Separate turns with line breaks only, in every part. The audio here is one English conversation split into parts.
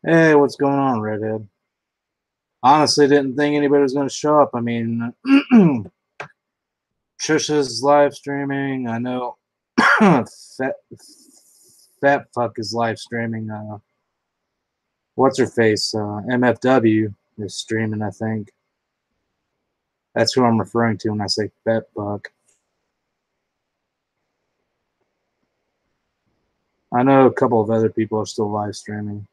Hey, what's going on, Redhead? Honestly, didn't think anybody was going to show up. I mean, Trisha's live streaming. I know Fat Fuck is live streaming. What's her face? MFW is streaming, I think. That's who I'm referring to when I say Fat Fuck. I know a couple of other people are still live streaming.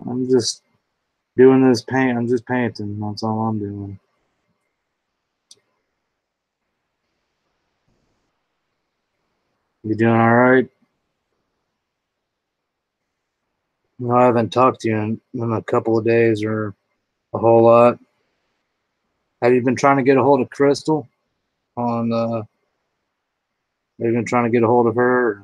I'm just doing this paint. I'm just painting. That's all I'm doing. You doing all right? No, I haven't talked to you in a couple of days or a whole lot. Have you been trying to get a hold of Crystal? Have you been trying to get a hold of her?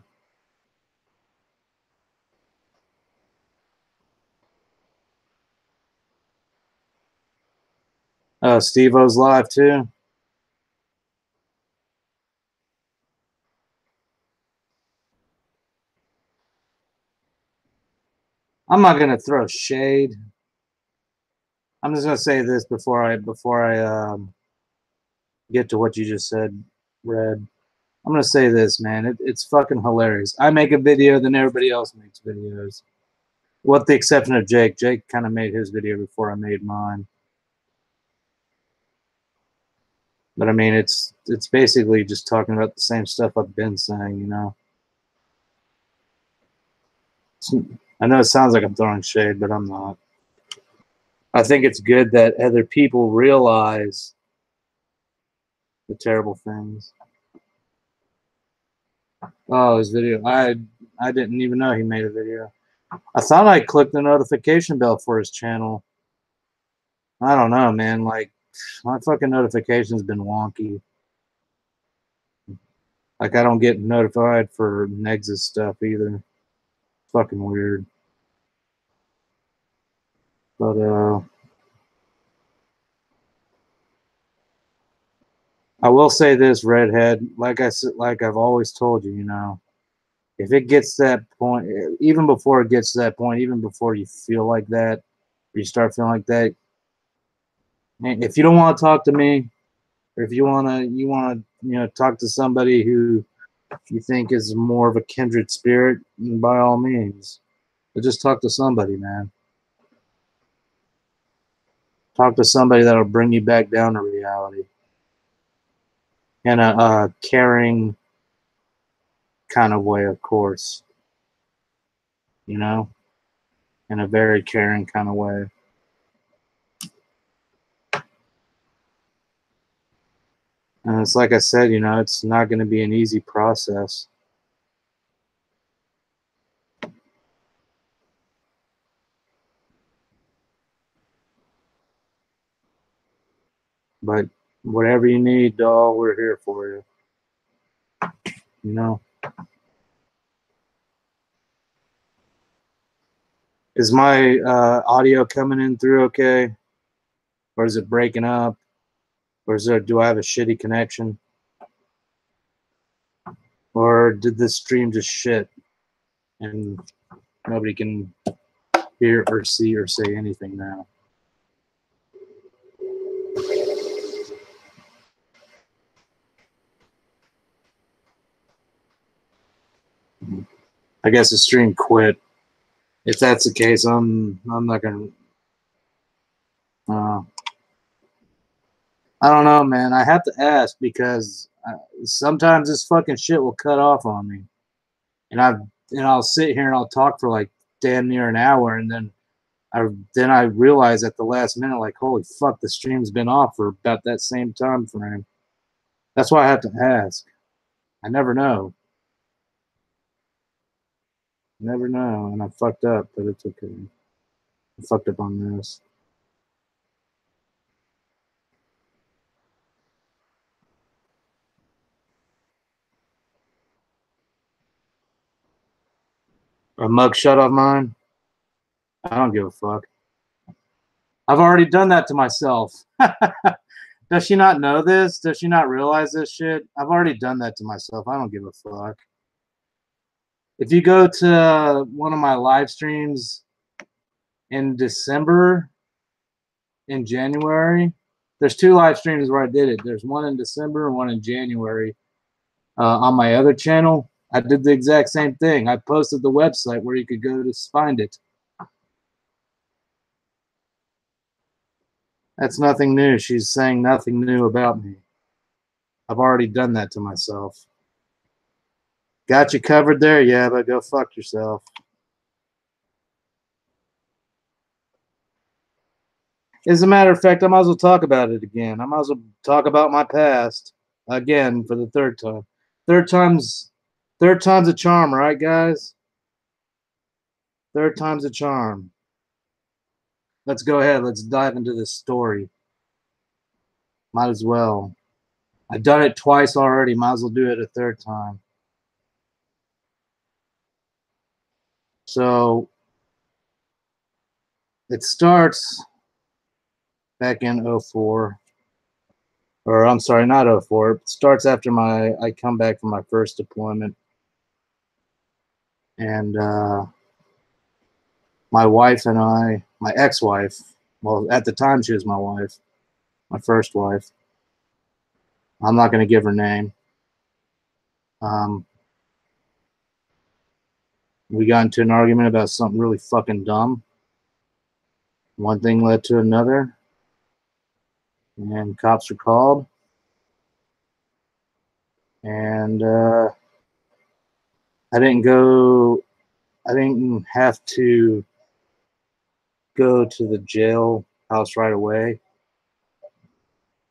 Steve-O's live too. I'm not gonna throw shade. I'm just gonna say this before I get to what you just said, Red. I'm gonna say this, man. It's fucking hilarious. I make a video, then everybody else makes videos. With the exception of Jake. Jake kind of made his video before I made mine. But I mean, it's basically just talking about the same stuff I've been saying, you know. I know it sounds like I'm throwing shade, but I'm not. I think it's good that other people realize the terrible things. Oh, his video. I didn't even know he made a video. I thought I clicked the notification bell for his channel. I don't know, man. Like, my fucking notification's been wonky. Like, I don't get notified for Negs' stuff either. Fucking weird. But, I will say this, Redhead. Like I said, like I've always told you, you know, if it gets to that point, even before it gets to that point, even before you feel like that, or you start feeling like that, if you don't want to talk to me, or if you want to talk to somebody who you think is more of a kindred spirit, by all means, but just talk to somebody, man. Talk to somebody that'll bring you back down to reality in a caring kind of way, of course, you know, in a very caring kind of way. And it's like I said, you know, it's not going to be an easy process. But whatever you need, doll, we're here for you. You know? Is my audio coming in through okay? Or is it breaking up? Or do I have a shitty connection? Or did this stream just shit and nobody can hear or see or say anything now? I guess the stream quit. If that's the case, I'm not gonna. I don't know, man. I have to ask because sometimes this fucking shit will cut off on me, and I'll sit here and I'll talk for like damn near an hour, and then I realize at the last minute, like, holy fuck, the stream's been off for about that same time frame. That's why I have to ask. I never know. Never know, and I fucked up, but it's okay. I fucked up on this. A mugshot of mine? I don't give a fuck. I've already done that to myself. Does she not know this? Does she not realize this shit? I've already done that to myself. I don't give a fuck. If you go to one of my live streams in December, in January, there's 2 live streams where I did it. There's one in December and one in January. On my other channel, I did the exact same thing. I posted the website where you could go to find it. That's nothing new. She's saying nothing new about me. I've already done that to myself. Got you covered there? Yeah, but go fuck yourself. As a matter of fact, I might as well talk about it again. I might as well talk about my past again for the 3rd time. Third time's a charm, right, guys? 3rd time's a charm. Let's go ahead. Let's dive into this story. Might as well. I've done it twice already. Might as well do it a 3rd time. So it starts back in 04. Or I'm sorry, not 04. It starts after I come back from my first deployment. And my wife and I, my ex-wife, well, at the time she was my wife, my first wife. I'm not going to give her name. We got into an argument about something really fucking dumb. One thing led to another. And cops were called. And I didn't have to go to the jailhouse right away.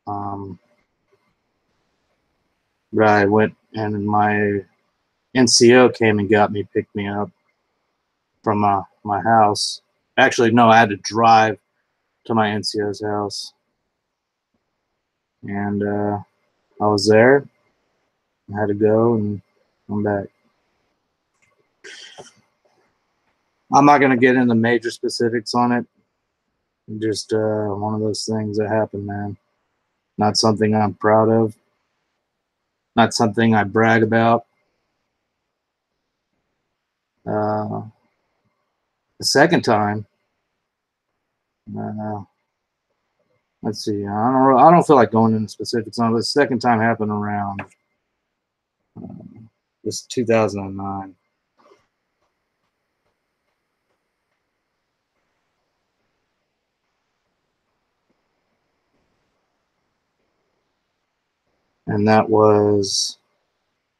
But I went and my NCO came and got me, picked me up from my house. Actually, no, I had to drive to my NCO's house. And I was there. I had to go and come back. I'm not going to get into major specifics on it. Just one of those things that happened, man. Not something I'm proud of. Not something I brag about. The 2nd time, let's see. I don't feel like going into specifics on it. The 2nd time happened around this 2009. And that was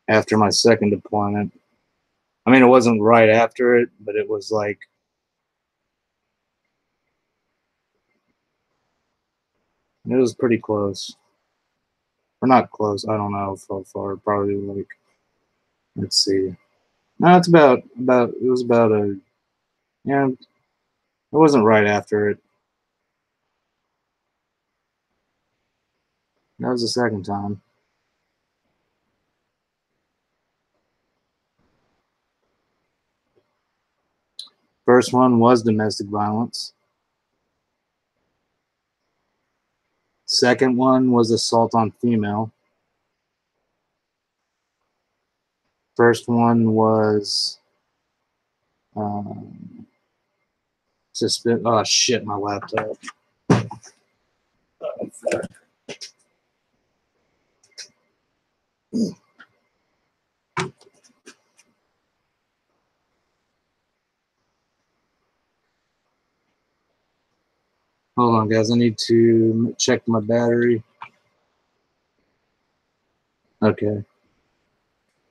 after my 2nd deployment. I mean, it wasn't right after it, but it was like it was pretty close. Or not close. I don't know how far. Probably like, let's see. No, it's about it was about a, yeah, it wasn't right after it. That was the second time. First one was domestic violence. Second one was assault on female. First one was oh shit, my laptop. Hold on, guys. I need to check my battery. Okay.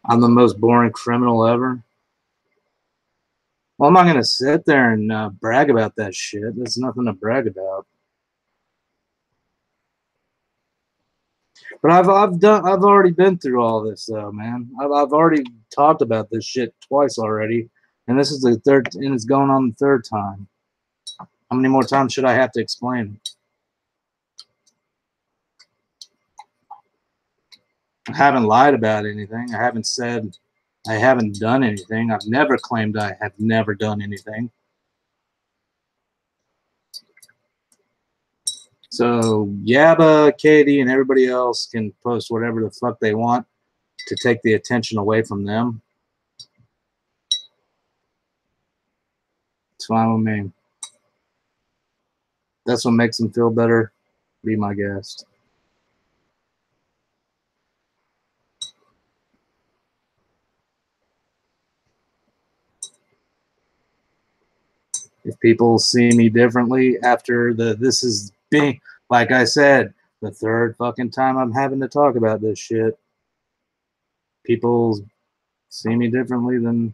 I'm the most boring criminal ever. Well, I'm not gonna sit there and brag about that shit. There's nothing to brag about. But I've already been through all this though, man. I've already talked about this shit twice already, and this is the third, and it's going on the third time. How many more times should I have to explain it? I haven't lied about anything. I haven't said I haven't done anything. I've never claimed I have never done anything. So Yabba, Katie, and everybody else can post whatever the fuck they want to take the attention away from them. It's fine with me. That's what makes them feel better. Be my guest. If people see me differently after this is being, like I said, the third fucking time I'm having to talk about this shit. People see me differently, then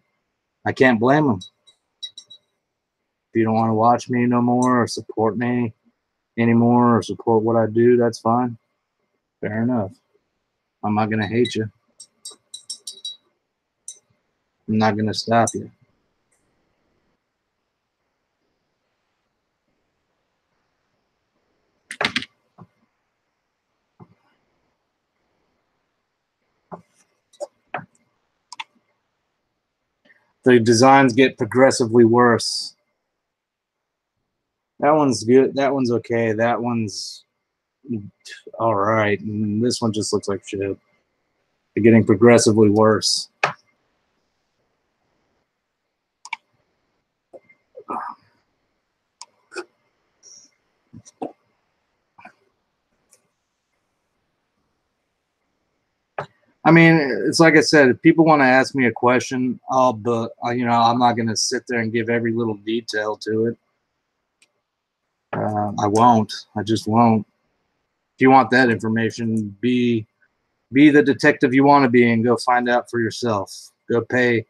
I can't blame them. If you don't want to watch me no more or support me anymore or support what I do, that's fine. Fair enough. I'm not going to hate you. I'm not going to stop you. The designs get progressively worse. That one's good. That one's okay. That one's all right. And this one just looks like shit. They're getting progressively worse. I mean, it's like I said, if people want to ask me a question, I'm not going to sit there and give every little detail to it. I won't. I just won't. If you want that information, be the detective you want to be and go find out for yourself. Go pay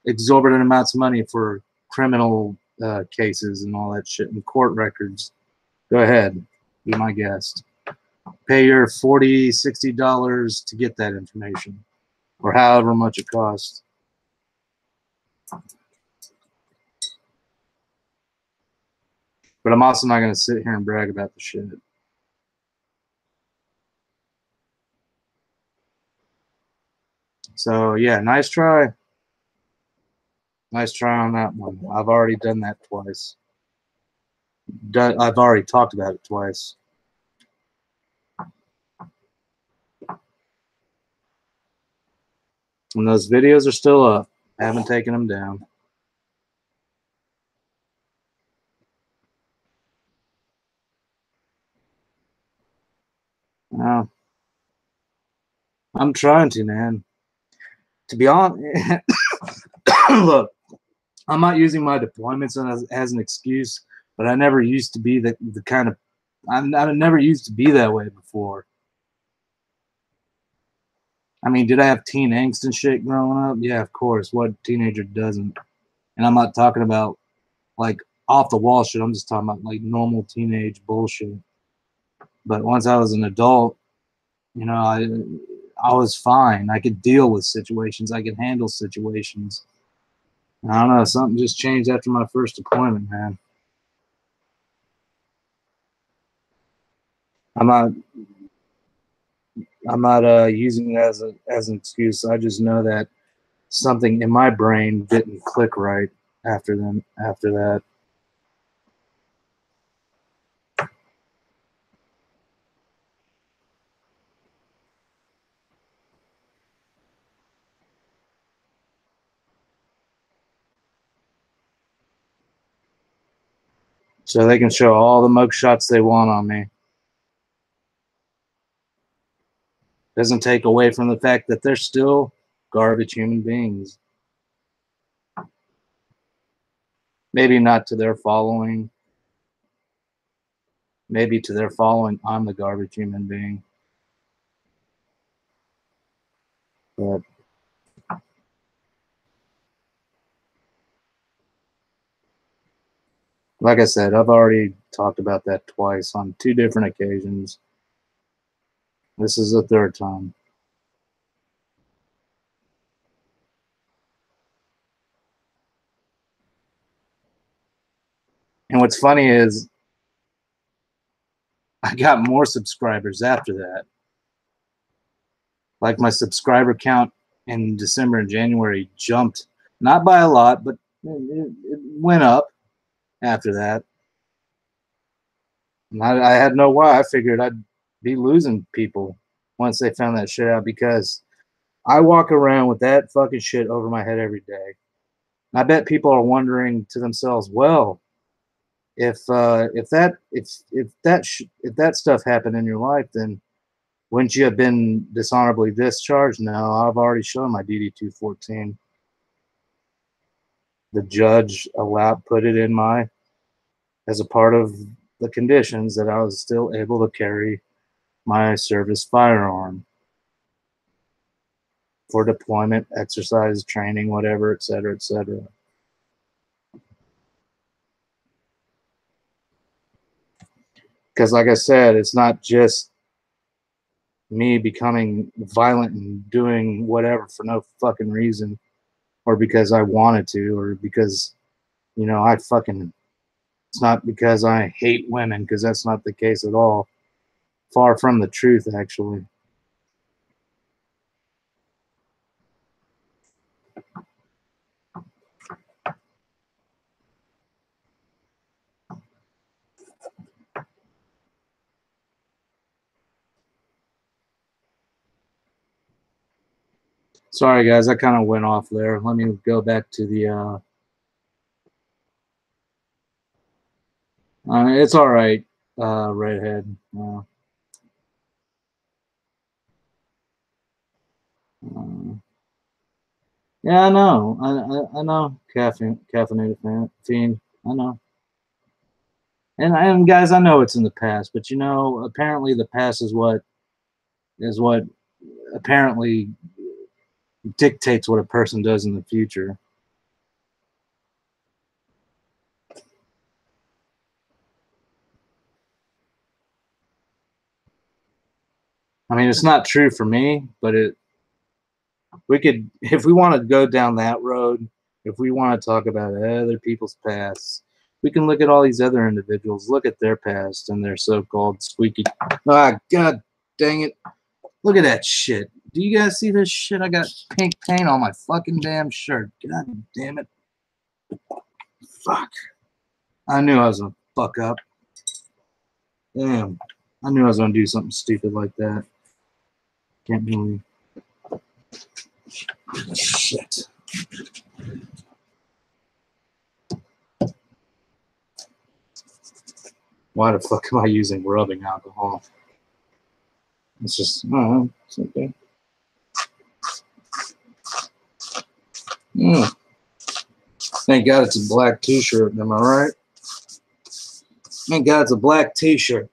exorbitant amounts of money for criminal cases and all that shit and court records. Go ahead. Be my guest. Pay your $40, $60 to get that information, or however much it costs. But I'm also not going to sit here and brag about the shit. So, yeah, nice try. Nice try on that one. I've already done that twice. I've already talked about it twice. And those videos are still up. I haven't taken them down. No. I'm trying to, man. To be honest, look, I'm not using my deployments as an excuse, but I never used to be the kind of, I never used to be that way before. I mean, did I have teen angst and shit growing up? Yeah, of course. What teenager doesn't? And I'm not talking about like off the wall shit. I'm just talking about like normal teenage bullshit. But once I was an adult, you know, I was fine. I could deal with situations. I could handle situations. I don't know. Something just changed after my first deployment, man. I'm not. using it as an excuse. I just know that something in my brain didn't click right after that. So they can show all the mug shots they want on me. Doesn't take away from the fact that they're still garbage human beings. Maybe not to their following. Maybe to their following, I'm the garbage human being. But like I said, I've already talked about that twice on 2 different occasions. This is the 3rd time. And what's funny is I got more subscribers after that. Like my subscriber count in December and January jumped, not by a lot, but it went up after that. And I had no why. I figured I'd be losing people once they found that shit out, because I walk around with that fucking shit over my head every day. I bet people are wondering to themselves, well, if that stuff happened in your life, then wouldn't you have been dishonorably discharged? No, I've already shown my DD-214. The judge put it in as a part of the conditions that I was still able to carry my service firearm for deployment, exercise, training, whatever, et cetera, et cetera. Because like I said, it's not just me becoming violent and doing whatever for no fucking reason, or because I wanted to, or because, you know, it's not because I hate women, because that's not the case at all. Far from the truth, actually. Sorry, guys, I kind of went off there. Let me go back to the... it's all right, redhead. Yeah, I know. I know. Caffeinated fiend. I know. And guys, I know it's in the past, but you know, apparently the past is what apparently dictates what a person does in the future. I mean, it's not true for me, but we could, if we want to go down that road, if we want to talk about other people's pasts, we can look at all these other individuals, look at their past and their so-called squeaky. Ah, God dang it. Look at that shit. Do you guys see this shit? I got pink paint on my fucking damn shirt. God damn it. Fuck. I knew I was going to fuck up. Damn. I knew I was going to do something stupid like that. Can't believe. Shit. Why the fuck am I using rubbing alcohol? It's just, oh, it's okay. Thank God it's a black t-shirt, am I right? Thank God it's a black t-shirt.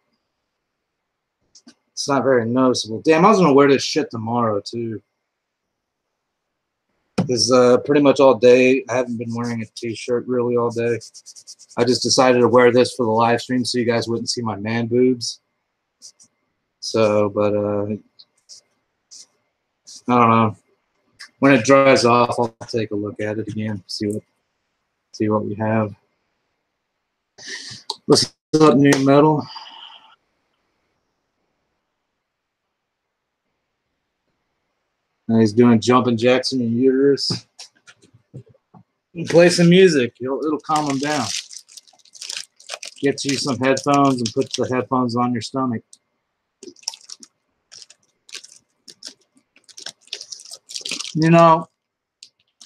It's not very noticeable. Damn, I was going to wear this shit tomorrow, too. Because pretty much all day, I haven't been wearing a t-shirt really all day. I just decided to wear this for the live stream so you guys wouldn't see my man boobs. So, but I don't know. When it dries off, I'll take a look at it again, see what we have. What's up, New Metal? And he's doing jumping jacks in your uterus. You play some music. It'll calm him down. Get you some headphones and put the headphones on your stomach. You know,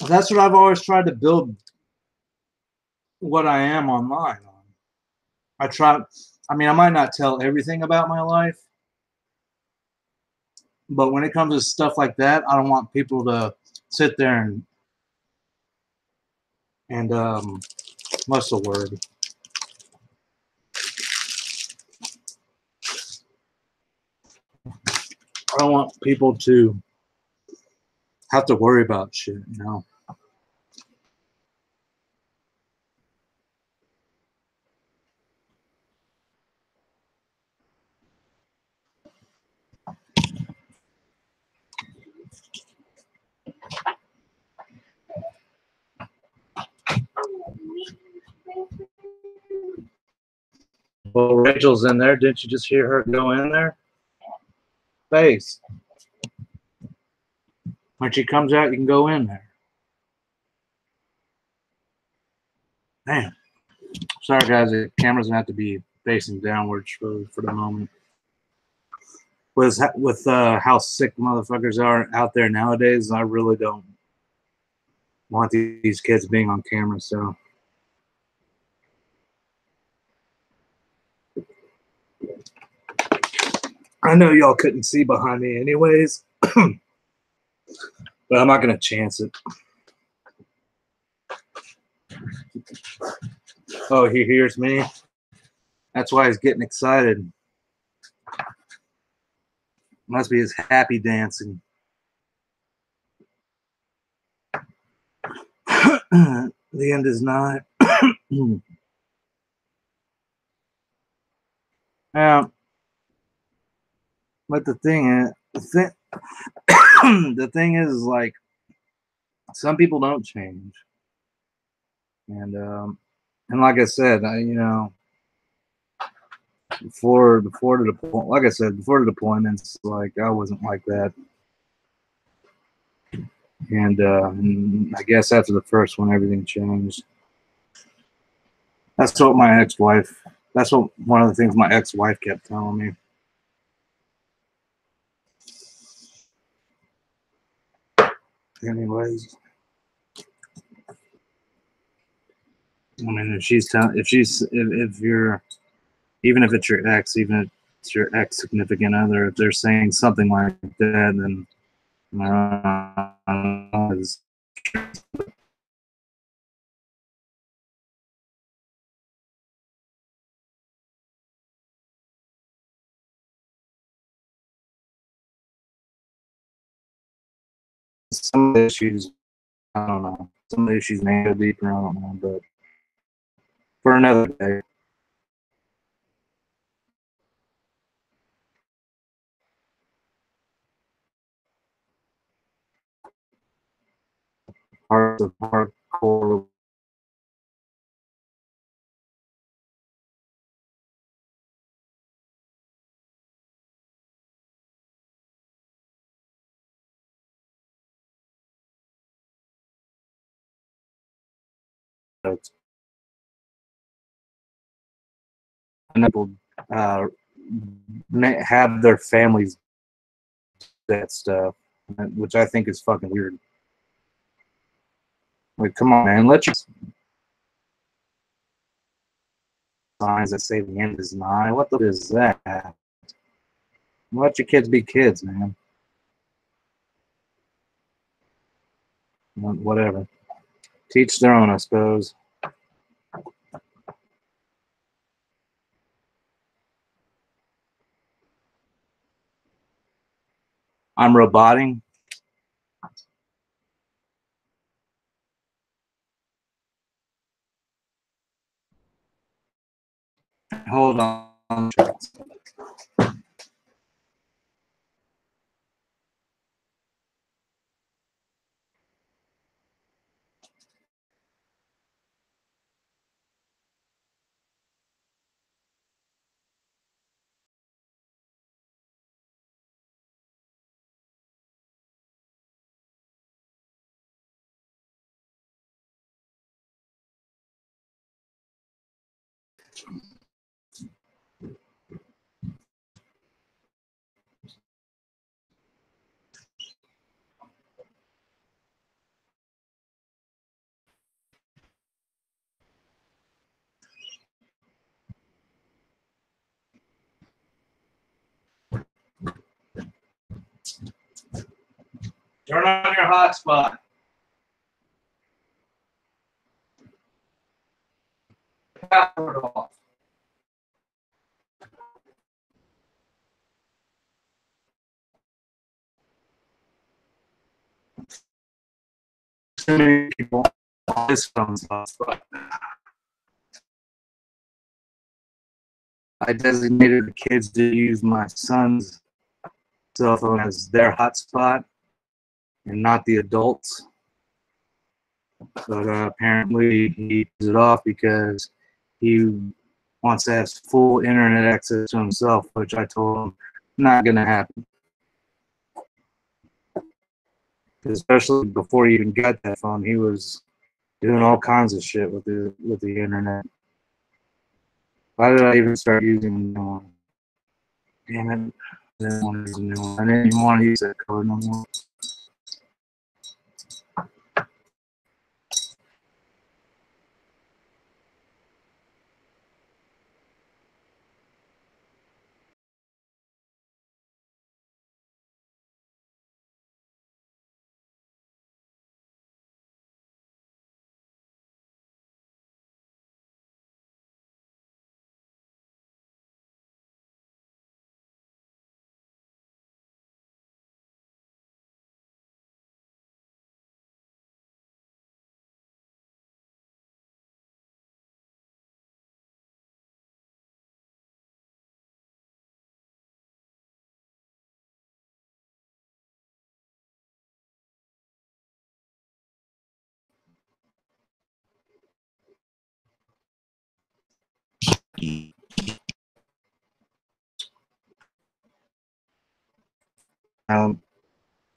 that's what I've always tried to build what I am online on. I mean, I might not tell everything about my life, but when it comes to stuff like that, I don't want people to sit there and what's the word? I don't want people to have to worry about shit, you know. Well, Rachel's in there. Didn't you just hear her go in there? Face. When she comes out, you can go in there. Man. Sorry, guys. The camera's going to have to be facing downwards for the moment. With how sick motherfuckers are out there nowadays, I really don't want these kids being on camera, so. I know y'all couldn't see behind me anyways, but I'm not going to chance it. Oh, he hears me. That's why he's getting excited. Must be his happy dancing. The end is nigh. Yeah. But the thing is, like, some people don't change, and like I said, you know, before the deployment, like I said, before the deployments, like I wasn't like that, and I guess after the first one, everything changed. That's what my ex-wife. That's what one of the things my ex-wife kept telling me. Anyways, I mean, if you're, even if it's your ex, even if it's your ex significant other, if they're saying something like that, then some of the issues, I don't know. Some of the issues may go deeper, I don't know, but for another day. Hardcore. People have their families that stuff, which I think is fucking weird. Like, come on, man, let your signs that say the end is nigh. What the is that? Let your kids be kids, man. Whatever. Teach their own, I suppose. I'm roboting. Hold on. Turn on your hotspot. Password off. Too many people on this phone's hotspot. I designated the kids to use my son's cell phone as their hotspot and not the adults. But apparently he puts it off because he wants to have full internet access to himself, which I told him not going to happen. Especially before he even got that phone, he was doing all kinds of shit with the internet. Why did I even start using the new one? Damn it. I didn't want to use a new one. I didn't even want to use that code no more.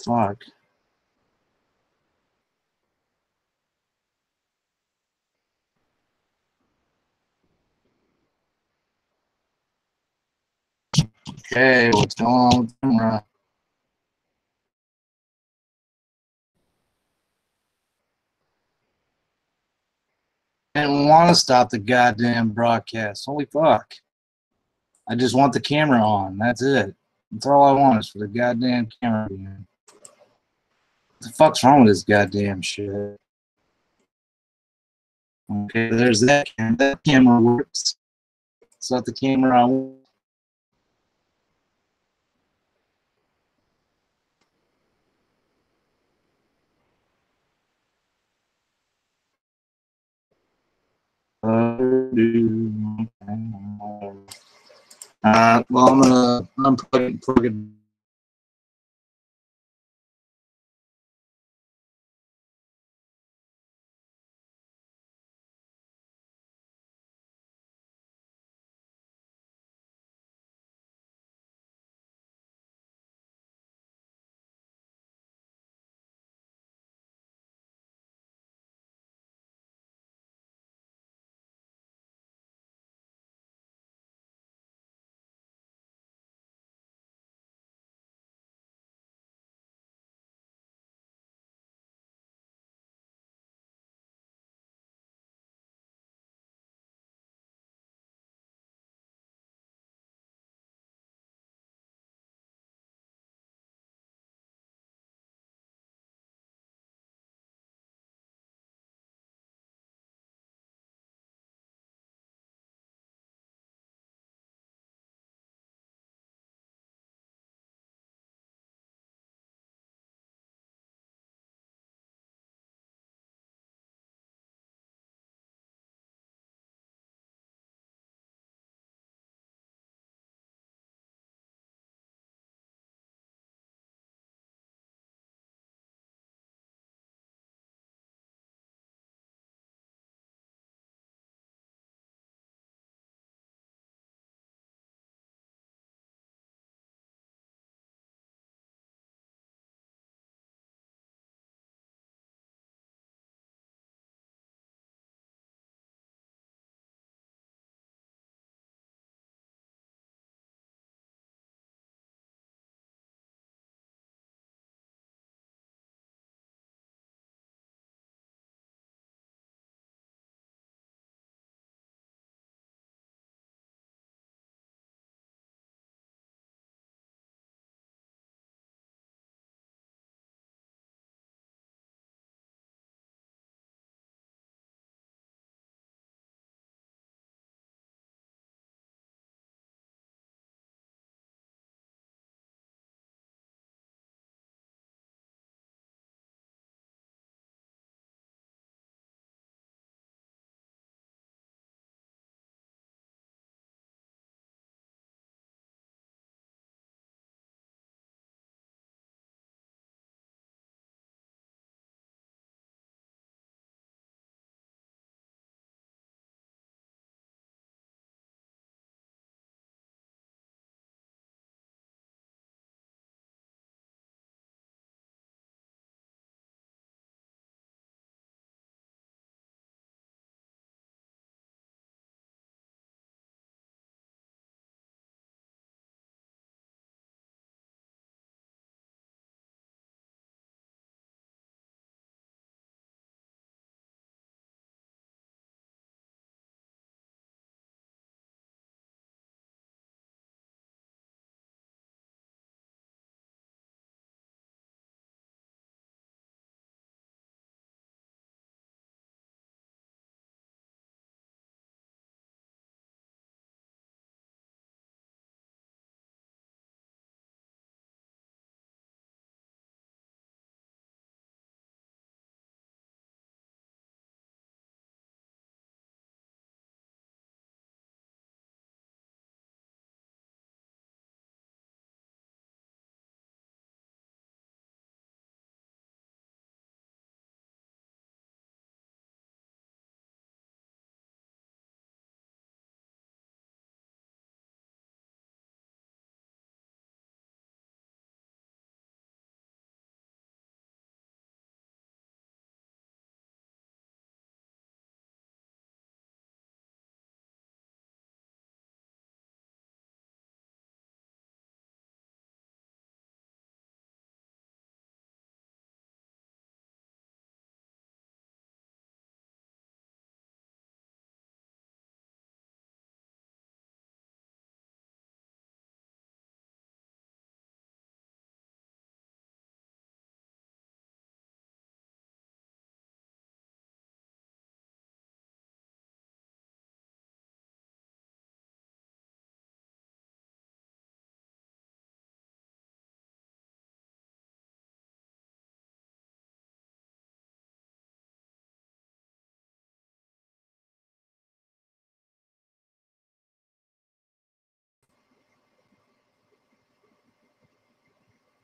Fuck. Okay, what's going on with the camera? I didn't want to stop the goddamn broadcast. Holy fuck. I just want the camera on. That's it. That's all I want is for the goddamn camera to be on. What the fuck's wrong with this goddamn shit? Okay, there's that camera. That camera works. It's not the camera I want. Well, I'm gonna unplug it.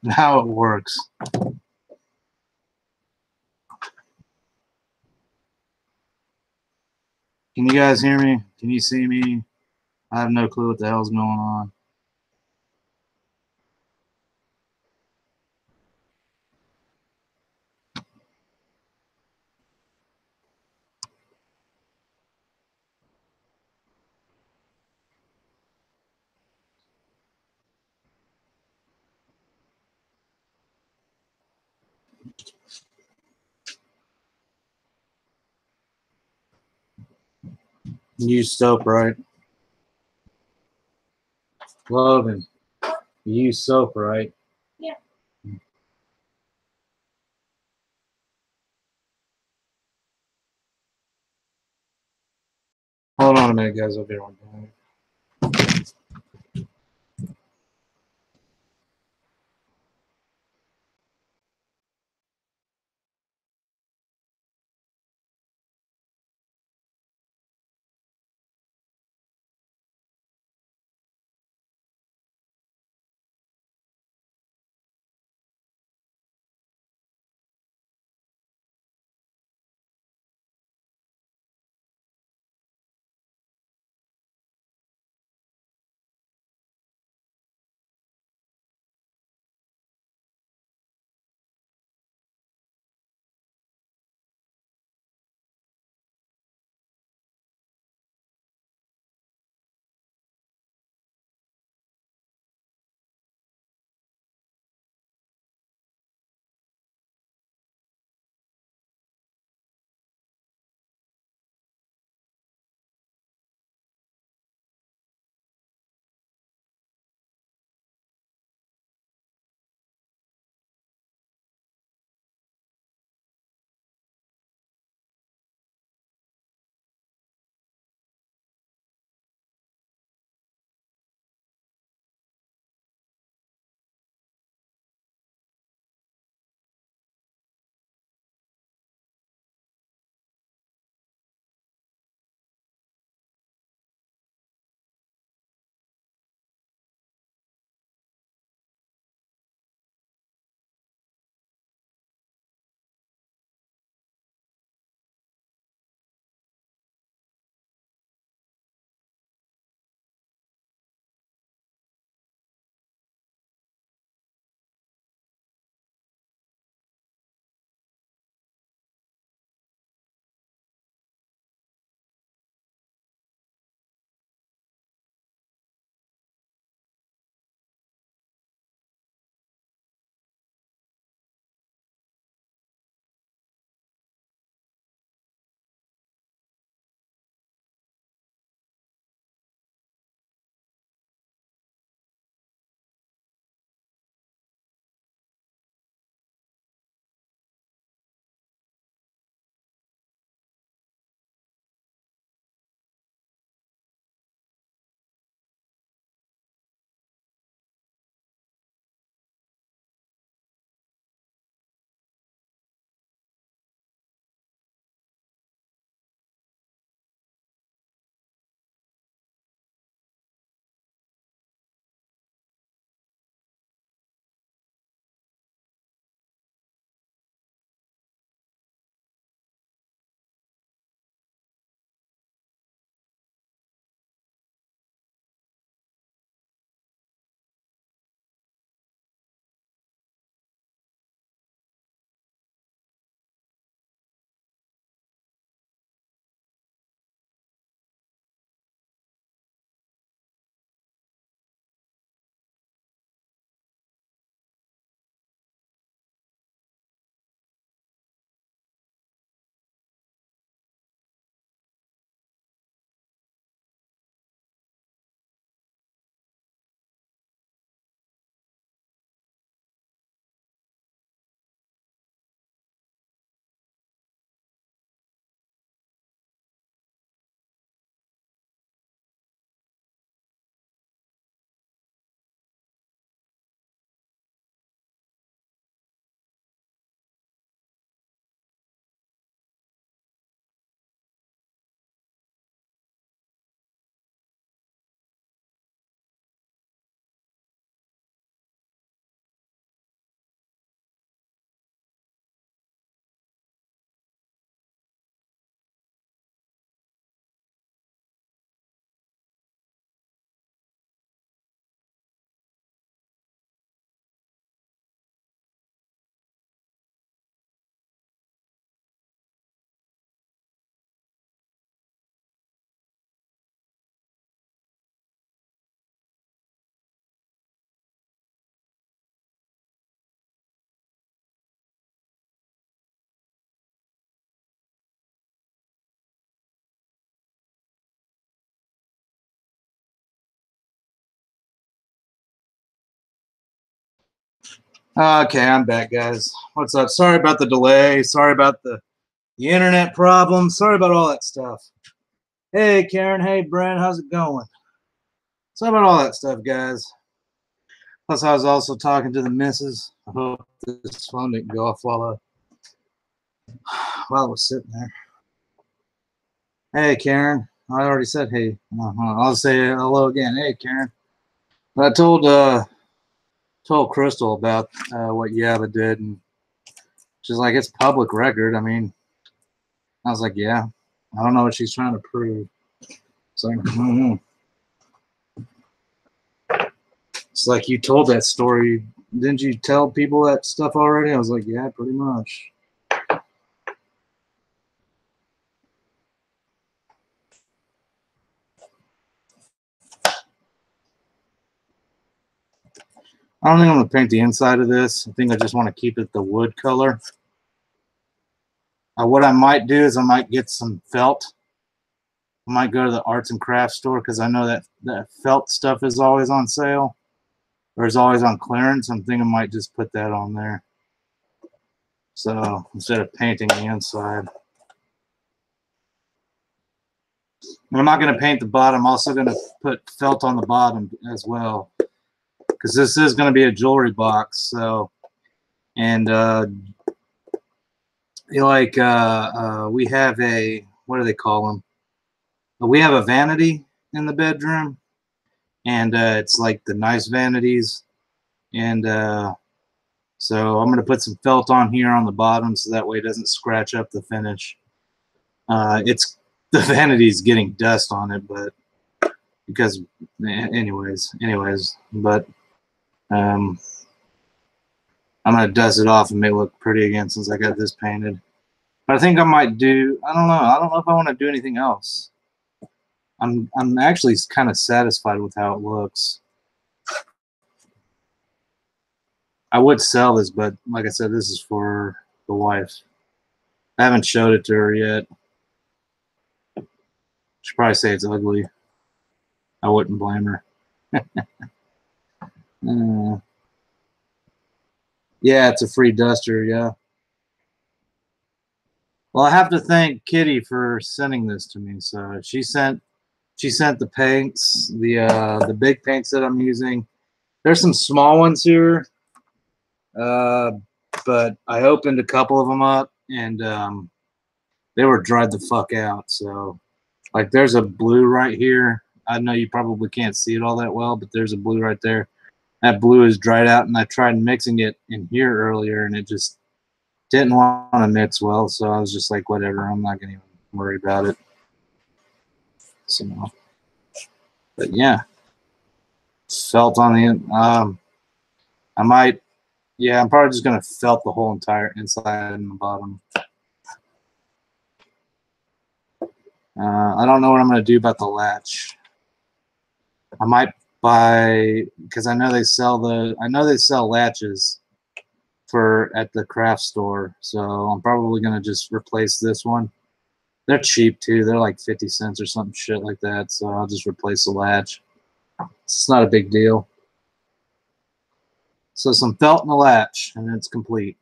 how it works. Can you guys hear me? Can you see me? I have no clue what the hell's going on. You use soap, right? Logan, you use soap, right?
Yeah.
Hold on a minute, guys. I'll be right back. Okay, I'm back, guys. What's up? Sorry about the delay. Sorry about the internet problem. Sorry about all that stuff. Hey, Karen. Hey, Brent. How's it going? Sorry about all that stuff, guys. Plus, I was also talking to the missus. I hope this phone didn't go off while I was sitting there. Hey, Karen. I already said hey. I'll say hello again. Hey, Karen. I told Crystal about what Yaba did, and she's like, it's public record. I mean, I was like, yeah. I don't know what she's trying to prove. It's like, it's like you told that story. Didn't you tell people that stuff already? I was like, yeah, pretty much. I don't think I'm going to paint the inside of this. I think I just want to keep it the wood color. What I might do is I might get some felt. I might go to the arts and crafts store because I know that felt stuff is always on sale or is always on clearance. I'm thinking I might just put that on there. So instead of painting the inside. And I'm not going to paint the bottom. I'm also going to put felt on the bottom as well because this is going to be a jewelry box. So, and we have a, what do they call them? We have a vanity in the bedroom, and it's like the nice vanities. And so I'm going to put some felt on here on the bottom so that way it doesn't scratch up the finish. It's the vanity's getting dust on it, but because anyways, but I'm going to dust it off and make it look pretty again since I got this painted. But I think I might do, I don't know if I want to do anything else. I'm actually kind of satisfied with how it looks. I would sell this, but like I said, this is for the wife. I haven't showed it to her yet. She'd probably say it's ugly. I wouldn't blame her. Yeah, it's a free duster, yeah. Well, I have to thank Kitty for sending this to me. So she sent the paints, the big paints that I'm using. There's some small ones here, but I opened a couple of them up, and they were dried the fuck out. So, like, there's a blue right here. I know you probably can't see it all that well, but there's a blue right there. That blue is dried out, and I tried mixing it in here earlier, and it just didn't want to mix well. So I was just like, whatever, I'm not going to even worry about it. So, but yeah, felt on the I might, yeah, I'm probably just going to felt the whole entire inside and the bottom. I don't know what I'm going to do about the latch. I might buy, because I know they sell latches at the craft store. So I'm probably going to just replace this one. They're cheap too. They're like 50 cents or something shit like that. So I'll just replace the latch. It's not a big deal. So some felt and a latch, and it's complete.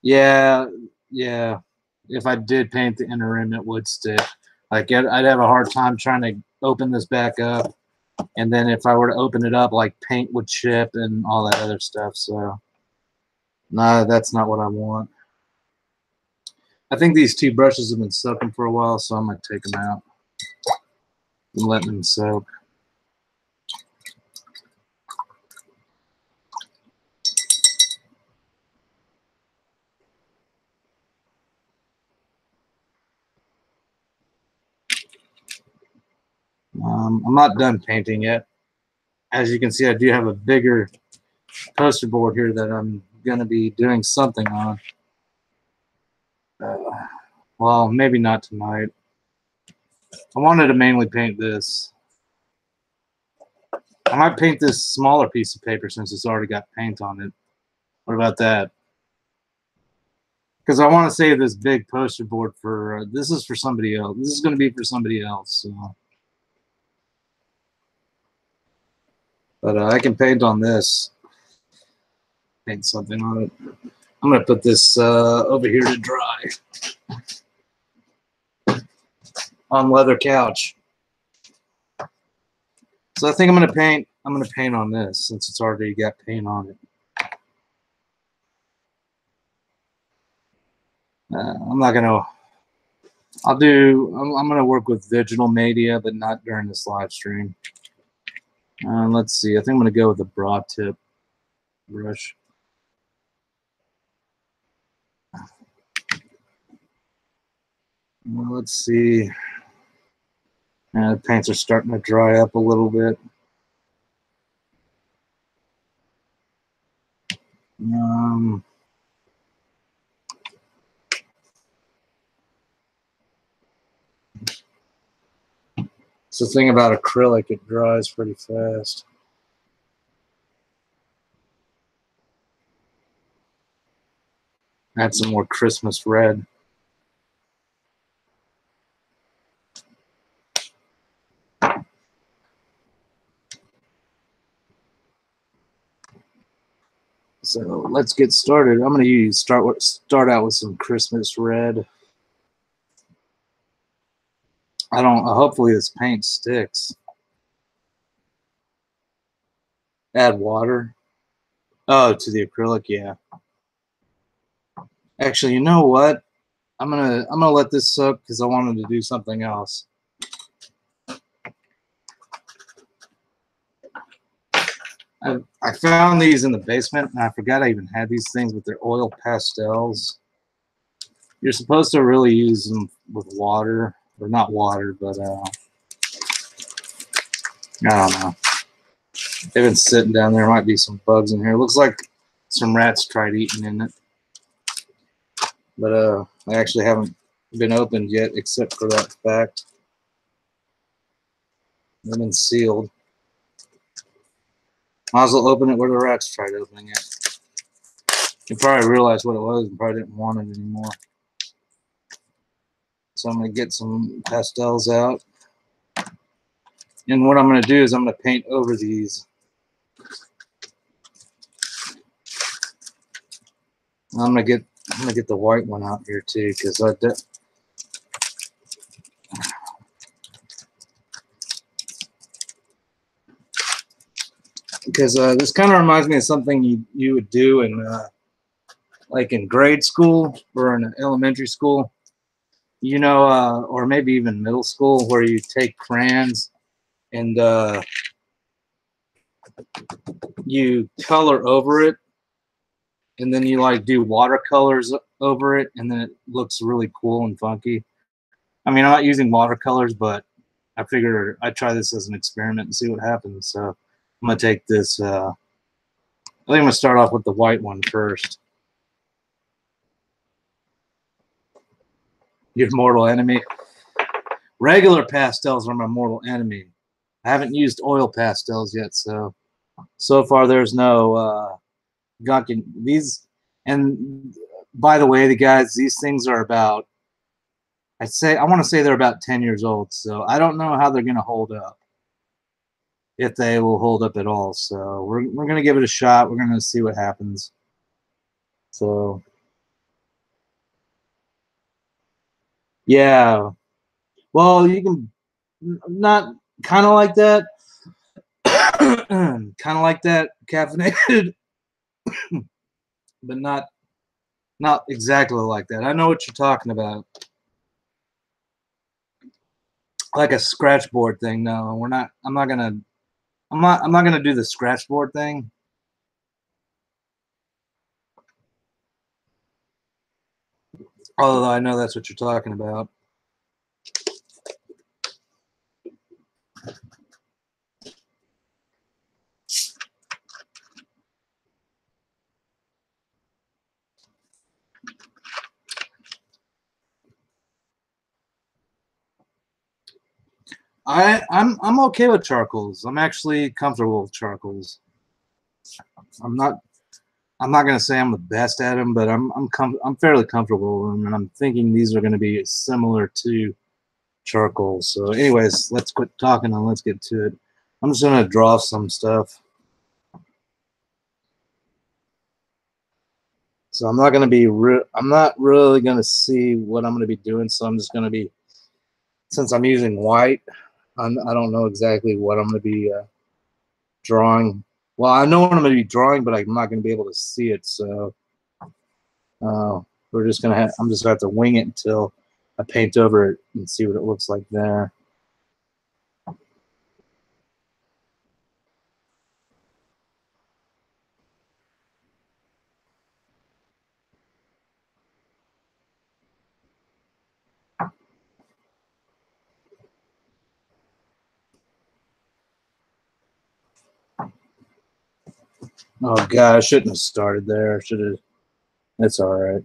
Yeah. If I did paint the inner rim, it would stick. Like I'd have a hard time trying to open this back up, and then if I were to open it up, like paint would chip and all that other stuff. So, no, that's not what I want. I think these two brushes have been soaking for a while, so I'm gonna take them out and let them soak. I'm not done painting yet. As you can see, I do have a bigger poster board here that I'm going to be doing something on. Well, maybe not tonight. I wanted to mainly paint this. I might paint this smaller piece of paper since it's already got paint on it. What about that? Because I want to save this big poster board for, this is for somebody else. This is going to be for somebody else. So. But I can paint on this. Paint something on it. I'm going to put this over here to dry. On leather couch. So I think I'm going to paint on this since it's already got paint on it. I'm not going to... I'm going to work with digital media, but not during this live stream. Let's see. I think I'm going to go with the broad tip brush. Well, let's see. The paints are starting to dry up a little bit. It's the thing about acrylic, it dries pretty fast. Add some more Christmas red. So let's get started. I'm going to start out with some Christmas red. Hopefully this paint sticks. Add water. Oh, to the acrylic, yeah. Actually, you know what? I'm gonna let this soak because I wanted to do something else. I found these in the basement, and I forgot I even had these things with their oil pastels. You're supposed to really use them with water, or not water, but I don't know. They've been sitting down there. Might be some bugs in here. It looks like some rats tried eating in it, but I actually haven't been opened yet, except for that fact. They've been sealed. Might as well open it where the rats tried opening it. You probably realized what it was and probably didn't want it anymore. So I'm going to get some pastels out. And what I'm going to do is I'm going to paint over these. I'm going to get the white one out here too, because this kind of reminds me of something you would do in like in grade school or in elementary school, you know, or maybe even middle school, where you take crayons and you color over it, and then you like do watercolors over it, and then it looks really cool and funky. I mean, I'm not using watercolors, but I figured I'd try this as an experiment and see what happens. So I'm gonna take this. I think I'm gonna start off with the white one first. Your mortal enemy. Regular pastels are my mortal enemy. I haven't used oil pastels yet, so far there's no gunking these. And by the way, these things are about, I want to say they're about 10 years old, so I don't know how they're gonna hold up, if they will hold up at all. So we're gonna give it a shot. We're gonna see what happens. So yeah, well, you can not kind of like that, kind of like that caffeinated, but not exactly like that. I know what you're talking about. Like a scratch board thing. No, we're not. I'm not gonna do the scratch board thing. Although I know that's what you're talking about. I'm okay with charcoals. I'm actually comfortable with charcoals. I'm not gonna say I'm the best at them, but I'm fairly comfortable with them, and I'm thinking these are gonna be similar to charcoal. So anyways, let's quit talking and let's get to it. I'm just gonna draw some stuff. So I'm not going to be I'm not really going to see what I'm going to be doing. So I'm just going to be, since I'm using white, I don't know exactly what I'm going to be drawing. Well, I know what I'm going to be drawing, but I'm not going to be able to see it. So we're just going to I'm just going to have to wing it until I paint over it and see what it looks like there. Oh God, I shouldn't have started there. I should have. It's all right.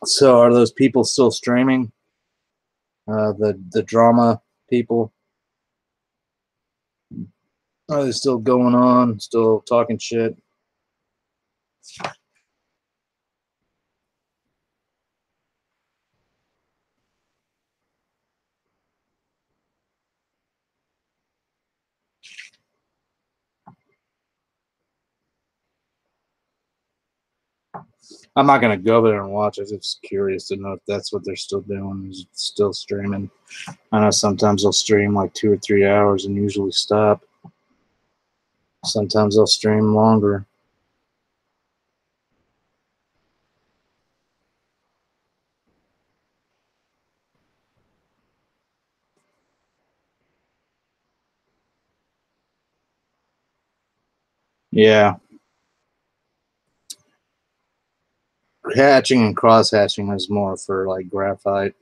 So are those people still streaming? The drama people? Are they still going on? Still talking shit? I'm not gonna go there and watch. I'm just curious to know if that's what they're still doing. Is it still streaming? I know sometimes they'll stream like 2 or 3 hours and usually stop. Sometimes they'll stream longer. Yeah. Hatching and cross hatching is more for like graphite.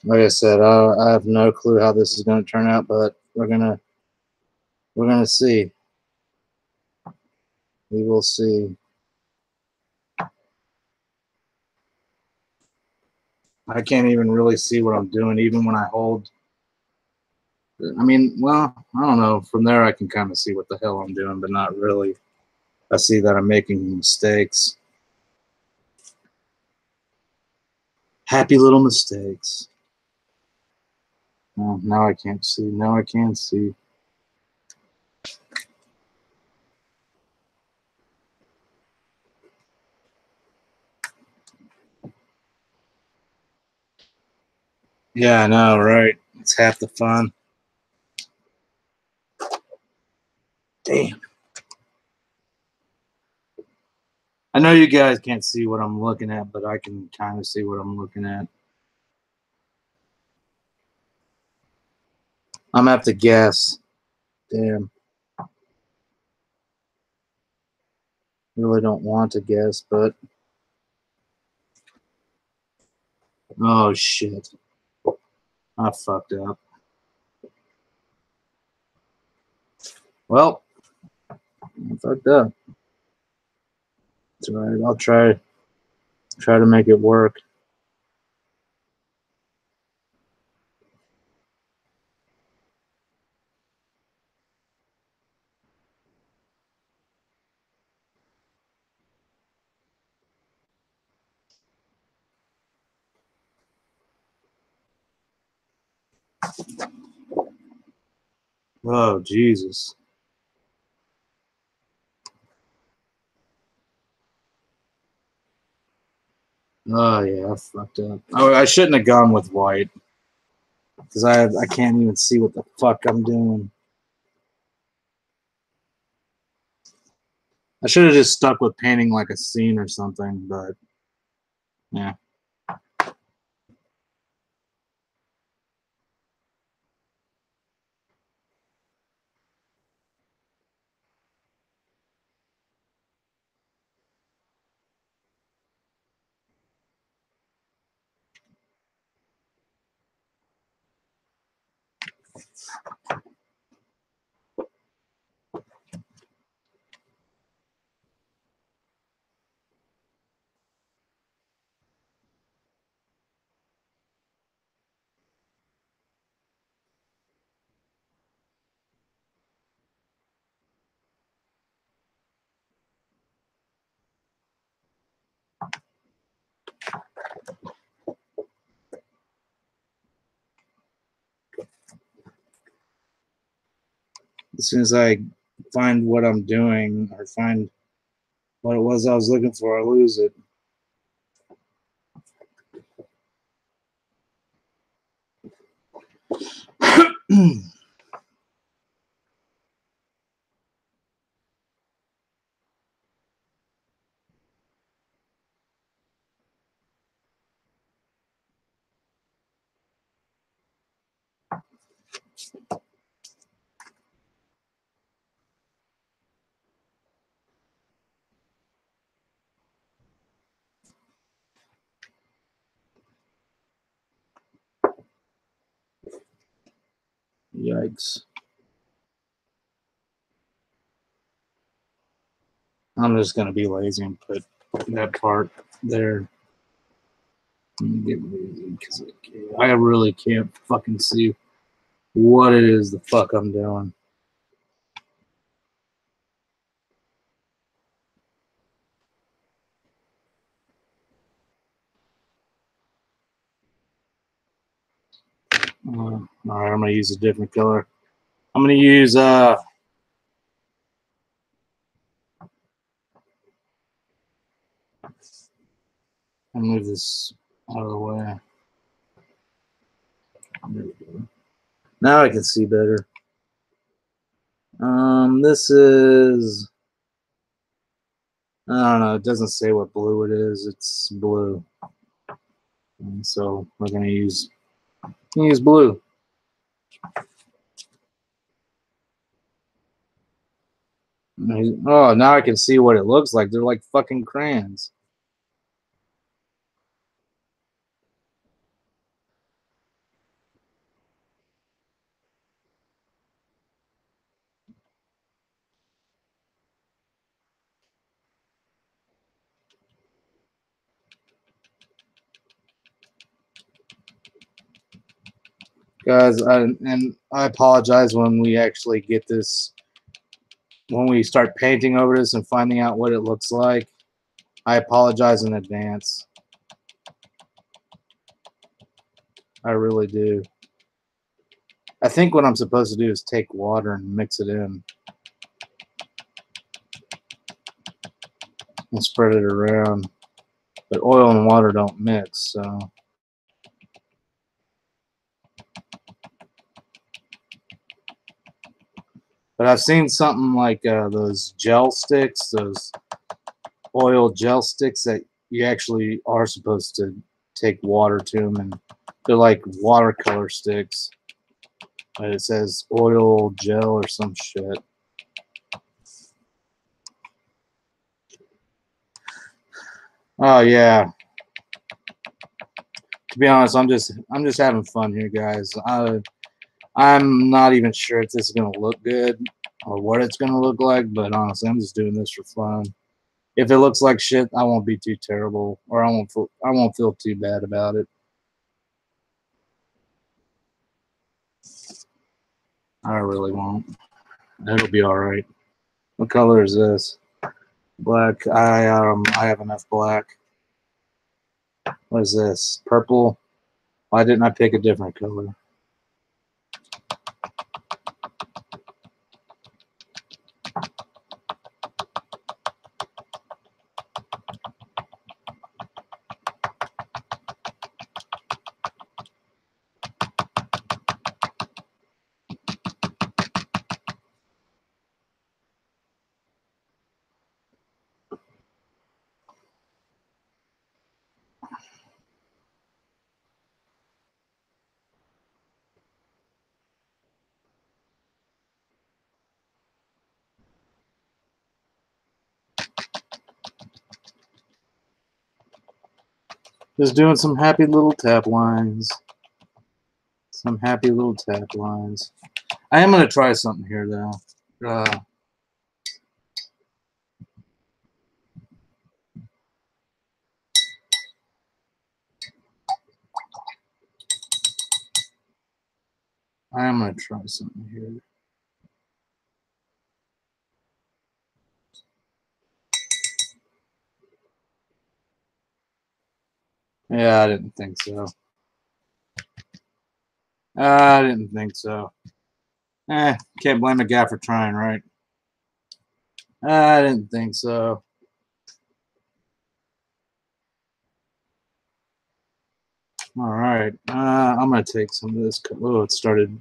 Like I said, I have no clue how this is going to turn out, but we're gonna see. We will see. I can't even really see what I'm doing, even when I hold. I mean, well, I don't know. From there, I can kind of see what the hell I'm doing, but not really. I see that I'm making mistakes. Happy little mistakes. Oh, now I can't see. Now I can see. Yeah, I know, right? It's half the fun. Damn. I know you guys can't see what I'm looking at, but I can kind of see what I'm looking at. I'm gonna have to guess. Damn. Really don't want to guess, but oh shit. I fucked up. Well, I fucked up. It's alright. I'll try to make it work. Oh Jesus. Oh yeah, I fucked up. Oh, I shouldn't have gone with white because I can't even see what the fuck I'm doing. I should have just stuck with painting like a scene or something, but yeah. As soon as I find what I'm doing or find what it was I was looking for, I lose it. Yikes. I'm just going to be lazy and put that part there. Get lazy because I really can't fucking see what it is the fuck I'm doing. All right, I'm going to use a different color. I'm going to use I'll move this out of the way. There we go. Now I can see better. This is, I don't know, it doesn't say what blue it is. It's blue. And so we're going to use blue. Oh, now I can see what it looks like. They're like fucking crayons. Guys, I apologize when we actually get this, when we start painting over this and finding out what it looks like. I apologize in advance. I really do. I think what I'm supposed to do is take water and mix it in and spread it around. But oil and water don't mix, so. But I've seen something like those gel sticks, those oil gel sticks that you actually are supposed to take water to them, and they're like watercolor sticks. But it says oil gel or some shit. Oh yeah. To be honest, I'm just having fun here, guys. I'm not even sure if this is gonna look good or what it's gonna look like, but honestly, I'm just doing this for fun. If it looks like shit, I won't be too terrible, or I won't feel too bad about it. I really won't. It'll be all right. What color is this? Black. I have enough black. What is this? Purple. Why didn't I pick a different color? Just doing some happy little tap lines. Some happy little tap lines. I am going to try something here, though. I am going to try something here. Yeah, I didn't think so. I didn't think so. Can't blame a guy for trying, right? I didn't think so. All right, I'm gonna take some of this. Oh, it started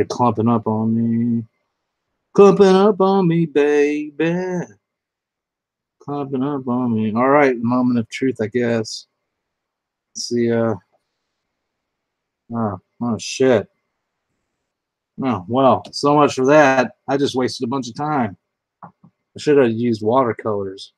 clumping up on me. Clumping up on me, baby. Clumping up on me. All right, moment of truth, I guess. Let's see. Oh shit. Oh well, so much for that. I just wasted a bunch of time. I should have used watercolors.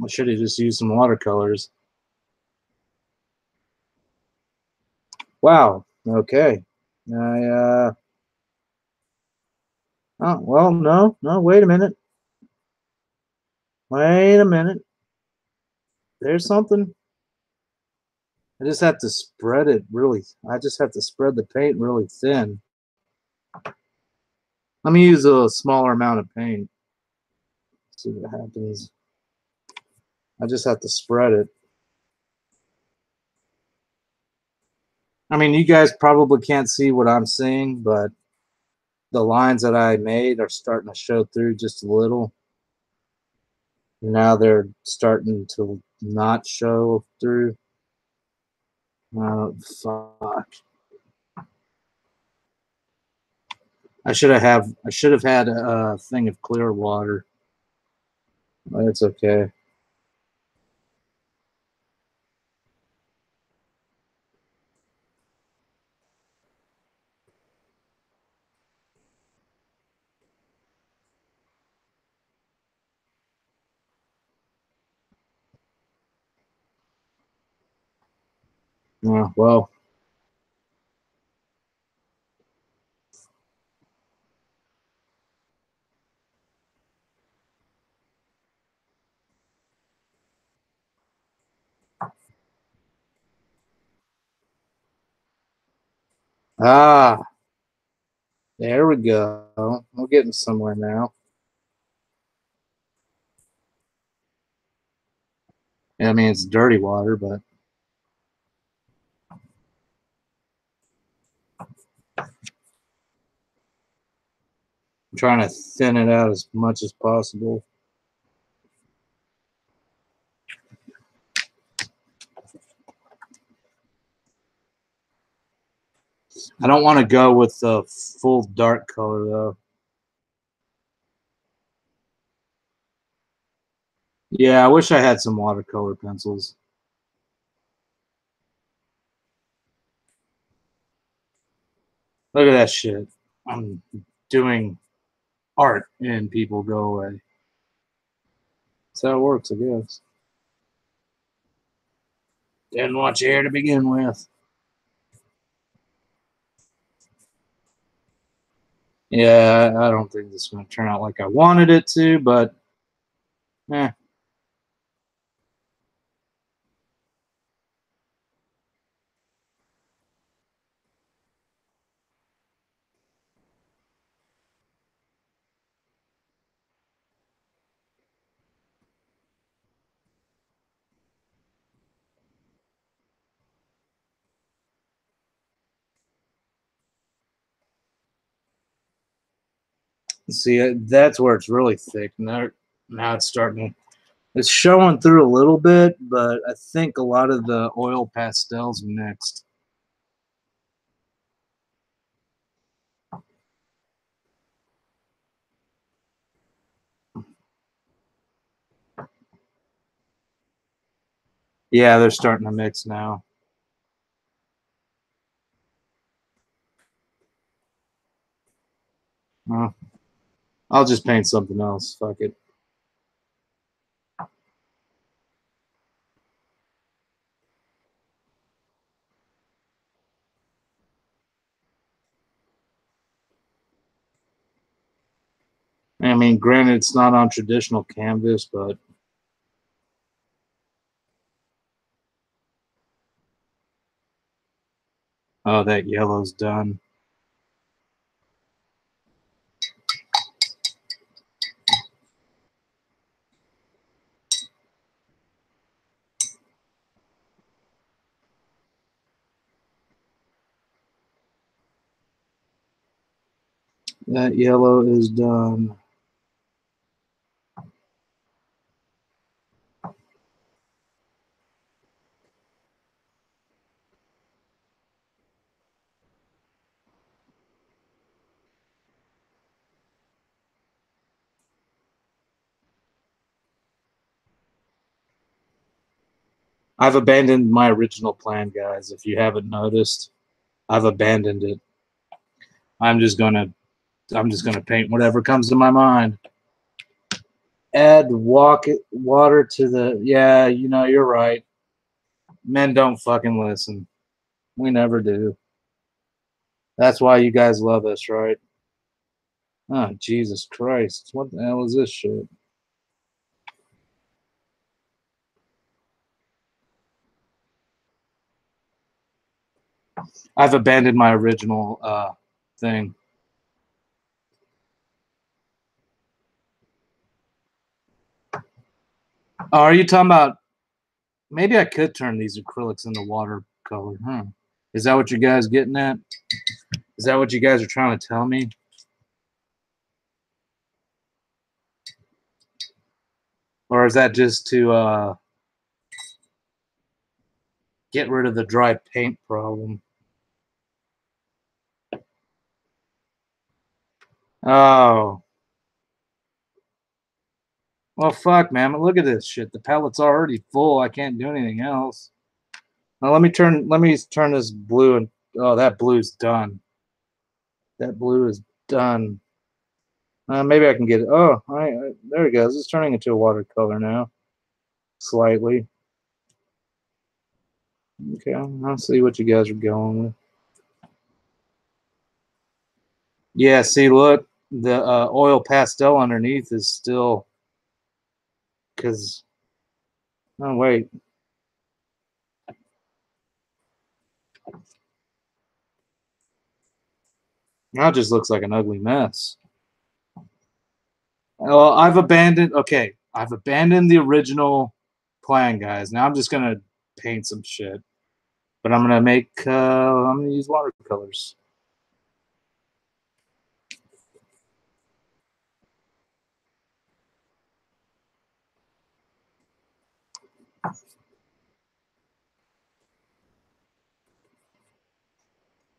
I should have just used some watercolors. Wow. Okay. I oh well, no. Wait a minute. Wait a minute. There's something. I just have to spread it really. I just have to spread the paint really thin. Let me use a smaller amount of paint. See what happens. I just have to spread it. I mean, you guys probably can't see what I'm seeing, but the lines that I made are starting to show through just a little. Now they're starting to not show through. Oh, fuck. I should have had a thing of clear water. But it's okay. Yeah, well. Ah, there we go. We're getting somewhere now. I mean, it's dirty water, but I'm trying to thin it out as much as possible. I don't want to go with the full dark color, though. Yeah, I wish I had some watercolor pencils. Look at that shit. I'm doing art and people go away. That's how it works, I guess. Didn't want you here to begin with. Yeah, I don't think this is going to turn out like I wanted it to, but eh. See, that's where it's really thick. Now it's starting. It's showing through a little bit, but I think a lot of the oil pastels mixed. Yeah, they're starting to mix now. I'll just paint something else. Fuck it. I mean, granted, it's not on traditional canvas, but oh, that yellow's done. That yellow is done. I've abandoned my original plan, guys. If you haven't noticed, I've abandoned it. I'm just gonna paint whatever comes to my mind. Add water to the. Yeah, you know, you're right. Men don't fucking listen. We never do. That's why you guys love us, right? Oh, Jesus Christ. What the hell is this shit? I've abandoned my original thing. Oh, are you talking about? Maybe I could turn these acrylics into watercolor. Huh? Is that what you guys getting at? Is that what you guys are trying to tell me? Or is that just to get rid of the dry paint problem? Oh. Well, fuck, man. Look at this shit. The palette's already full. I can't do anything else. Now let me turn this blue and oh, that blue's done. That blue is done. Maybe I can get it. Oh, there it goes. It's turning into a watercolor now. Slightly. Okay, I'll see what you guys are going with. Yeah, see, look, the oil pastel underneath is still, because, oh, wait. Now it just looks like an ugly mess. Well, I've abandoned the original plan, guys. Now I'm just going to paint some shit. But I'm going to use watercolors.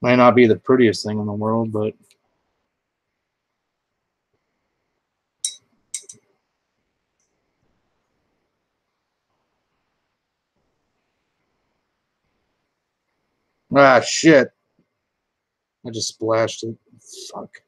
Might not be the prettiest thing in the world, but ah, shit. I just splashed it. Fuck.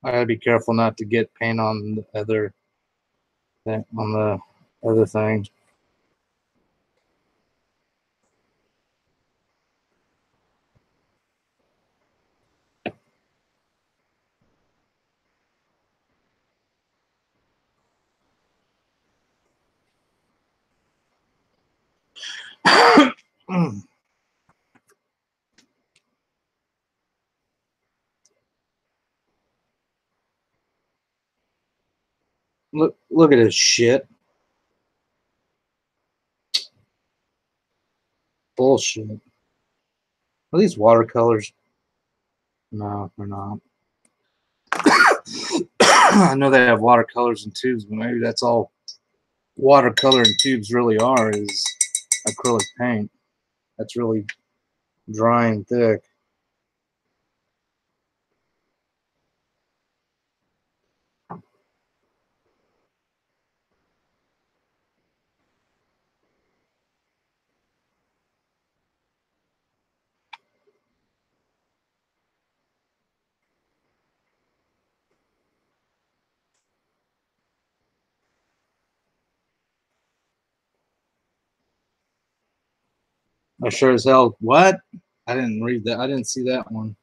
I gotta be careful not to get paint on the other thing. Look at this shit. Bullshit. Are these watercolors? No, they're not. I know they have watercolors and tubes, but maybe that's all watercolor and tubes really are, is acrylic paint. That's really dry and thick. I sure as hell. What? I didn't read that. I didn't see that one.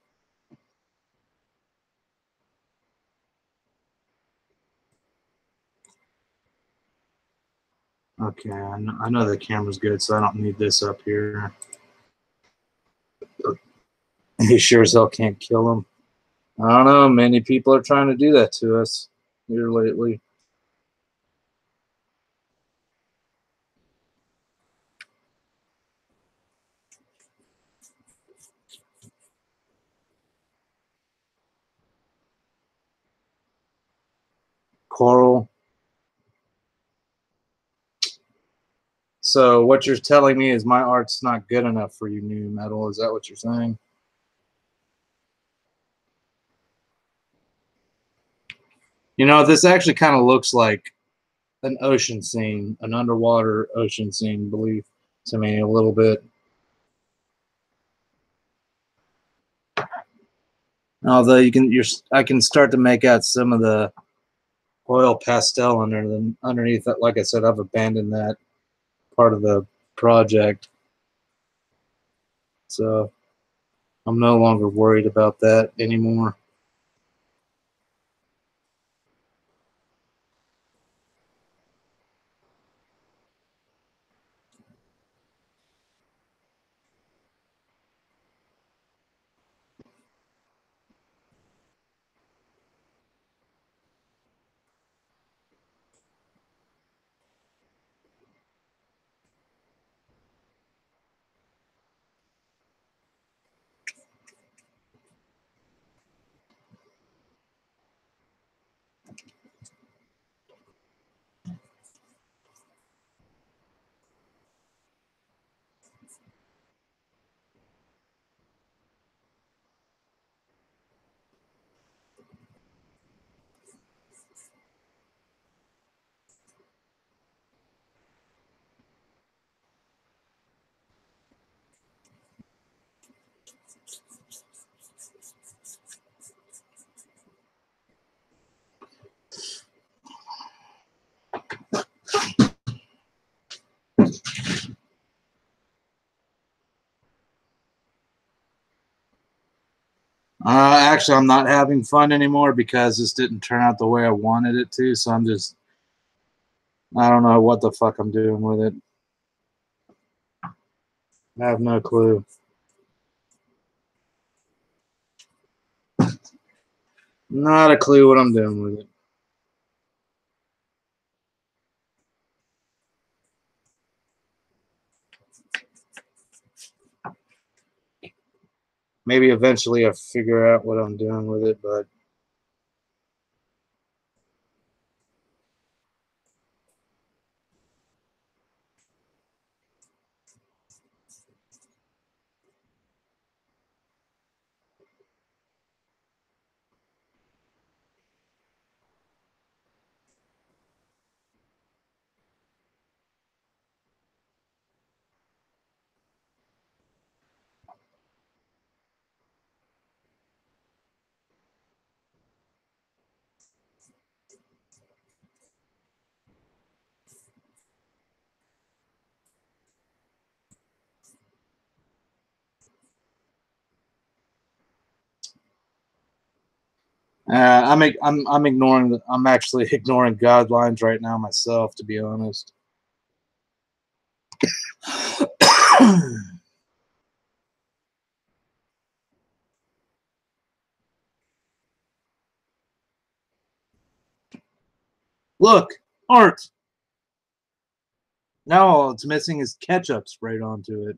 Okay, I know the camera's good, so I don't need this up here. He sure as hell can't kill him. I don't know. Many people are trying to do that to us here lately. Coral. So what you're telling me is my art's not good enough for you, new metal. Is that what you're saying? You know, this actually kind of looks like an ocean scene, an underwater ocean scene, believe to me a little bit. Although I can start to make out some of the oil pastel underneath that. Like I said, I've abandoned that part of the project, so I'm no longer worried about that anymore. Actually, I'm not having fun anymore because this didn't turn out the way I wanted it to. So I don't know what the fuck I'm doing with it. I have no clue. Not a clue what I'm doing with it. Maybe eventually I'll figure out what I'm doing with it, but I'm ignoring I'm actually ignoring guidelines right now myself, to be honest. Look, art. Now all it's missing is ketchup sprayed onto it.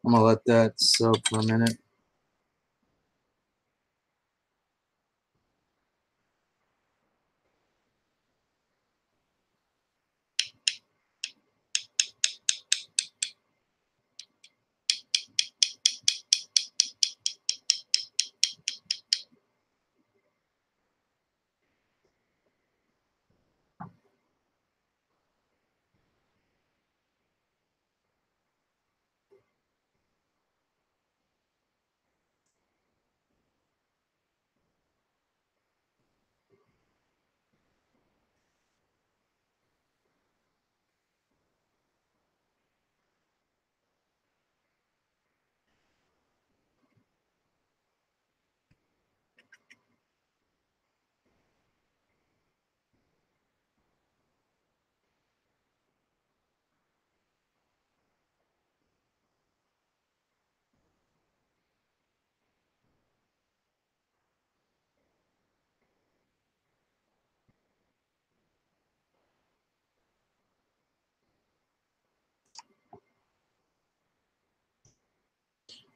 I'm gonna let that soak for a minute.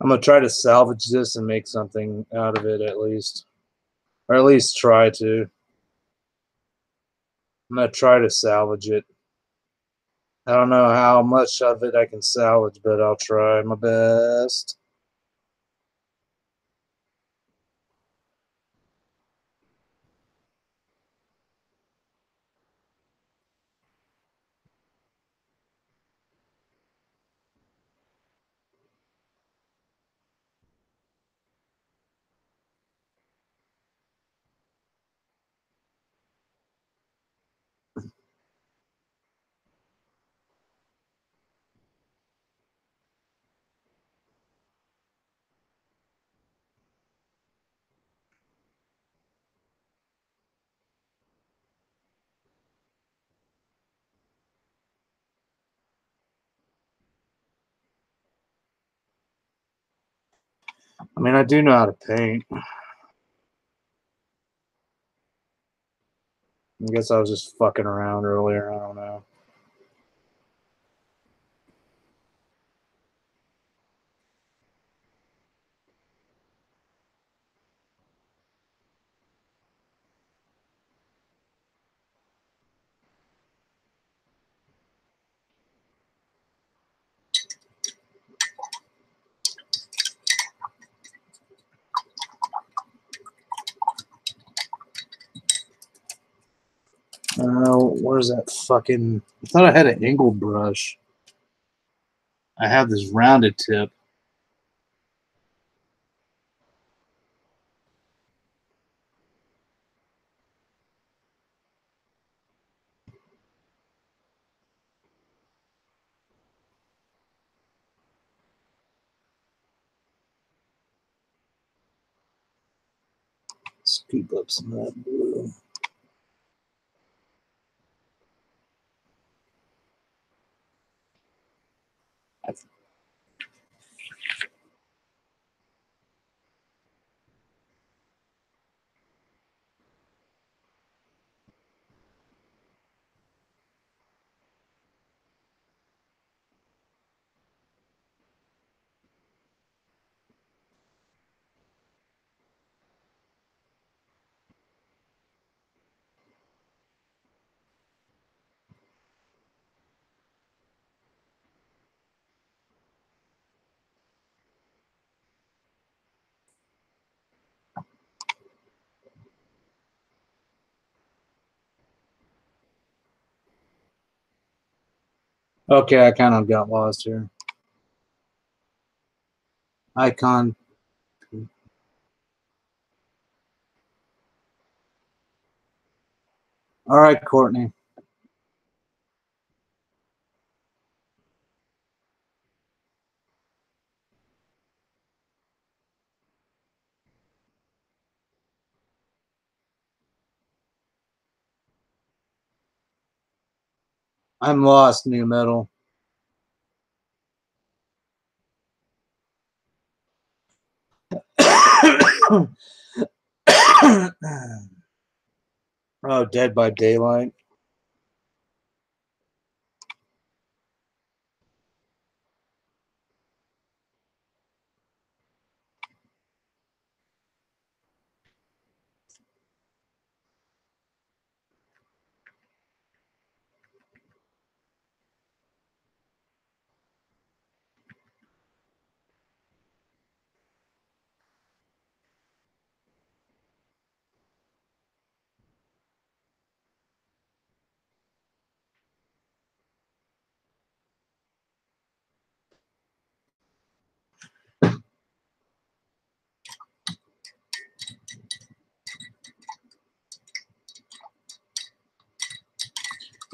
I'm gonna try to salvage this and make something out of it at least, or at least try to. I'm gonna try to salvage it. I don't know how much of it I can salvage, but I'll try my best. I mean, I do know how to paint. I guess I was just fucking around earlier. I don't know. Where's that fucking... I thought I had an angle brush. I have this rounded tip. Scoop up some of that blue. Okay, I kind of got lost here. Icon. All right, Courtney. I'm lost, new metal. Oh, Dead by Daylight.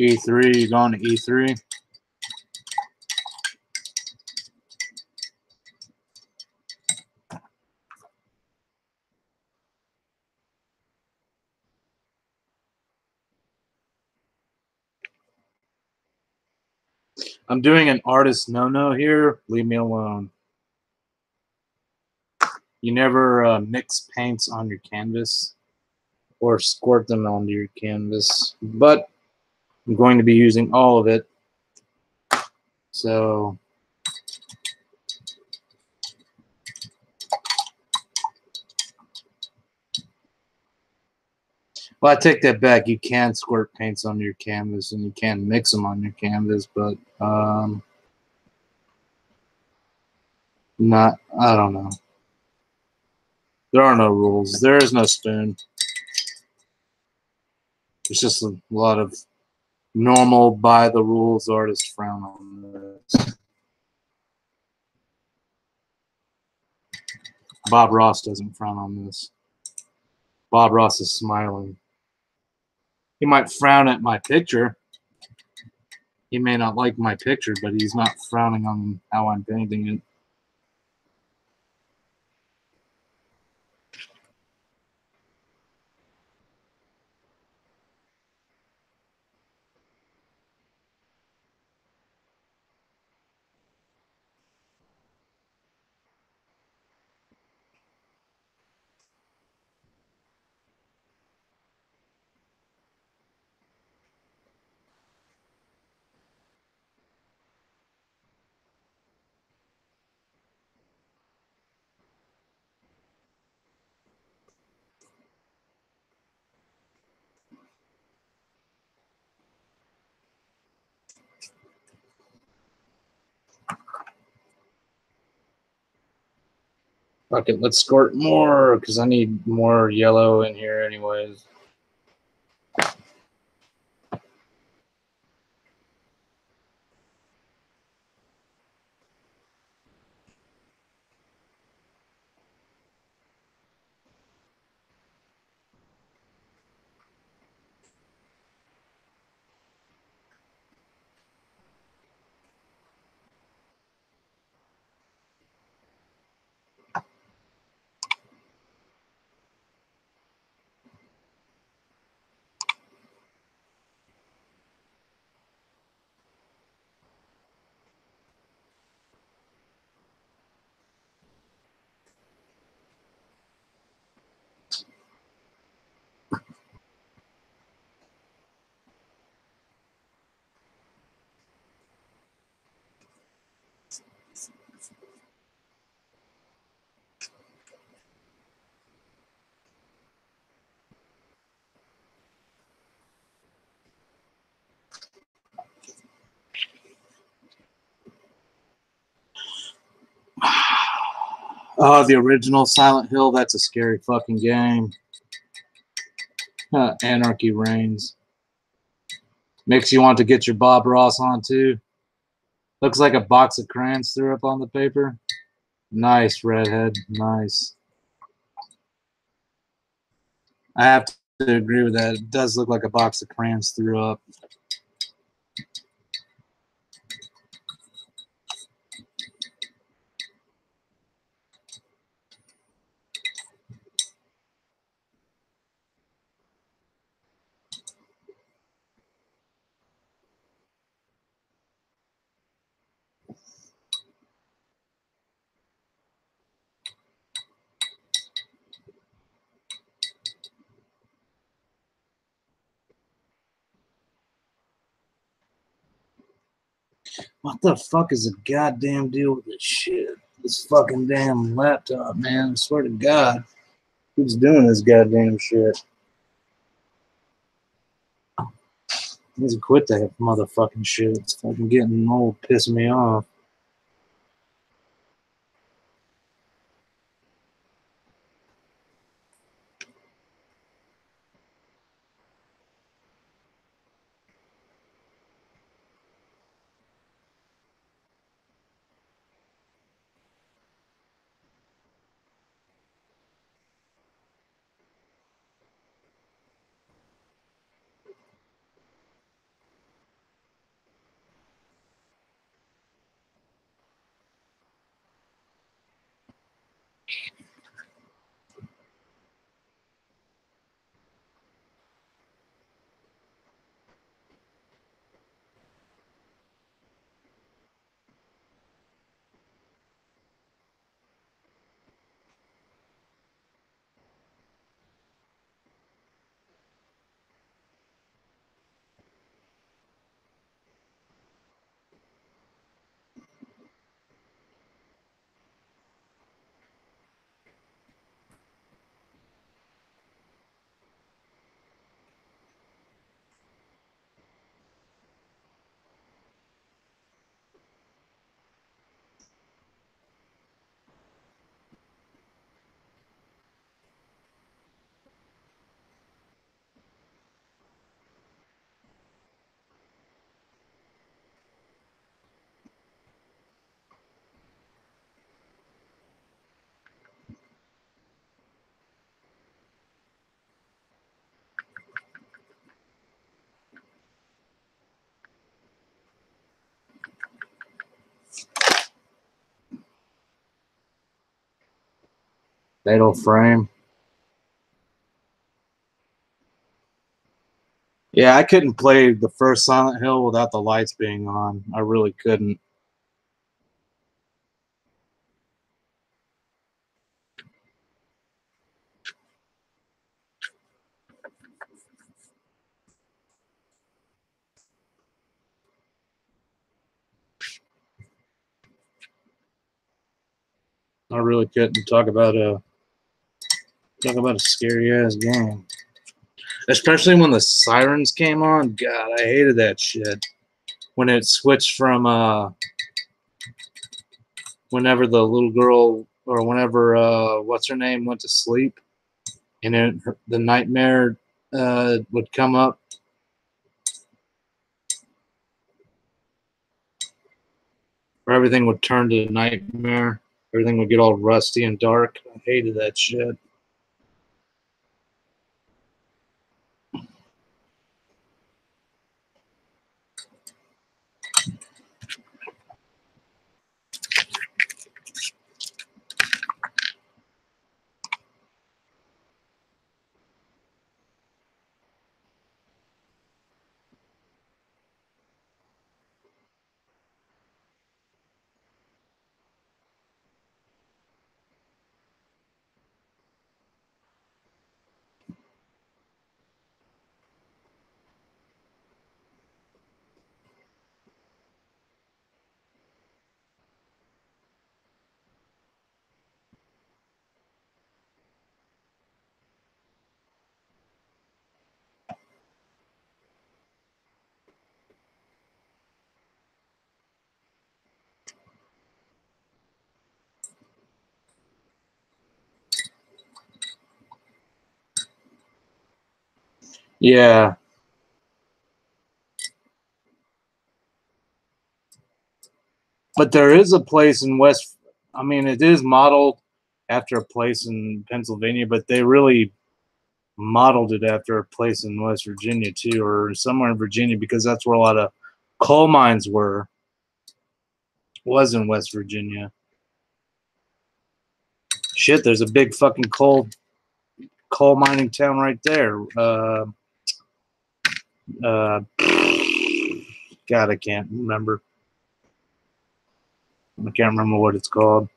E3, you going to E3? I'm doing an artist no-no here. Leave me alone. You never mix paints on your canvas or squirt them onto your canvas, but I'm going to be using all of it. So Well, I take that back. You can squirt paints on your canvas and you can mix them on your canvas, but not. I don't know. There are no rules. There is no spoon. It's just a lot of normal by the rules artists frown on this. Bob Ross doesn't frown on this. Bob Ross is smiling. He might frown at my picture. He may not like my picture, but he's not frowning on how I'm painting it. Fuck it, let's squirt more because I need more yellow in here anyways. Oh, the original Silent Hill, that's a scary fucking game. Anarchy reigns. Makes you want to get your Bob Ross on too. Looks like a box of crayons threw up on the paper. Nice, redhead. Nice. I have to agree with that. It does look like a box of crayons threw up. What the fuck is the goddamn deal with this shit? This fucking damn laptop, man. I swear to God. Who's doing this goddamn shit? He needs to quit that motherfucking shit. It's fucking getting old, pissing me off. Fatal Frame. Yeah, I couldn't play the first Silent Hill without the lights being on. I really couldn't. I really couldn't talk about a scary ass game. Especially when the sirens came on. God, I hated that shit. When it switched from whenever the little girl or whenever what's her name went to sleep, and the nightmare would come up. Or everything would turn to nightmare. Everything would get all rusty and dark. I hated that shit. Yeah. But there is a place in West. I mean, it is modeled after a place in Pennsylvania, but they really modeled it after a place in West Virginia too, or somewhere in Virginia, because that's where a lot of coal mines were. Was in West Virginia. Shit, there's a big fucking coal mining town right there. Uh, God, I can't remember. I can't remember what it's called.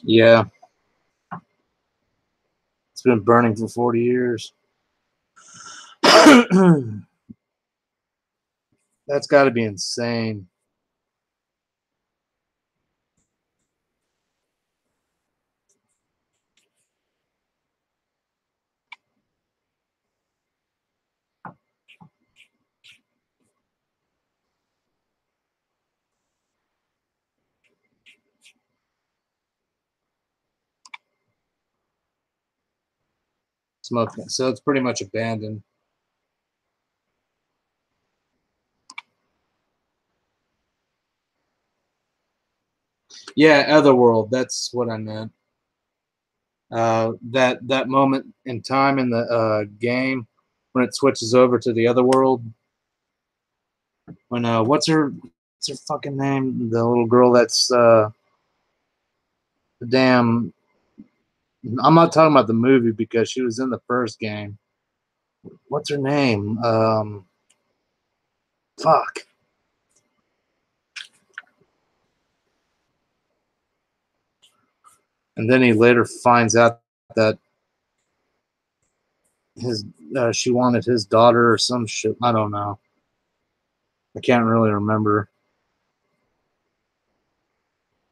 Yeah, it's been burning for 40 years. That's got to be insane. Smoking. So it's pretty much abandoned. Yeah, Otherworld. That's what I meant. That moment in time in the game when it switches over to the Otherworld. When what's her fucking name? The little girl that's the damn. I'm not talking about the movie because she was in the first game. What's her name? Fuck. And then he later finds out that his she wanted his daughter or some shit. I don't know. I can't really remember.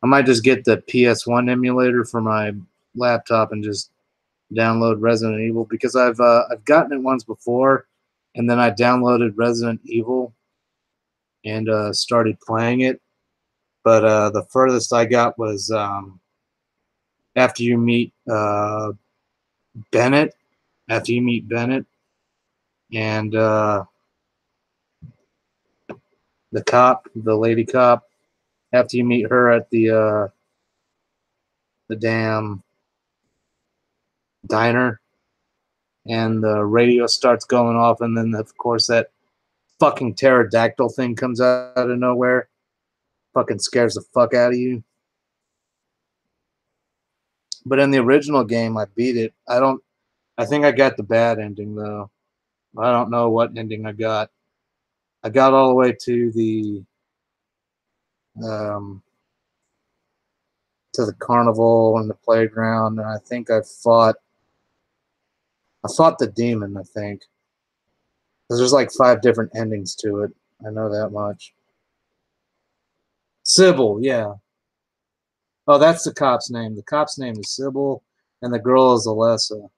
I might just get the PS1 emulator for my laptop and just download Resident Evil because I've gotten it once before, and then I downloaded Resident Evil and started playing it. But the furthest I got was after you meet Bennett. After you meet Bennett and the cop, the lady cop. After you meet her at the damn diner, and the radio starts going off, and then of course that fucking pterodactyl thing comes out of nowhere, fucking scares the fuck out of you. But in the original game, I beat it. I think I got the bad ending though. I don't know what ending I got. I got all the way to the um, carnival and the playground, and I think I fought the demon. I think because there's like 5 different endings to it. I know that much. Sybil, yeah. Oh, that's the cop's name. The cop's name is Sybil, and the girl is Alessa.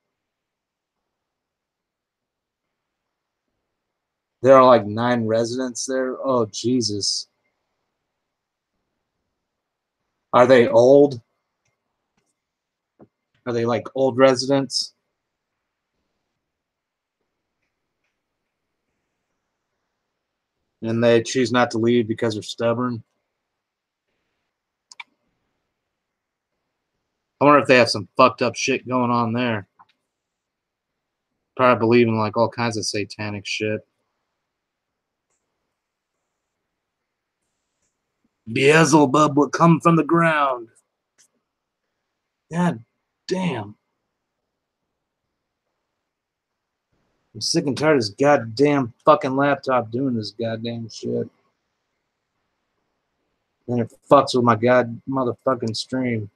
There are like 9 residents there. Oh, Jesus. Are they old? Are they like old residents? And they choose not to leave because they're stubborn? I wonder if they have some fucked up shit going on there. Probably believe in like all kinds of satanic shit. Beelzebub will come from the ground. God damn. I'm sick and tired of this goddamn fucking laptop doing this goddamn shit. And it fucks with my god motherfucking stream.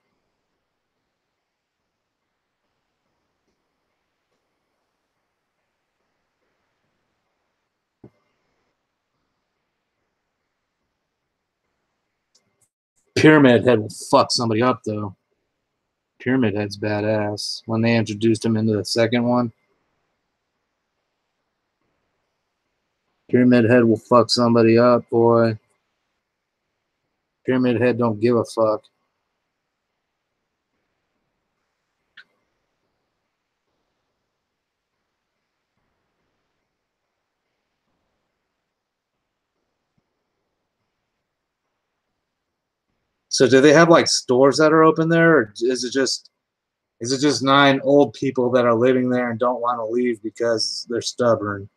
Pyramid Head will fuck somebody up though. Pyramid Head's badass. When they introduced him into the second one, Pyramid Head will fuck somebody up, boy. Pyramid Head don't give a fuck. So do they have like stores that are open there, or is it just 9 old people that are living there and don't want to leave because they're stubborn?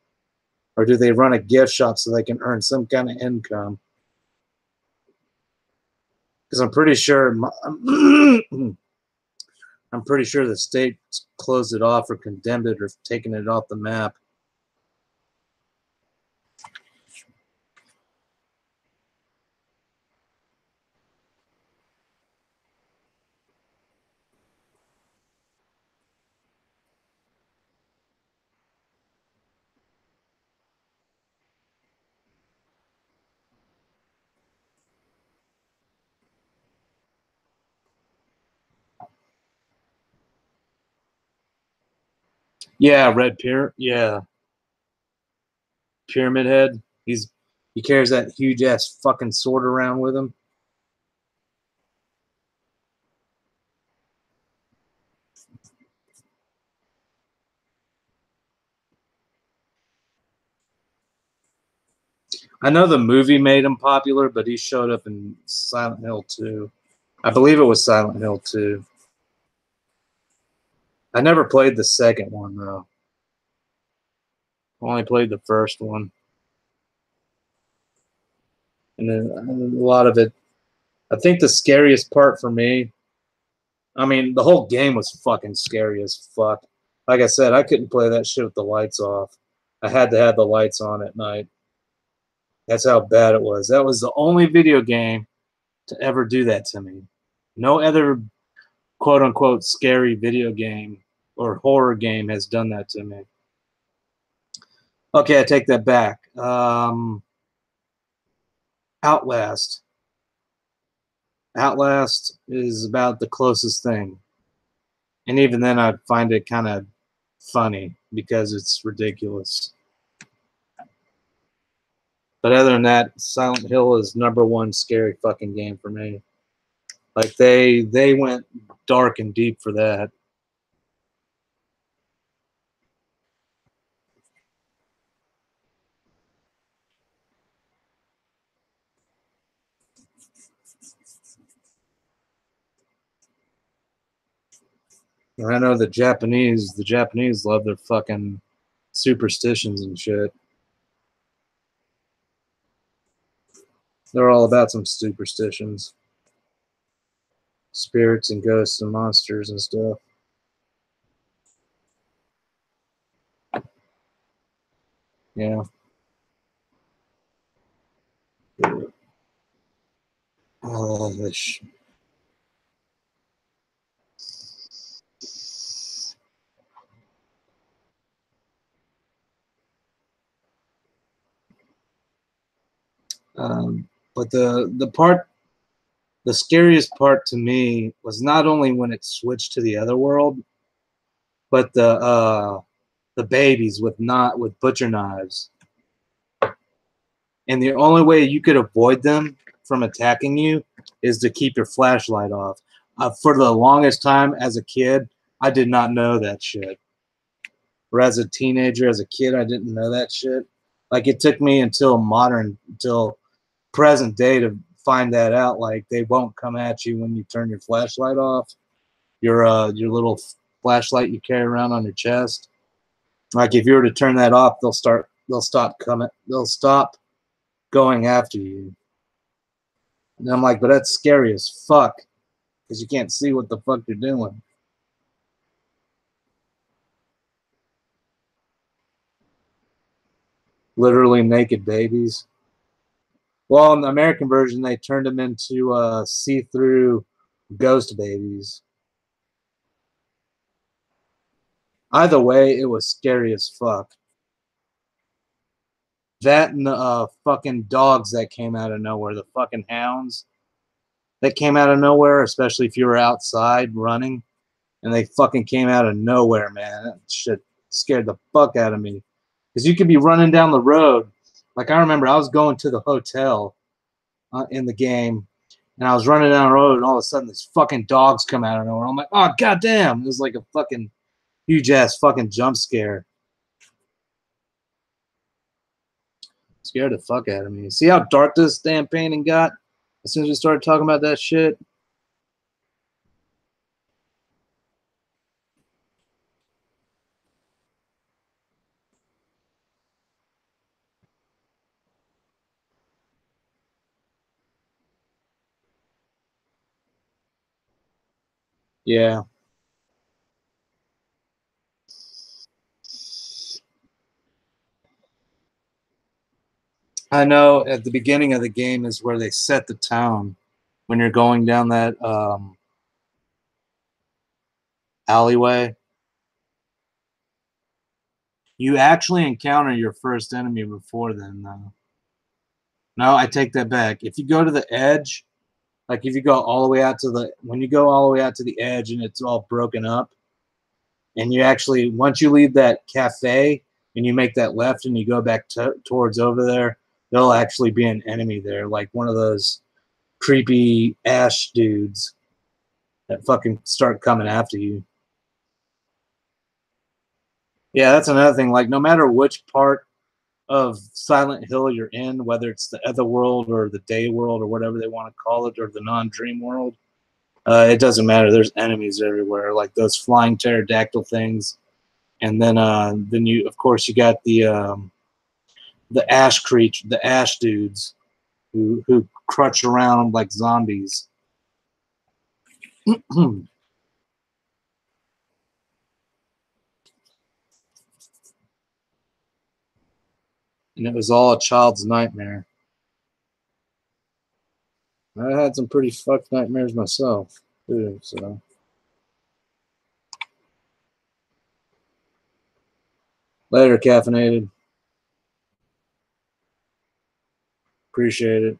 Or do they run a gift shop so they can earn some kind of income? Because I'm pretty sure I'm pretty sure the state closed it off or condemned it or taken it off the map. Yeah, yeah, Pyramid Head. He carries that huge ass fucking sword around with him. I know the movie made him popular, but he showed up in Silent Hill 2. I believe it was Silent Hill 2. I never played the second one, though. I only played the first one. And then a lot of it, I think the scariest part for me, I mean, the whole game was fucking scary as fuck. Like I said, I couldn't play that shit with the lights off. I had to have the lights on at night. That's how bad it was. That was the only video game to ever do that to me. No other quote unquote scary video game or horror game has done that to me. Okay, I take that back. Outlast. Outlast is about the closest thing. And even then, I find it kind of funny because it's ridiculous. But other than that, Silent Hill is #1 scary fucking game for me. Like they went dark and deep for that. And I know the Japanese love their fucking superstitions and shit. They're all about some superstitions. Spirits and ghosts and monsters and stuff. Yeah. I love this shit. But the scariest part to me was not only when it switched to the other world, but the babies with butcher knives. And the only way you could avoid them from attacking you is to keep your flashlight off. For the longest time as a kid, I did not know that shit. Or as a teenager, as a kid, I didn't know that shit. Like it took me until present day to find that out. Like they won't come at you when you turn your flashlight off. Your little flashlight you carry around on your chest. Like if you were to turn that off, they'll stop going after you. And I'm like, but that's scary as fuck because you can't see what the fuck you're doing. Literally naked babies. Well, in the American version, they turned them into see-through ghost babies. Either way, it was scary as fuck. That and the fucking dogs that came out of nowhere, the fucking hounds that came out of nowhere, especially if you were outside running, and they fucking came out of nowhere, man. That shit scared the fuck out of me. Because you could be running down the road. Like I remember I was going to the hotel in the game, and I was running down the road, and all of a sudden these fucking dogs come out of nowhere. I'm like, oh, goddamn. It was like a fucking huge-ass fucking jump scare. Scared the fuck out of me. See how dark this damn painting got as soon as we started talking about that shit? Yeah. I know at the beginning of the game is where they set the tone when you're going down that alleyway. You actually encounter your first enemy before then, though. No, I take that back. If you go to the edge, like if you go all the way out to when you go all the way out to the edge and it's all broken up, and you actually, once you leave that cafe and you make that left and you go back towards over there, there'll actually be an enemy there, like one of those creepy ash dudes that fucking start coming after you. Yeah, that's another thing. Like, no matter which part of Silent Hill you're in, whether it's the other world or the day world or whatever they want to call it, or the non-dream world. It doesn't matter. There's enemies everywhere, like those flying pterodactyl things, and then you, of course, you got the ash creature, the ash dudes, who crutch around like zombies. And it was all a child's nightmare. I had some pretty fucked nightmares myself, too, so. Later, caffeinated. Appreciate it.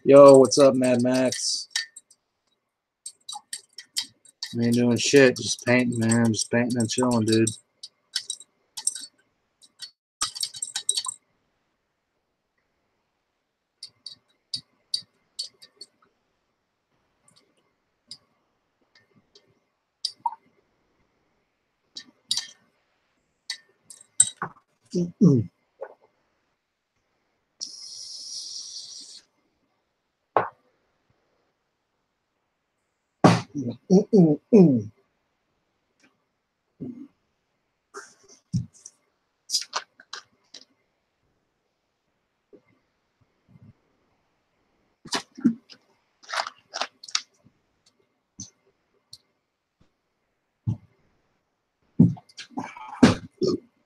Yo, what's up, Mad Max? I ain't doing shit, just painting, man. Just painting and chilling, dude.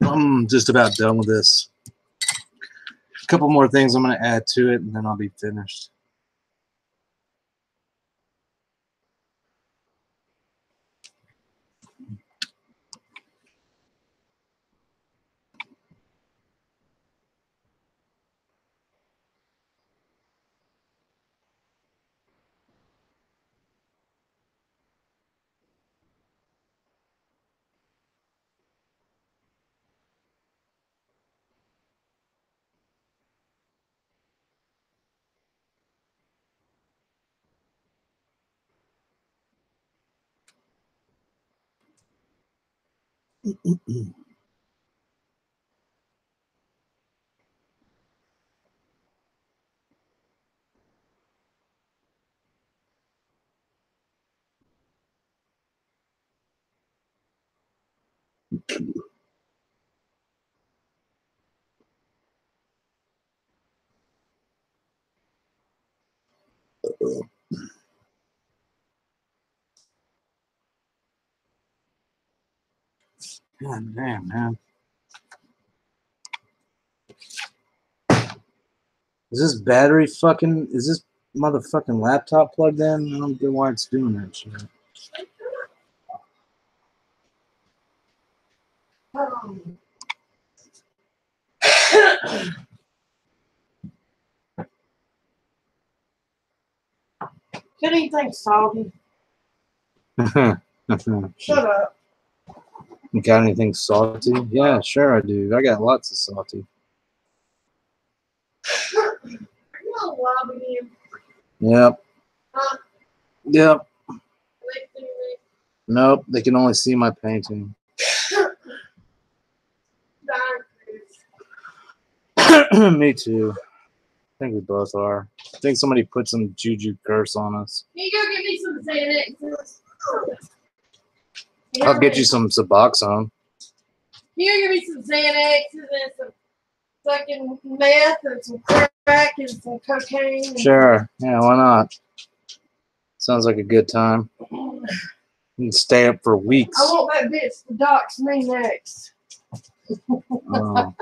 I'm just about done with this. A couple more things I'm going to add to it, and then I'll be finished. God damn, man. Is this battery fucking... Is this motherfucking laptop plugged in? I don't get why it's doing that shit.
Get anything salty? Shut up.
You got anything salty? Yeah, sure I do. I got lots of salty.
You know, lobby.
Yep.
Huh?
Yep. Nope, they can only see my painting. Me too. I think we both are. I think somebody put some juju curse on us.
Can you go get me some Xanax?
I'll get you some Suboxone.
Can you give me some Xanax and then some fucking meth and some crack and some cocaine?
Sure. Yeah, why not? Sounds like a good time. You can stay up for weeks.
I want that bitch to dox me next.
Oh.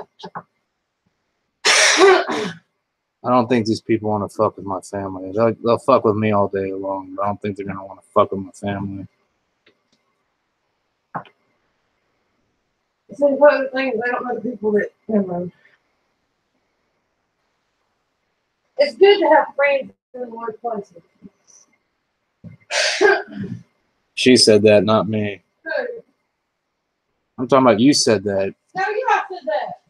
I don't think these people want to fuck with my family. They'll fuck with me all day long, but I don't think they're going to want to fuck with my family.
See, one of the things I don't know the people that, never mind. It's good to have friends in large places.
She said that, not me.
Who?
I'm talking about you said that.
No, you have said that.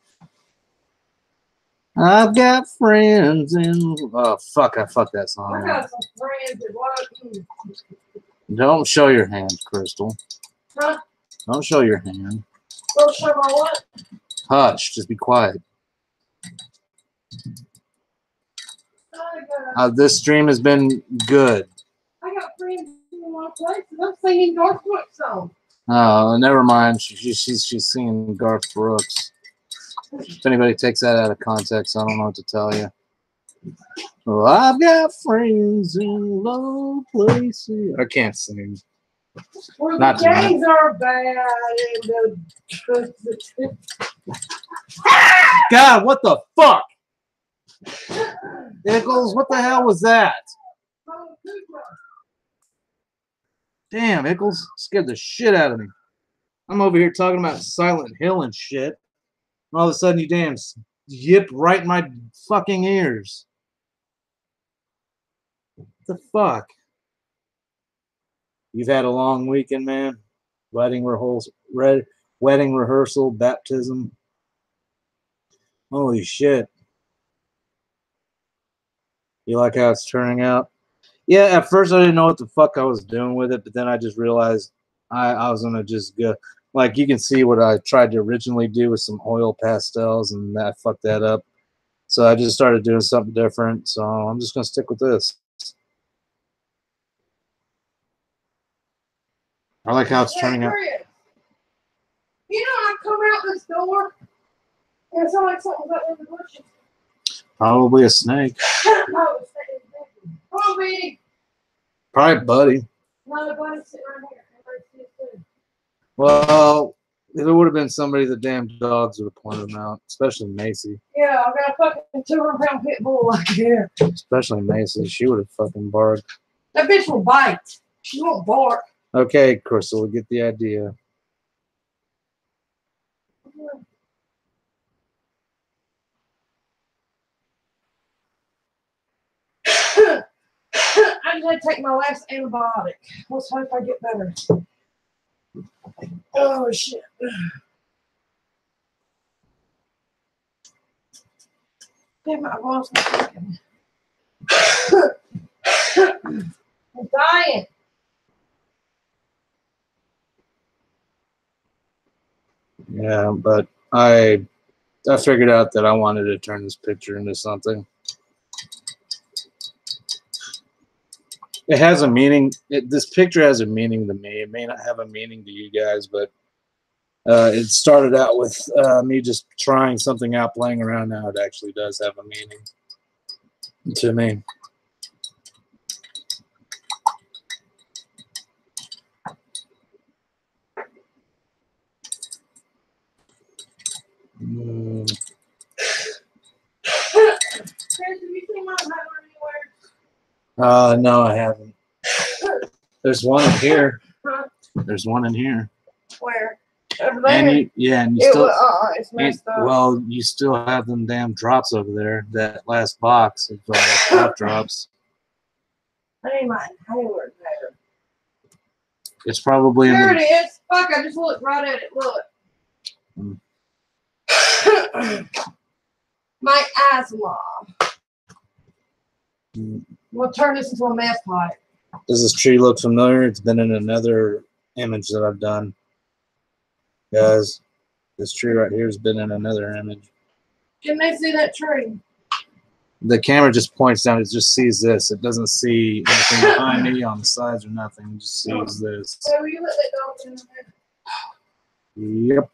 I've got friends in. Oh fuck! I fucked that song.
I got some friends that like.
Don't show your hand, Crystal.
Huh?
Don't show your hand.
Don't show my what?
Hush. Just be quiet. This stream has been good.
I got friends in my place, and I'm singing Garth Brooks songs.
Oh, never mind. She's singing Garth Brooks. If anybody takes that out of context, I don't know what to tell you. Well, I've got friends in low places. I can't sing.
Where
Not
the gangs are bad and the
God, what the fuck? Ickles, what the hell was that? Damn, Ickles, scared the shit out of me. I'm over here talking about Silent Hill and shit. And all of a sudden you damn yip right in my fucking ears. What the fuck? You've had a long weekend, man. Wedding rehearsal, baptism. Holy shit. You like how it's turning out? Yeah, at first I didn't know what the fuck I was doing with it, but then I just realized I was going to just go. Like, you can see what I tried to originally do with some oil pastels, and I fucked that up. So I just started doing something different, so I'm just going to stick with this. I like how it's turning out.
You know, I come out this door, and it's like something's up in the bushes.
Probably a snake.
No, it's snake. Probably.
Probably Buddy.
No, Buddy's sitting right here.
Well, if it would have been somebody, the damn dogs would have pointed them out, especially Macy.
Yeah, I got a fucking 200-pound pit bull like here.
Especially Macy. She would have fucking barked.
That bitch will bite. She won't bark.
Okay, Crystal, we get the idea.
I just had to take my last antibiotic. Let's hope I get better. Oh, shit. Damn it, I lost my fucking. I'm dying.
Yeah, but I figured out that I wanted to turn this picture into something. It has a meaning. This picture has a meaning to me. It may not have a meaning to you guys, but it started out with me just trying something out, playing around. Now it actually does have a meaning to me. No, I haven't. There's one in here. There's one in here.
Where? Over there?
And you still.
It's messed up.
Well, you still have them damn drops over there. That last box of drop drops.
I need my hair there.
It's probably in
there
the.
It is. Fuck! I just looked right at it. Look. My asthma. We'll turn this into a meth pipe.
Does this tree look familiar? It's been in another image that I've done. Guys, this tree right here has been in another image.
Can they see that tree?
The camera just points down. It just sees this. It doesn't see anything behind me on the sides or nothing. It just sees this.
So will you let that dog in there?
Yep.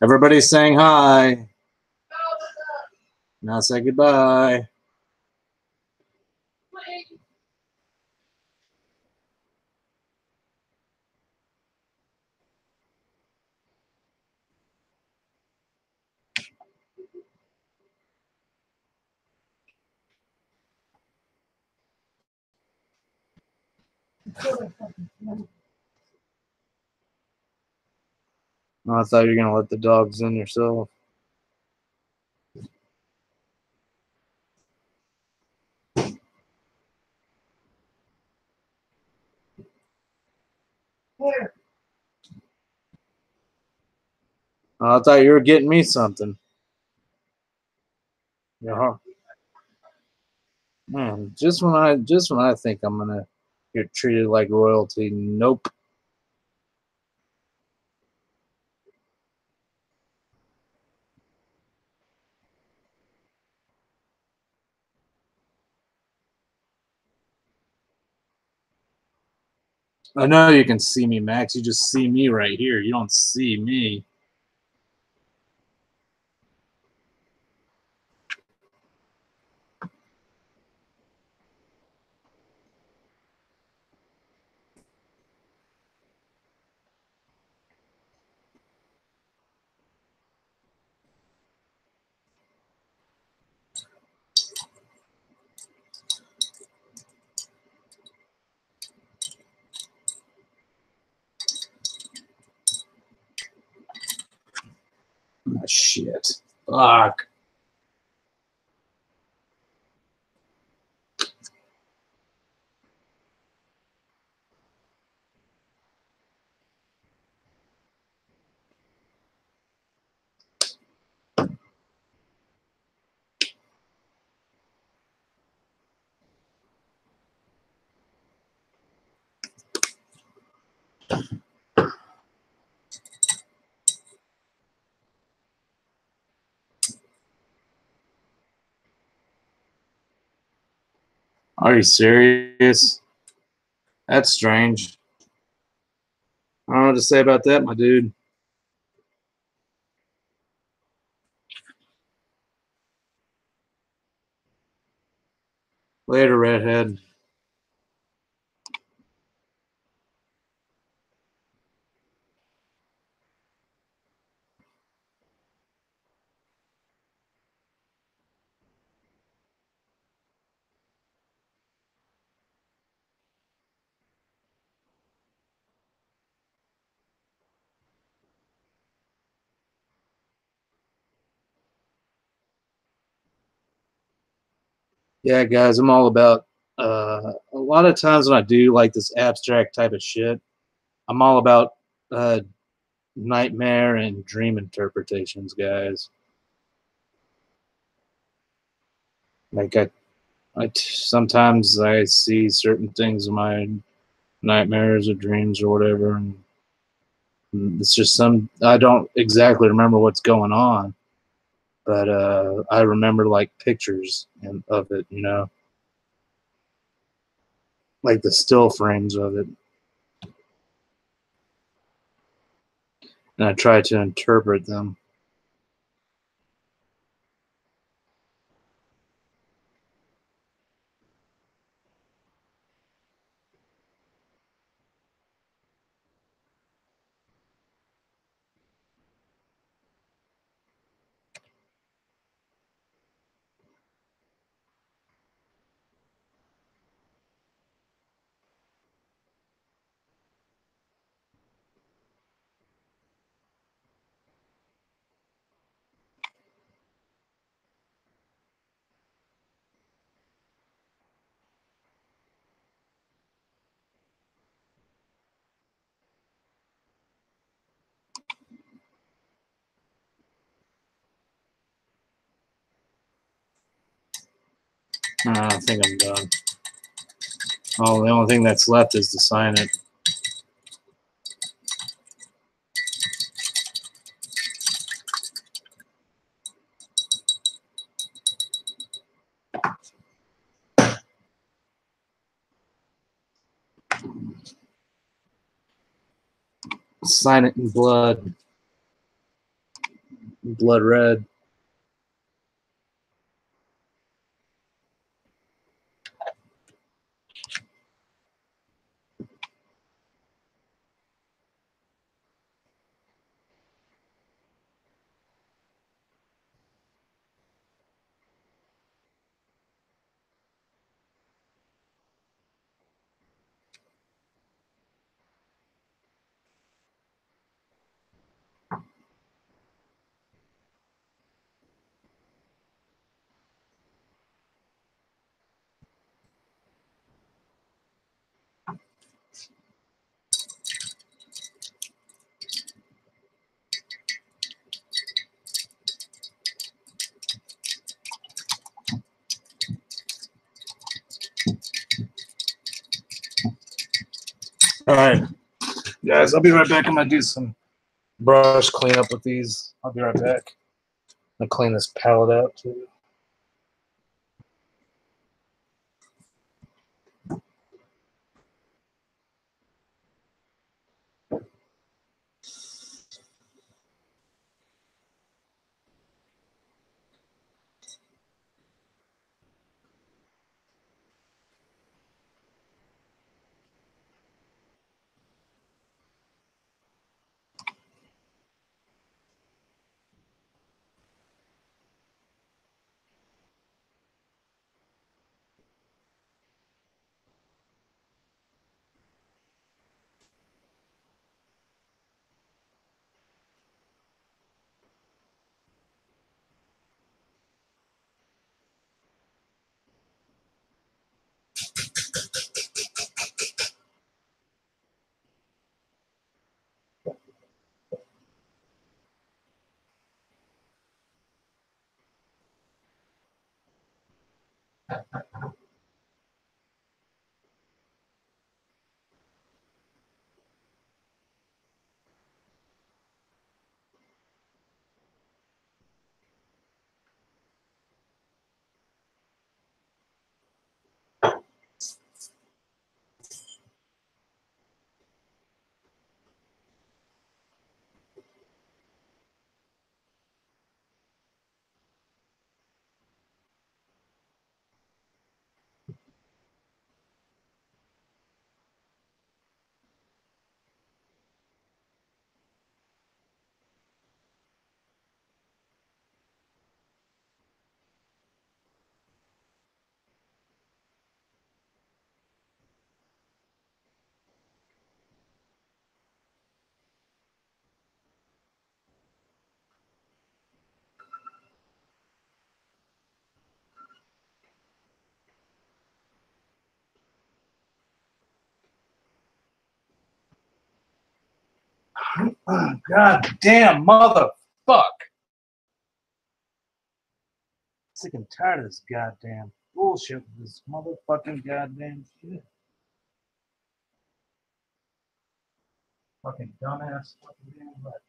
Everybody's saying hi.
Oh, what's up?
Now say goodbye.
Please.
Oh, I thought you were going to let the dogs in yourself.
Here.
Oh, I thought you were getting me something. Yeah. Man, just when I think I'm gonna get treated like royalty, nope. I know you can see me, Max. You just see me right here. You don't see me. Oh, shit. Fuck. Are you serious? That's strange. I don't know what to say about that, my dude. Later, redhead. Yeah, guys, I'm all about. A lot of times when I do like this abstract type of shit, I'm all about uh, nightmare and dream interpretations, guys. Like sometimes I see certain things in my nightmares or dreams or whatever, and it's just I don't exactly remember what's going on, but I remember like pictures of it, like the still frames of it, and I try to interpret them. I think I'm done. Oh, the only thing that's left is to sign it. Sign it in blood red. All right, guys, I'll be right back. I'm gonna do some brush cleanup with these. I'll be right back. I'm gonna clean this palette out too. God damn motherfuck. Sick and tired of this goddamn bullshit with this motherfucking goddamn shit. Fucking dumbass fucking damn butt.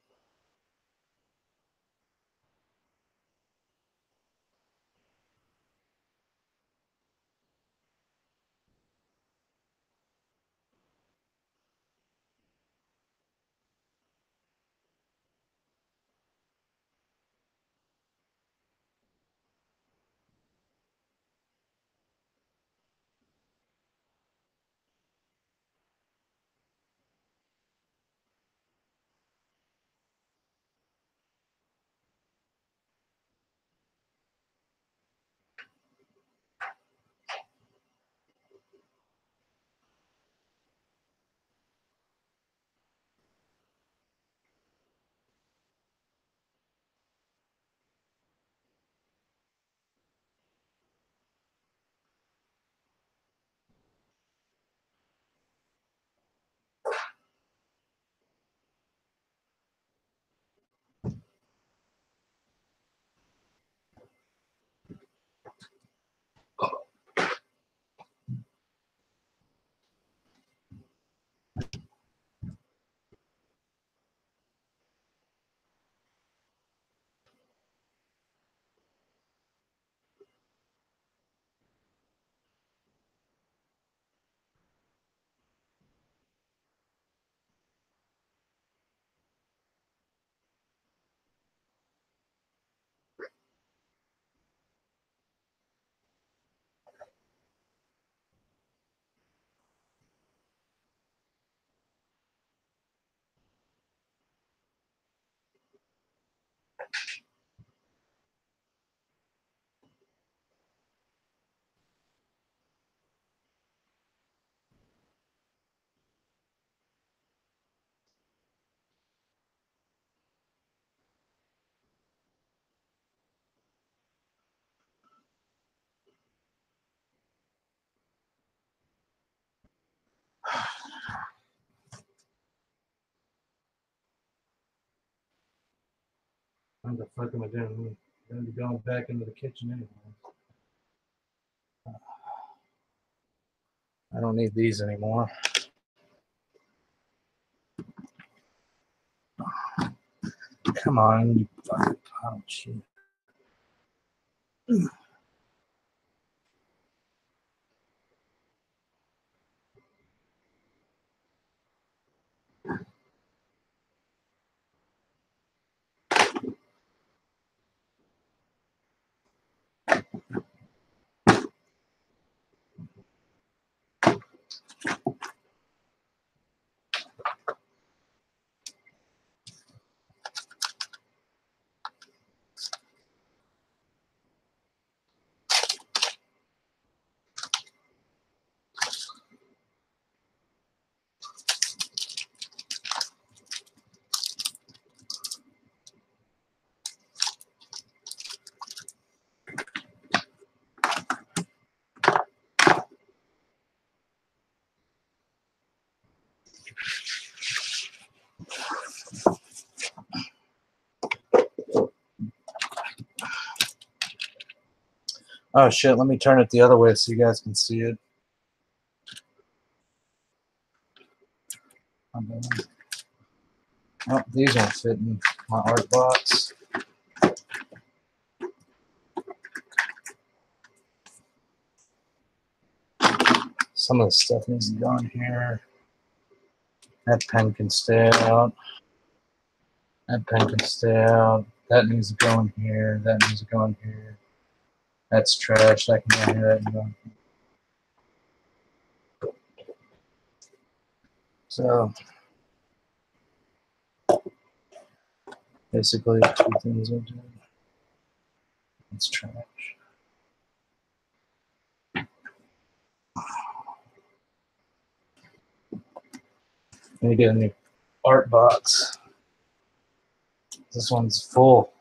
What the fuck am I doing? I'm gonna be going back into the kitchen anyway. I don't need these anymore. Come on, you fucking pile of shit. Oh shit, let me turn it the other way so you guys can see it. Oh, these won't fit in my art box. Some of the stuff needs to go in here. That pen can stay out. That pen can stay out. That needs to go in here. That needs to go in here. That's trash. That can go in here. That can go in here. So basically, two things are doing. It's trash. Let me get a new art box. This one's full.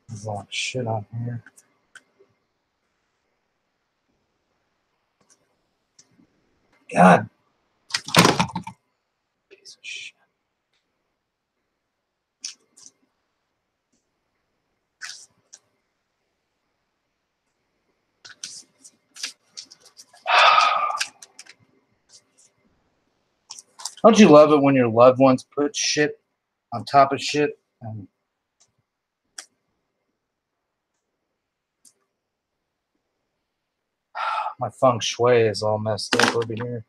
There's a lot of shit on here. God. Piece of shit. Don't you love it when your loved ones put shit on top of shit? And my feng shui is all messed up over here.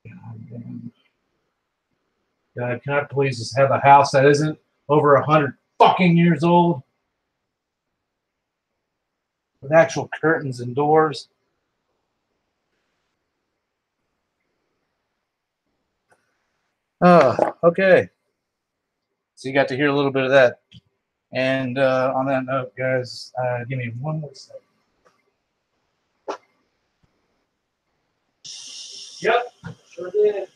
God damn. God, can I please just have a house that isn't over 100 fucking years old? With actual curtains and doors. Okay. So you got to hear a little bit of that. And on that note, guys, give me one more second. Yep, sure did.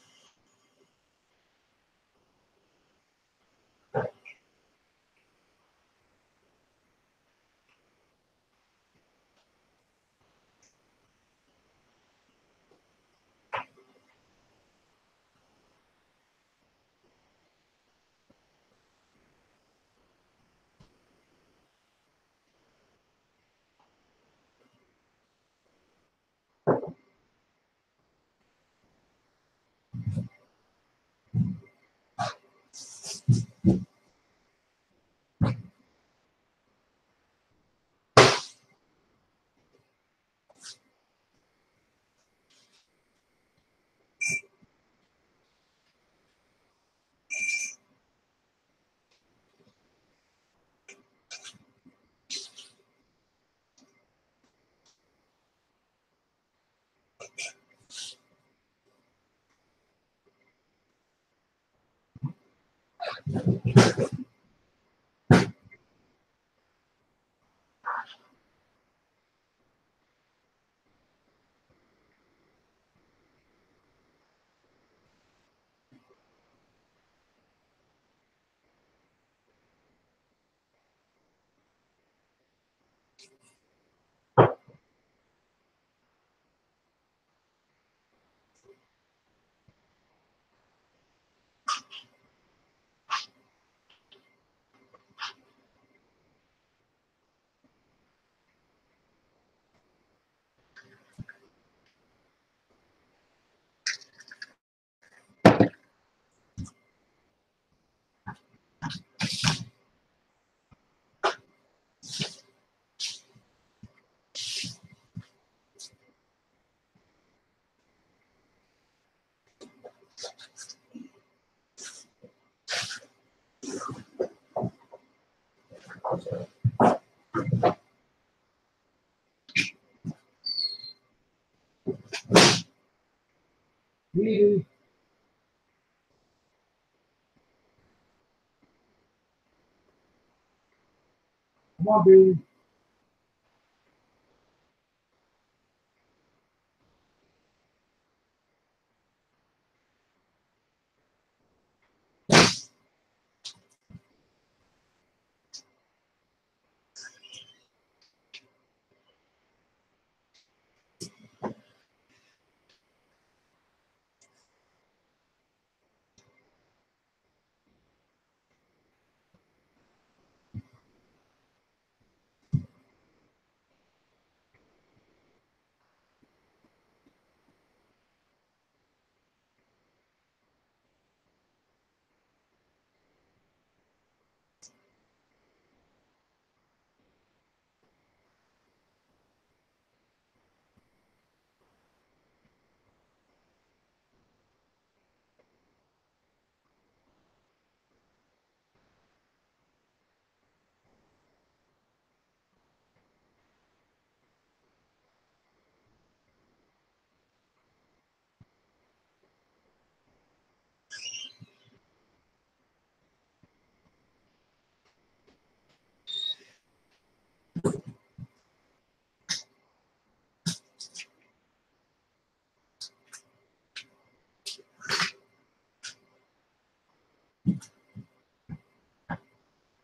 Come on, dude.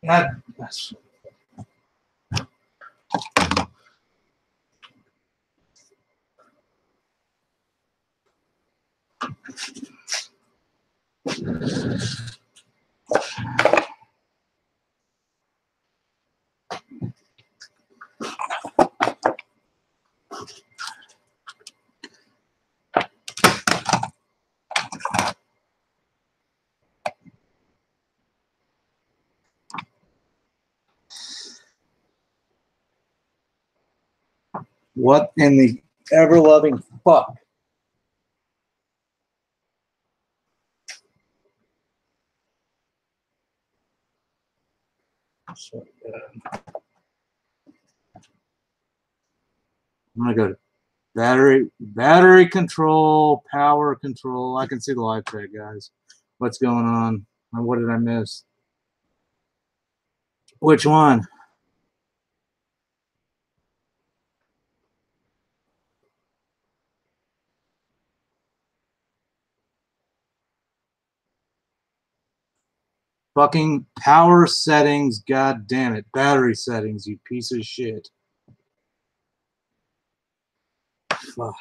God, that's what in the ever-loving fuck? So, I'm gonna go to battery control, power control. I can see the live chat, guys. What's going on? And what did I miss? Which one? Fucking power settings, god damn it. Battery settings, you piece of shit. Fuck.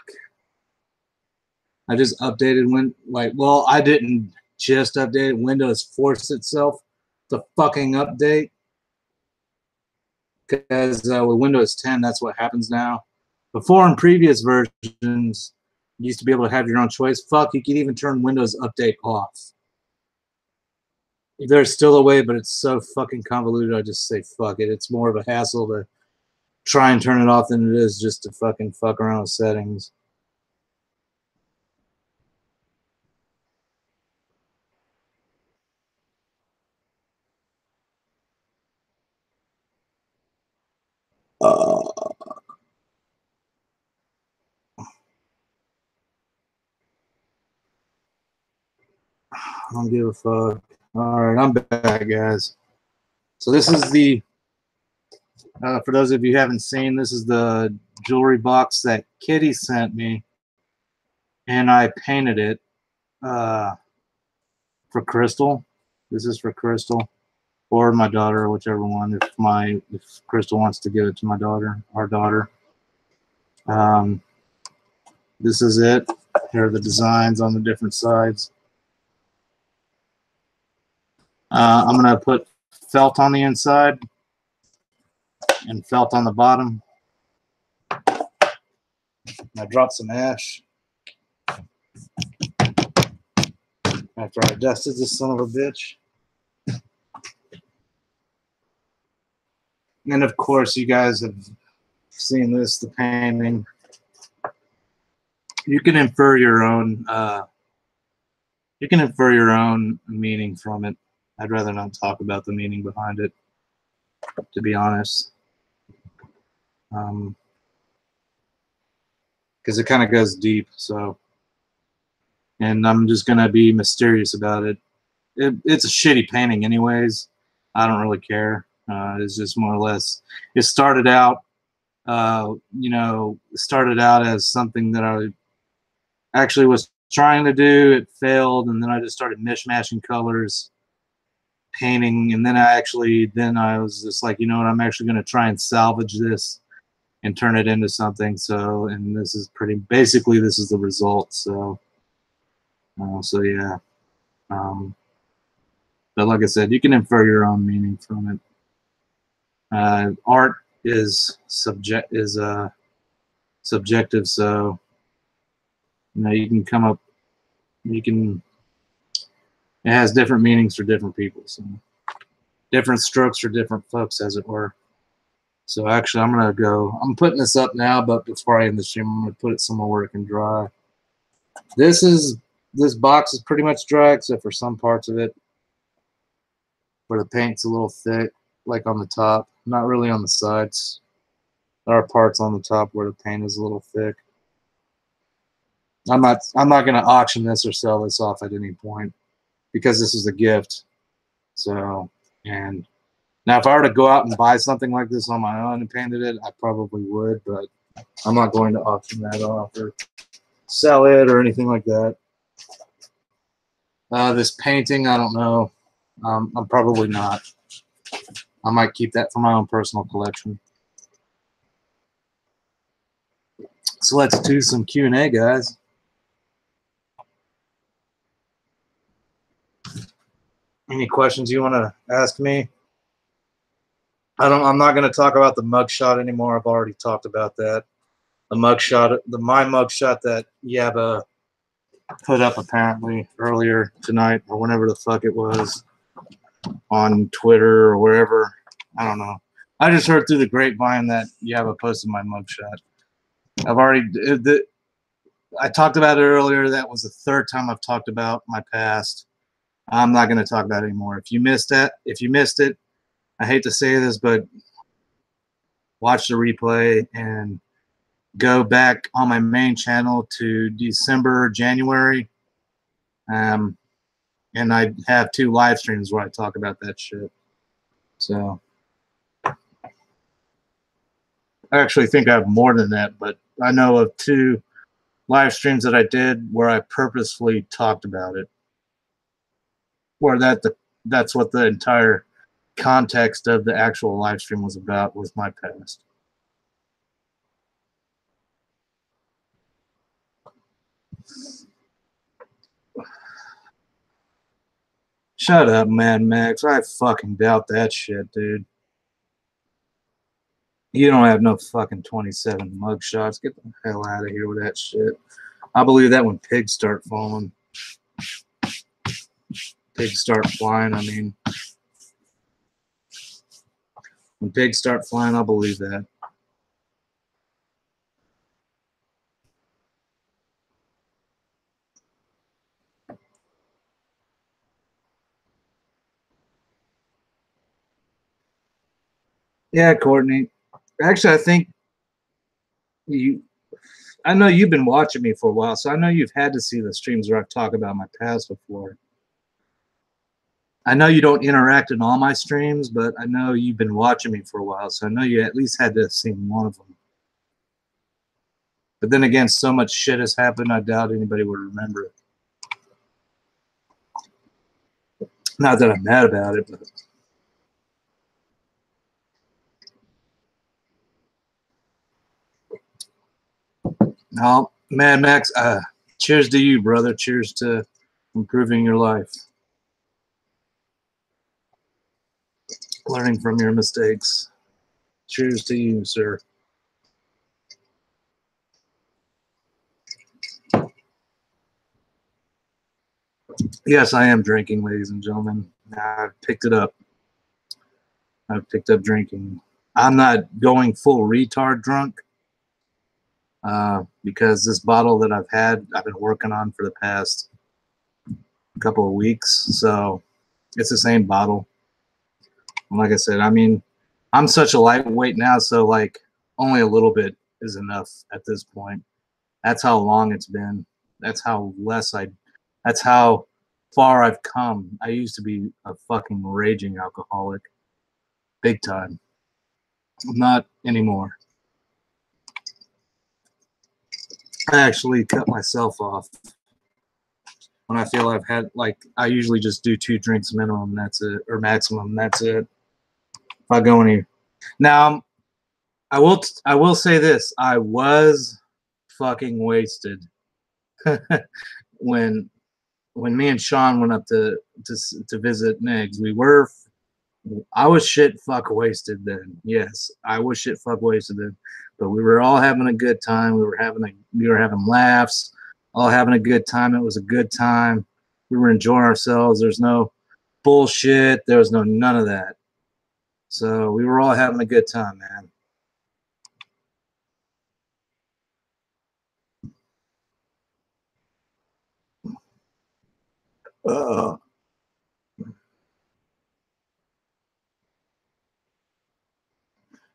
I just updated well, I didn't just update it. Windows forced itself to fucking update. Because with Windows 10, that's what happens now. Before, in previous versions, you used to be able to have your own choice. Fuck, you could even turn Windows Update off. There's still a way, but it's so fucking convoluted, I just say fuck it. It's more of a hassle to try and turn it off than it is just to fucking fuck around with settings. I don't give a fuck. All right, I'm back, guys. So this is the, for those of you who haven't seen, this is the jewelry box that Kitty sent me, and I painted it for Crystal. This is for Crystal, or my daughter, or whichever one. If Crystal wants to give it to my daughter, our daughter. This is it. Here are the designs on the different sides. I'm going to put felt on the inside and felt on the bottom. I dropped some ash after I dusted this son of a bitch. And of course, you guys have seen this, the painting. You can infer your own. You can infer your own meaning from it. I'd rather not talk about the meaning behind it, to be honest, because it kind of goes deep. So, and I'm just gonna be mysterious about it. It's a shitty painting, anyways. I don't really care. It's just more or less. It started out, started out as something that I actually was trying to do. It failed, and then I just started mishmashing colors, painting, and then I was just like, you know what, I'm actually going to try and salvage this and turn it into something. So, and this is basically this is the result. So yeah. But like I said, you can infer your own meaning from it. Art is subjective, so you can come up. It has different meanings for different people. So different strokes for different folks, as it were. So actually, I'm putting this up now, but before I end the stream, I'm gonna put it somewhere where it can dry. This box is pretty much dry except for some parts of it where the paint's a little thick, like on the top, not really on the sides. There are parts on the top where the paint is a little thick. I'm not gonna auction this or sell this off at any point because this is a gift. So, and now if I were to go out and buy something like this on my own and painted it, I probably would, but I'm not going to auction that off or sell it or anything like that. This painting, I don't know. I'm probably not. I might keep that for my own personal collection. So let's do some Q&A, guys. Any questions you want to ask me? I'm not going to talk about the mugshot anymore. I've already talked about that. The mugshot, my mugshot that Yabba put up apparently earlier tonight or whenever the fuck it was on Twitter or wherever. I don't know. I just heard through the grapevine that Yabba posted my mugshot. I talked about it earlier. That was the third time I've talked about my past. I'm not going to talk about it anymore. If you missed it, I hate to say this, but watch the replay and go back on my main channel to December, January. And I have 2 live streams where I talk about that shit. So I actually think I have more than that, but I know of 2 live streams that I did where I purposefully talked about it. Where that's what the entire context of the actual live stream was about, was my past. Shut up, Mad Max. I fucking doubt that shit, dude. You don't have no fucking 27 mugshots. Get the hell out of here with that shit. I believe that when pigs start falling. Pigs start flying, I mean. When pigs start flying, I'll believe that. Yeah, Courtney. Actually, I think I know you've been watching me for a while, so I know you've had to see the streams where I've talked about my past before. I know you don't interact in all my streams, but I know you've been watching me for a while, so I know you at least had to have seen one of them. But then again, so much shit has happened, I doubt anybody would remember it. Not that I'm mad about it, but no, Mad Max, cheers to you, brother. Cheers to improving your life. Learning from your mistakes. Cheers to you, sir. Yes, I am drinking, ladies and gentlemen. I've picked it up. I've picked up drinking. I'm not going full retard drunk because this bottle that I've been working on for the past couple of weeks. So it's the same bottle. And like I said, I mean, I'm such a lightweight now, so like only a little bit is enough at this point. That's how long it's been. That's how that's how far I've come. I used to be a fucking raging alcoholic. Big time. I'm not anymore. I actually cut myself off when I feel I've had, like, I usually just do 2 drinks minimum, that's it, or maximum, that's it. If I go any. Now, I will say this. I was fucking wasted when me and Sean went up to visit Megs. I was shit fuck wasted then. Yes, I was shit fuck wasted then. But we were all having a good time. We were having laughs, all having a good time. It was a good time. We were enjoying ourselves. There's no bullshit. There was none of that. So we were all having a good time, man.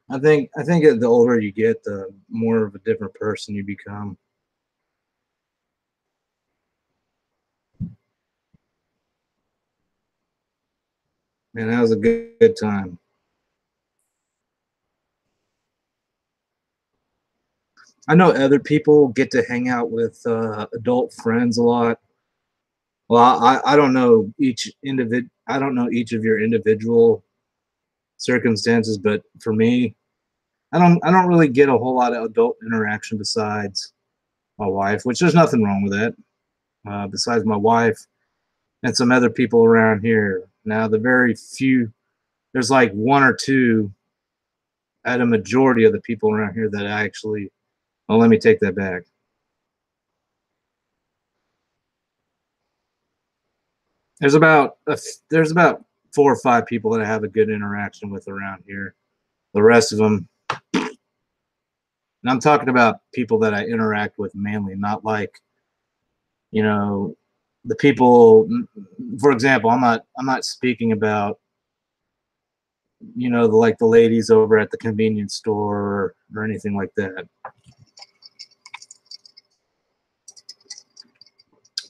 I think the older you get, the more of a different person you become. Man, that was a good time. I know other people get to hang out with adult friends a lot. Well, I don't know each of your individual circumstances, but for me, I don't really get a whole lot of adult interaction besides my wife, which there's nothing wrong with that. Besides my wife and some other people around here. Now, there's like 1 or 2 at a majority of the people around here that I actually, well, let me take that back. There's about 4 or 5 people that I have a good interaction with around here. The rest of them, and I'm talking about people that I interact with mainly, not like, you know, the people. For example, I'm not speaking about, you know, like the ladies over at the convenience store or anything like that.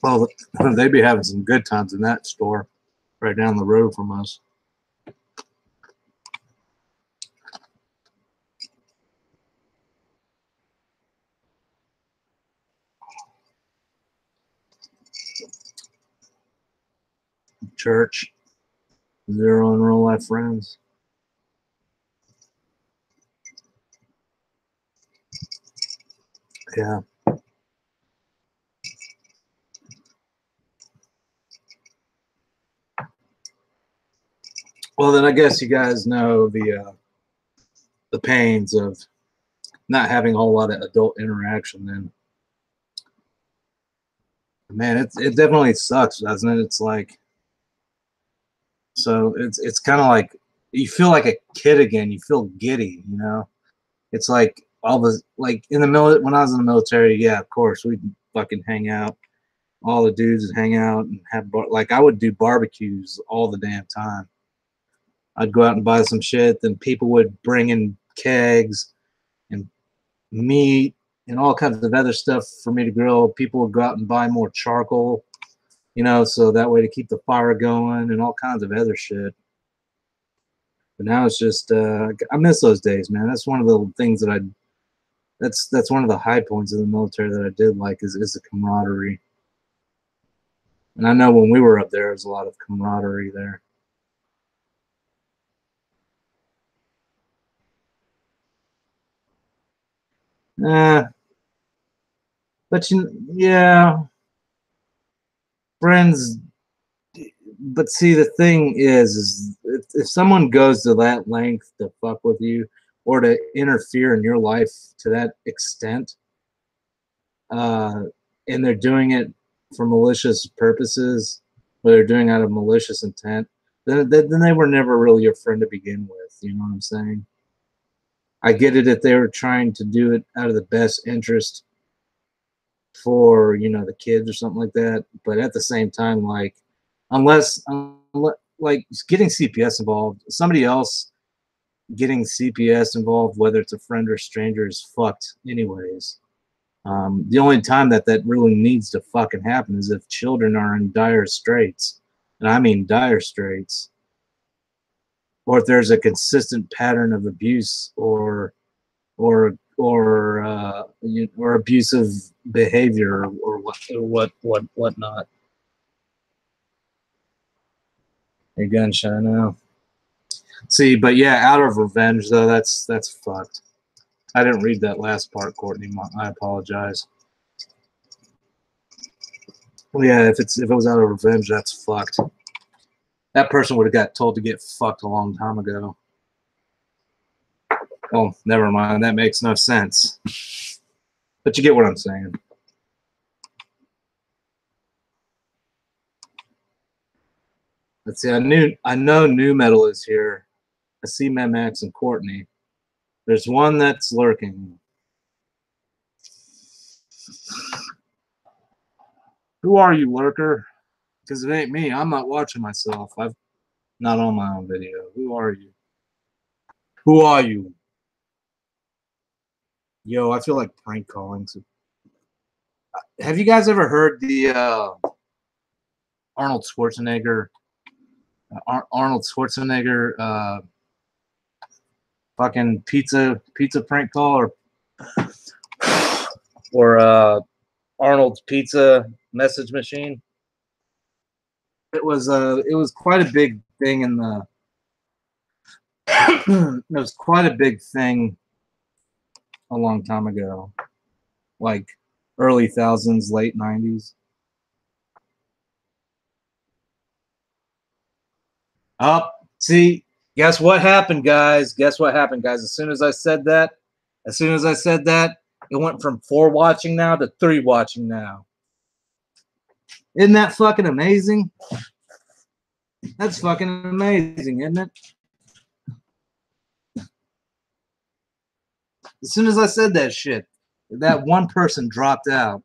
Well, they'd be having some good times in that store right down the road from us. Church, 0 in real life friends. Yeah. Well, then I guess you guys know the pains of not having a whole lot of adult interaction. Then, man, it definitely sucks, doesn't it? It's like, so it's kind of like you feel like a kid again. You feel giddy, you know. It's like all the, like in the when I was in the military. Yeah, of course we'd fucking hang out. All the dudes would hang out and have like I would do barbecues all the damn time. I'd go out and buy some shit, then people would bring in kegs and meat and all kinds of other stuff for me to grill. People would go out and buy more charcoal, you know, so that way to keep the fire going and all kinds of other shit. But now it's just, I miss those days, man. That's one of the things that that's one of the high points of the military that I did like is the camaraderie. And I know when we were up there was a lot of camaraderie there. But yeah, friends. But see, the thing is if someone goes to that length to fuck with you or to interfere in your life to that extent, and they're doing it for malicious purposes, or they're doing it out of malicious intent, then they were never really your friend to begin with. You know what I'm saying? I get it if they were trying to do it out of the best interest for, you know, the kids or something like that. But at the same time, like, unless like getting CPS involved, somebody else getting CPS involved, whether it's a friend or stranger, is fucked anyways. The only time that really needs to fucking happen is if children are in dire straits, and I mean dire straits, or if there's a consistent pattern of abuse or abusive behavior or whatnot. A gunshot now. See, but yeah, out of revenge though, that's fucked. I didn't read that last part, Courtney. I apologize. Well, yeah, if it was out of revenge, that's fucked. That person would have got told to get fucked a long time ago. Oh, never mind. That makes no sense. But you get what I'm saying. Let's see. I know New Metal is here. I see Max and Courtney. There's one that's lurking. Who are you, lurker? Because it ain't me. I'm not watching myself. I'm not on my own video. Who are you? Who are you? Yo, I feel like prank calling. So, have you guys ever heard the Arnold Schwarzenegger fucking pizza prank call or Arnold's pizza message machine? It was quite a big thing in the it was quite a big thing a long time ago, like early thousands, late 90s. Oh, see, guess what happened, guys? Guess what happened, guys? As soon as I said that, it went from 4 watching now to 3 watching now. Isn't that fucking amazing? That's fucking amazing, isn't it? As soon as I said that shit, that one person dropped out.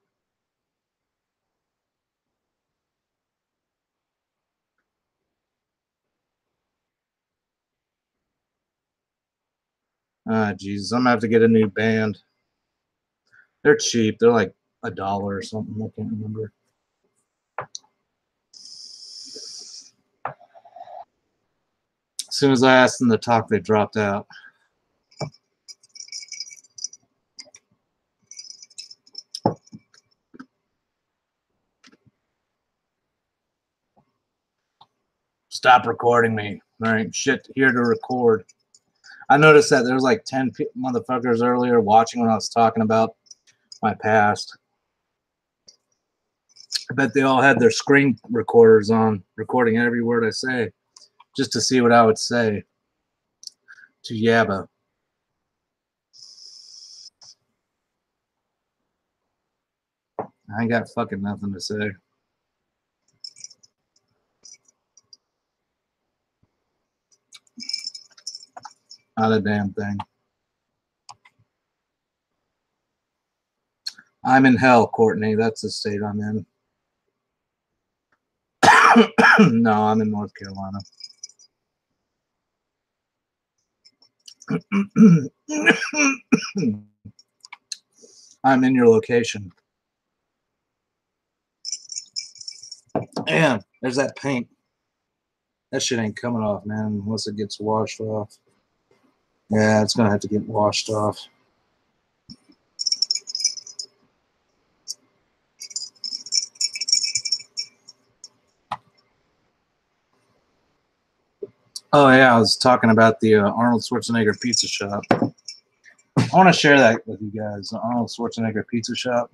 Ah, Jesus, I'm gonna have to get a new band. They're cheap. They're like $1 or something. I can't remember. As soon as I asked them to talk, they dropped out. Stop recording me. All right, shit here to record. I noticed that there was like 10 motherfuckers earlier watching when I was talking about my past. I bet they all had their screen recorders on, recording every word I say, just to see what I would say to Yabba. I ain't got fucking nothing to say. Not a damn thing. I'm in hell, Courtney. That's the state I'm in. No, I'm in North Carolina. I'm in your location. And there's that paint. That shit ain't coming off, man, unless it gets washed off. Yeah, it's gonna have to get washed off. Oh yeah, I was talking about the Arnold Schwarzenegger Pizza Shop. I want to share that with you guys. The Arnold Schwarzenegger Pizza Shop.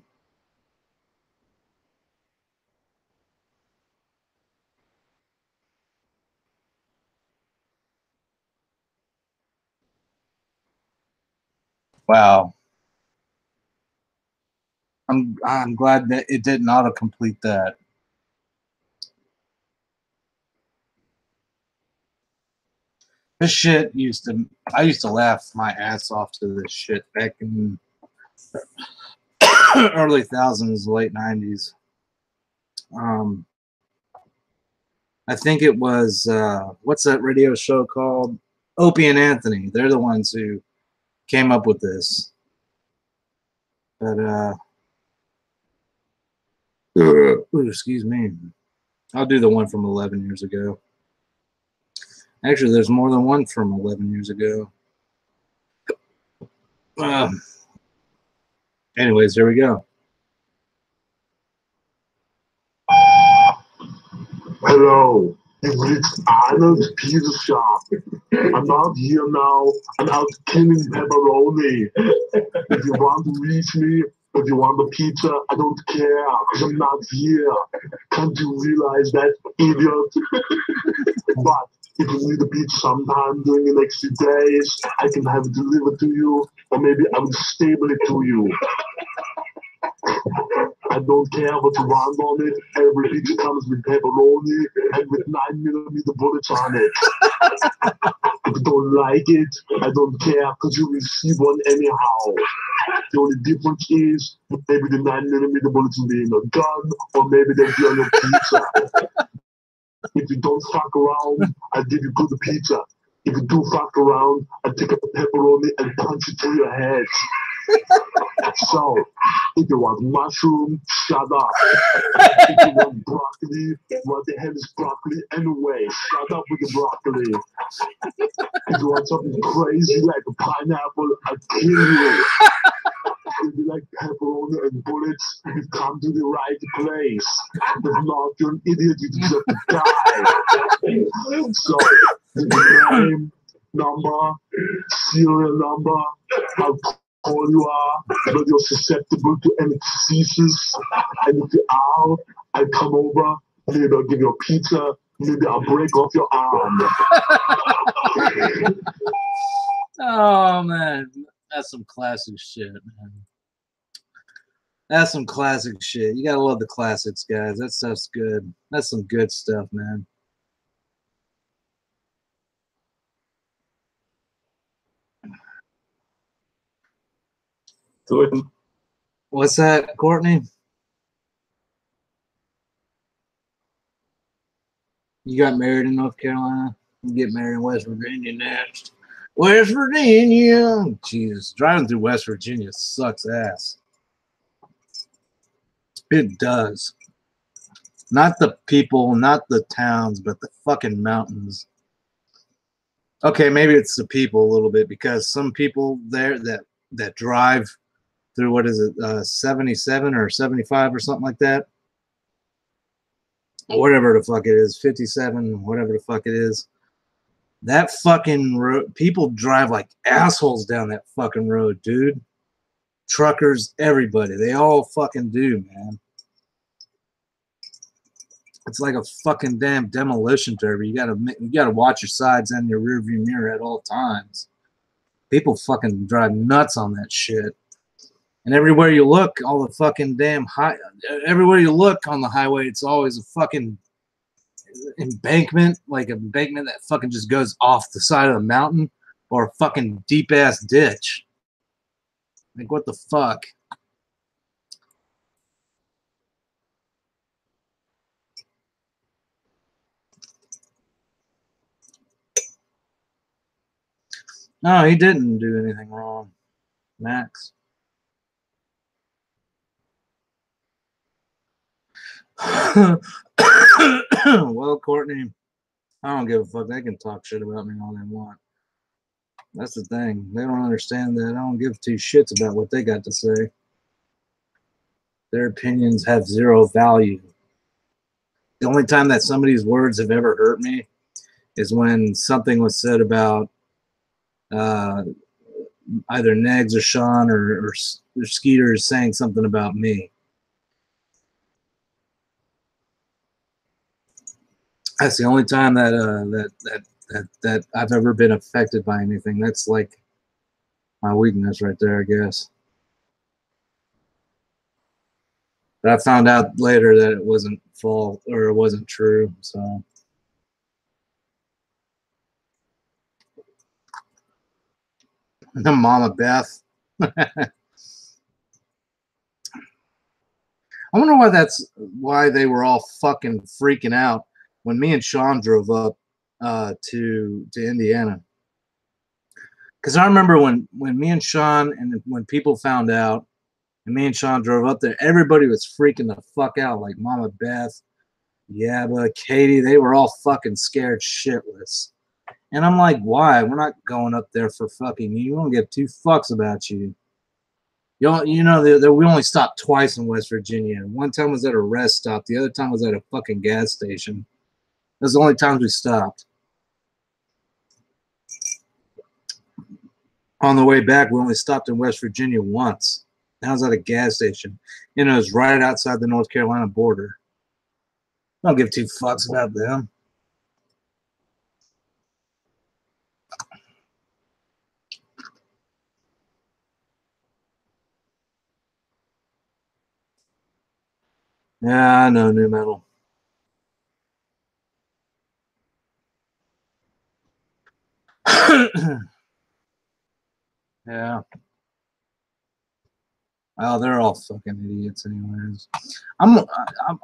Wow. I'm glad that it didn't auto-complete that. This shit I used to laugh my ass off to this shit back in early thousands, late 90s. I think it was, what's that radio show called? Opie and Anthony. They're the ones who came up with this. But, ooh, excuse me. I'll do the one from 11 years ago. Actually, there's more than one from 11 years ago. Anyways, here we go.
Hello, you've reached Arnold's Pizza Shop. I'm out here now. I'm out killing pepperoni. If you want to reach me, if you want a pizza, I don't care, because I'm not here. Can't you realize that, idiot? But if you need a pizza sometime during the next few days, I can have it delivered to you, or maybe I will stable it to you. I don't care what you want on it. Every pizza comes with pepperoni and with 9mm bullets on it. If you don't like it, I don't care, because you receive one anyhow. The only difference is maybe the 9mm bullets will be in a gun, or maybe they'll be on your pizza. If you don't fuck around, I'll give you good pizza. If you do fuck around, I'll take up a pepperoni and punch it through your head. So, if you want mushroom, shut up. If you want broccoli, what the hell is broccoli anyway? Shut up with the broccoli. If you want something crazy like a pineapple, I'll kill you. If you like pepperoni and bullets, you've come to the right place. If not, you're an idiot, you deserve to die. So, your name, number, serial number, how tall you are, whether you're susceptible to any diseases, and if you are, I come over, maybe I'll give you a pizza, maybe I'll break off your arm.
Oh, man. That's some classic shit, man. That's some classic shit. You gotta love the classics, guys. That stuff's good. That's some good stuff, man. What's that, Courtney? You got married in North Carolina? You get married in West Virginia next. West Virginia! Jesus, driving through West Virginia sucks ass. It does. Not the people, not the towns, but the fucking mountains. Okay, maybe it's the people a little bit, because some people there that drive through, what is it, 77 or 75 or something like that, whatever the fuck it is, 57, whatever the fuck it is. That fucking road, people drive like assholes down that fucking road, dude. Truckers, everybody, they all fucking do, man. It's like a fucking damn demolition derby. You gotta watch your sides and your rearview mirror at all times. People fucking drive nuts on that shit. And everywhere you look, all the fucking damn everywhere you look on the highway, it's always a fucking embankment, like an embankment that fucking just goes off the side of the mountain, or a fucking deep ass ditch. Like, what the fuck? No, he didn't do anything wrong, Max. Well, Courtney, I don't give a fuck. They can talk shit about me all they want. That's the thing. They don't understand that I don't give two shits about what they got to say. Their opinions have zero value. The only time that somebody's words have ever hurt me is when something was said about either Negs or Sean or Skeeter is saying something about me. That's the only time that that I've ever been affected by anything. That's like my weakness right there, I guess. But I found out later that it wasn't false, or it wasn't true. So The Mama Beth. I wonder why they were all fucking freaking out when me and Sean drove up to Indiana. Because I remember when me and Sean and when people found out and me and Sean drove up there, everybody was freaking the fuck out. Like Mama Beth, Yabba, Katie, they were all fucking scared shitless. And I'm like, why? We're not going up there for fucking you. We don't give two fucks about you. You know, we only stopped twice in West Virginia. One time was at a rest stop. The other time was at a fucking gas station. Those are the only times we stopped. On the way back, we only stopped in West Virginia once. That was at a gas station. And it was right outside the North Carolina border. I don't give two fucks about them. Yeah, I know, new metal. Yeah. Oh, they're all fucking idiots, anyways. I'm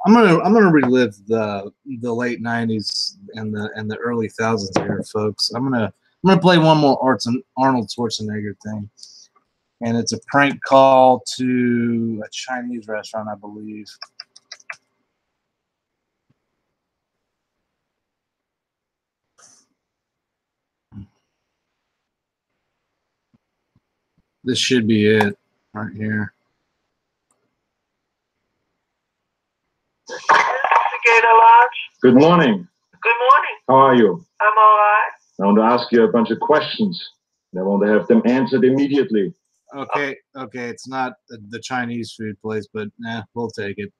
gonna relive the late '90s and the early thousands here, folks. I'm gonna play one more Arnold Schwarzenegger thing, and it's a prank call to a Chinese restaurant, I believe. This should be it right here.
Good morning.
Good morning.
How are you?
I'm all right.
I want to ask you a bunch of questions. And I want to have them answered immediately.
Okay, it's not the Chinese food place, but nah, we'll take it.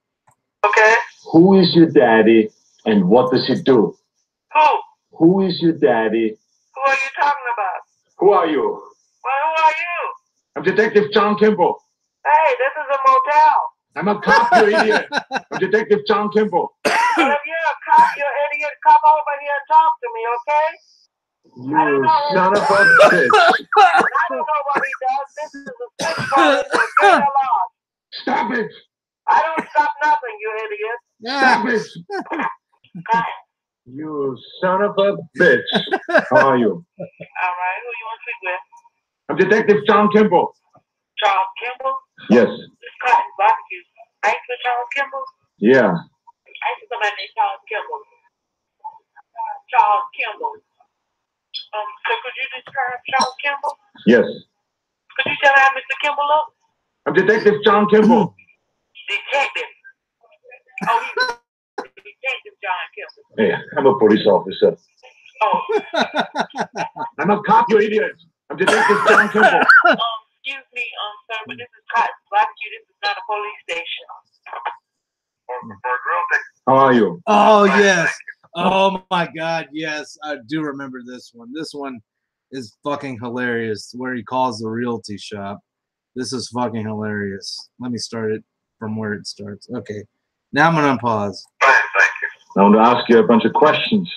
Okay.
Who is your daddy and what does he do?
Who?
Who is your daddy?
Who are you talking about?
Who are you?
Well, who are you?
I'm Detective John Kimball.
Hey, this is a motel.
I'm a cop, you idiot. I'm Detective John Kimball.
Well, if you're a cop, you idiot, come over here and talk to me, okay?
You son of a bitch.
I don't know what he does. This is a switchboard. Get a lot.
Stop it.
I don't stop nothing, you idiot.
Stop it. You son of a bitch. How are you?
All right, who you want to speak with?
I'm Detective John Kimball.
Charles Kimball?
Yes.
This cotton barbecue. Ice with Charles Kimball?
Yeah.
Ice with somebody named Charles Kimball. Charles Kimball. So could you describe Charles Kimball?
Yes.
Could you tell me how Mr. Kimball looks?
I'm Detective John Kimball.
Detective. Oh, he's Detective John Kimball.
Hey, I'm a police officer.
Oh.
I'm a cop, you idiot. I'm Detective John Kimball.
Excuse me, sir, but this is Cotton Barbecue. This is not a police station.
How are you?
Oh, yes. Oh, my God, yes. I do remember this one. This one is fucking hilarious, where he calls the realty shop. This is fucking hilarious. Let me start it from where it starts. Okay. Now I'm going to unpause.
Fine, thank you.
I want to ask you a bunch of questions.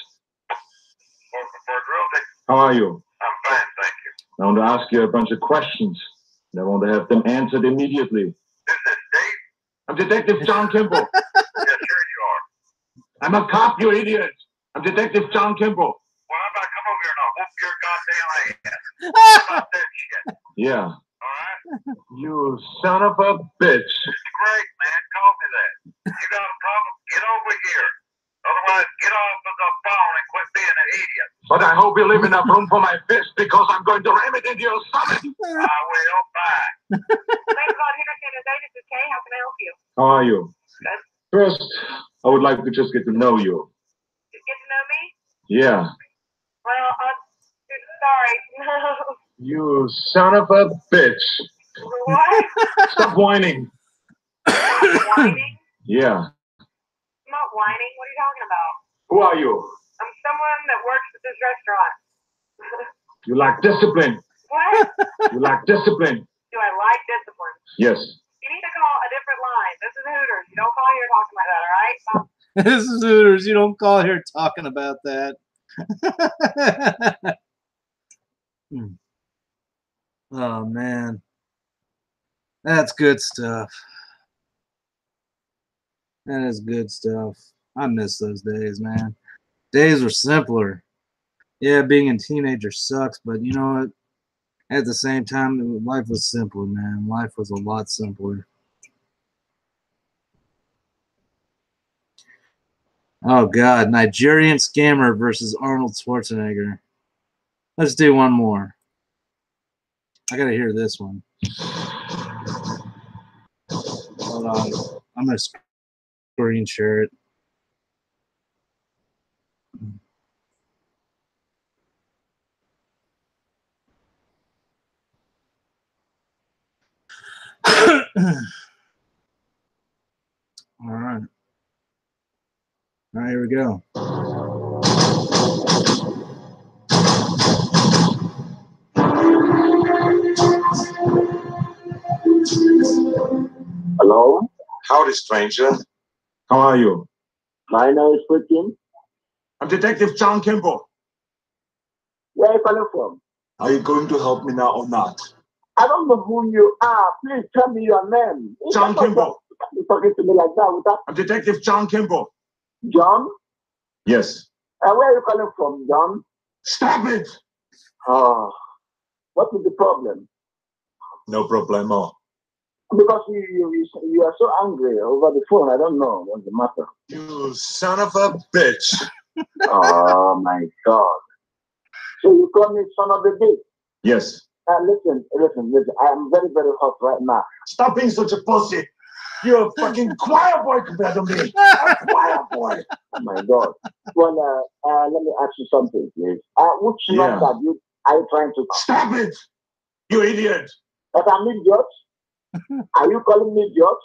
How are you?
I'm fine, thank you.
I want to ask you a bunch of questions. And I want to have them answered immediately.
Is this Dave?
I'm Detective John Kimball.
Yes, sure you are.
I'm a cop, you idiot. I'm Detective John Kimball.
Well, how about come over here and I'll whoop your goddamn ass? How about that shit?
Yeah.
All right?
You son of a bitch.
It's great, man. Call me that. You got a problem? Get over here. Otherwise, get off of the phone and quit being an idiot.
But I hope you leave enough room for my fist because I'm going to ram it into your stomach.
I will. Bye.
Thank God, Henderson is Davis is K. How can I help you?
How are you?
Good.
First, I would like to just get to know you.
Just get to know me?
Yeah.
Well, sorry.
You son of a bitch.
What?
Stop whining.
Whining?
Yeah.
I'm not whining. What are you talking about?
Who are you?
I'm someone that works at this restaurant.
You lack discipline.
What?
You lack discipline.
Do I like discipline?
Yes.
You need to call a different line. This is Hooters. You don't call here talking like that, all right?
This is Hooters. You don't call here talking about that. Oh man, that's good stuff. That is good stuff. I miss those days, man. Days were simpler. Yeah, being a teenager sucks, but you know what? At the same time, life was simpler, man. Life was a lot simpler. Oh God, Nigerian scammer versus Arnold Schwarzenegger. Let's do one more. I gotta hear this one. Hold on. I'm gonna screen share it. All right. All right, here we go.
Hello?
Howdy, stranger.
How are you? My name is Quicken.
I'm Detective John Kimball.
Where are you calling from?
Are you going to help me now or not?
I don't know who you are. Please tell me your name.
John Kimball.
You're talking to me like that without
I'm Detective John Kimball.
John?
Yes.
Where are you calling from, John?
Stop it!
What is the problem?
No problemo.
Because you are so angry over the phone. I don't know what's the matter.
You son of a bitch.
Oh my God. So you call me son of a bitch?
Yes.
Listen. I am very, very hot right now.
Stop being such a pussy. You're a fucking choir boy compared to me. A choir boy.
Oh my God. Well, let me ask you something, please. Which number are you trying to...
Stop it! You idiot.
But I'm idiot? Are you calling me idiot?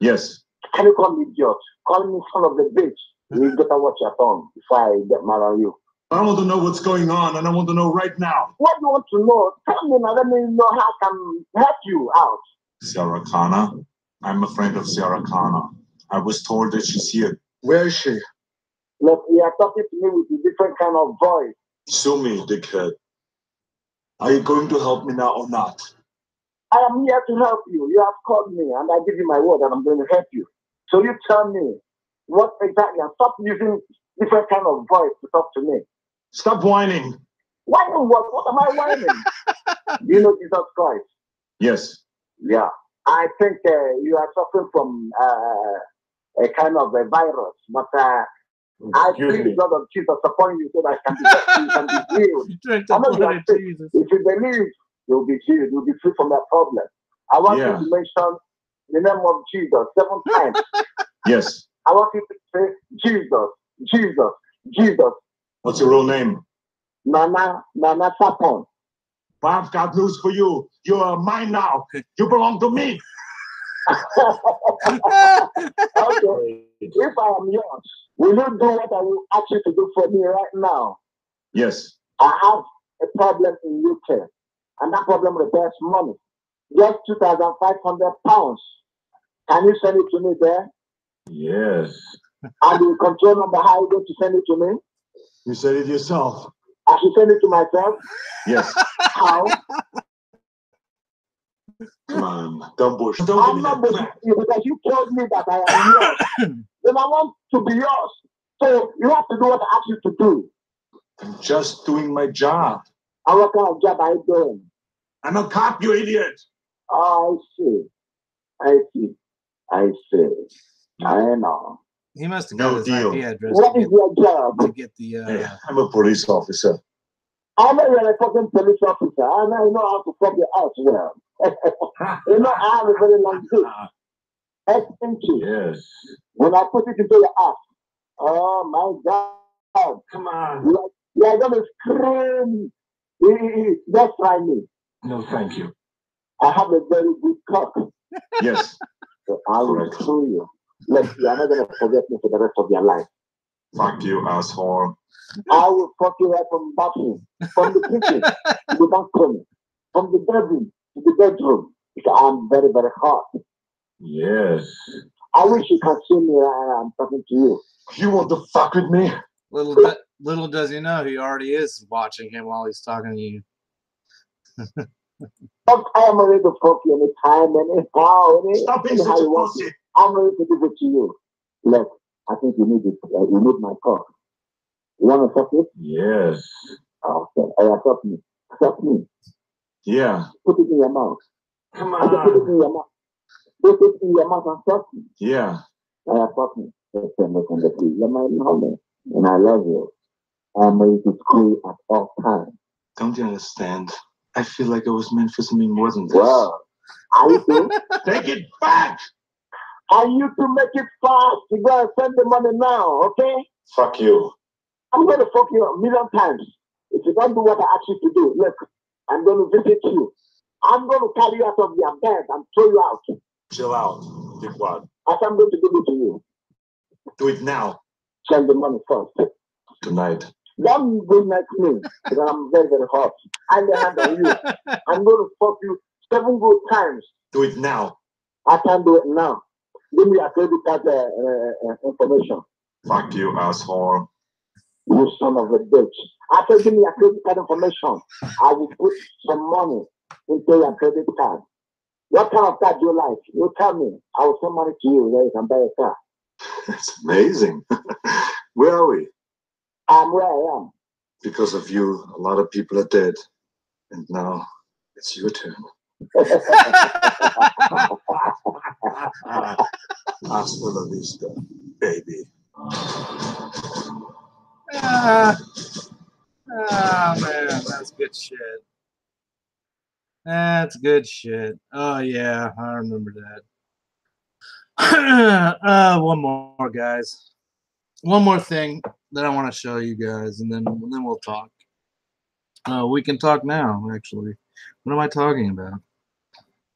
Yes.
Can you call me idiot? Call me son of the bitch. You better watch your tongue before I get mad on you.
I want to know what's going on, and I want to know right now.
What do you want to know? Tell me now, let me know how I can help you out.
Sarah Connor? I'm a friend of Sarah Connor. I was told that she's here. Where is she?
Look, you are talking to me with a different kind of voice.
Sue me, dickhead. Are you going to help me now or not?
I am here to help you. You have called me, and I give you my word that I'm going to help you. So you tell me what exactly, and stop using different kind of voice to talk to me.
Stop whining.
Whining what? What am I whining? Do you know Jesus Christ?
Yes.
Yeah. I think you are suffering from a kind of a virus, but I plead the blood of Jesus upon you so that you can be healed. I know you are sick. If you believe, you'll be healed. You'll be free from that problem. I want you to mention the name of Jesus 7 times.
Yes.
I want you to say Jesus, Jesus, Jesus.
What's your real name?
Nana Sapon.
I've got news for you. You are mine now. You belong to me.
Okay. If I am yours, will you do what I will ask you to do for me right now?
Yes.
I have a problem in UK, and that problem requires money. Just £2,500. Can you send it to me there?
Yes.
And the control number, how are you going to send it to me?
You said it yourself.
I should send it to myself?
Yes.
How?
Come on, don't bullshit.
I'm not bullshitting you because you told me that I am yours. Then I want to be yours. So you have to do what I ask you to do.
I'm just doing my job.
And what kind of job are you doing?
I'm a cop, you idiot.
Oh, I see. I know.
He must have got his IP address.
What is your job?
To get the.
Yeah, I'm a police officer.
I know you're a fucking police officer. I know you know how to fuck your ass well. You know I have a very long dick. Thank you.
Yes.
When I put it into your ass, oh my God.
Come on.
You're going to scream. Just try me.
No, thank you.
I have a very good cock.
Yes.
So I will show you. Look, you're not going to forget me for the rest of your life.
Fuck you, asshole.
I will fuck you right from the bathroom, from the kitchen to the balcony, from the bedroom to the bedroom. Because I'm very, very hot.
Yes.
I wish you could see me right now. I'm talking to you.
You want to fuck with me?
Little does he know he already is watching him while he's talking to you.
But I am ready to fuck you anytime, anyhow,
Stop being
anyhow
such a
you want
pussy.
it. I'm ready to give it to you. Look, I think you need it. You need my cock. You want to fuck it?
Yes.
Okay. Oh, fuck me. Fuck me.
Yeah.
Put it in your mouth.
Come
I just put it
on.
in your mouth. Put it in your mouth and fuck me.
Yeah.
Fuck me. Listen, you're my homie, and I love you. I'm ready to screw at all times.
Don't you understand? I feel like I was meant for something more than this.
Well, are you too?
Take it back!
Are you to make it fast? You gotta send the money now, okay?
Fuck you.
I'm gonna fuck you a million times. If you don't do what I ask you to do, look, I'm gonna visit you. I'm gonna carry you out of your bed and throw you out.
Chill out. Did what?
As I'm going to give it to you.
Do it now.
Send the money first.
Tonight.
Don't go next me, because I'm very, very hot. I'm the hand on you. I'm gonna fuck you 7 good times.
Do it now.
I can't do it now. Give me a credit card information.
Fuck you, asshole.
You son of a bitch. I said, give me a credit card information. I will put some money into your credit card. What kind of card do you like? You tell me. I will send money to you. There you can buy a car.
That's amazing. Where are we?
I'm where I am.
Because of you, a lot of people are dead. And now it's your turn. Hasta la vista, baby.
Oh man, that's good shit. That's good shit. Oh yeah, I remember that. One more, guys. One more thing that I want to show you guys, and then we'll talk. We can talk now, actually. What am I talking about?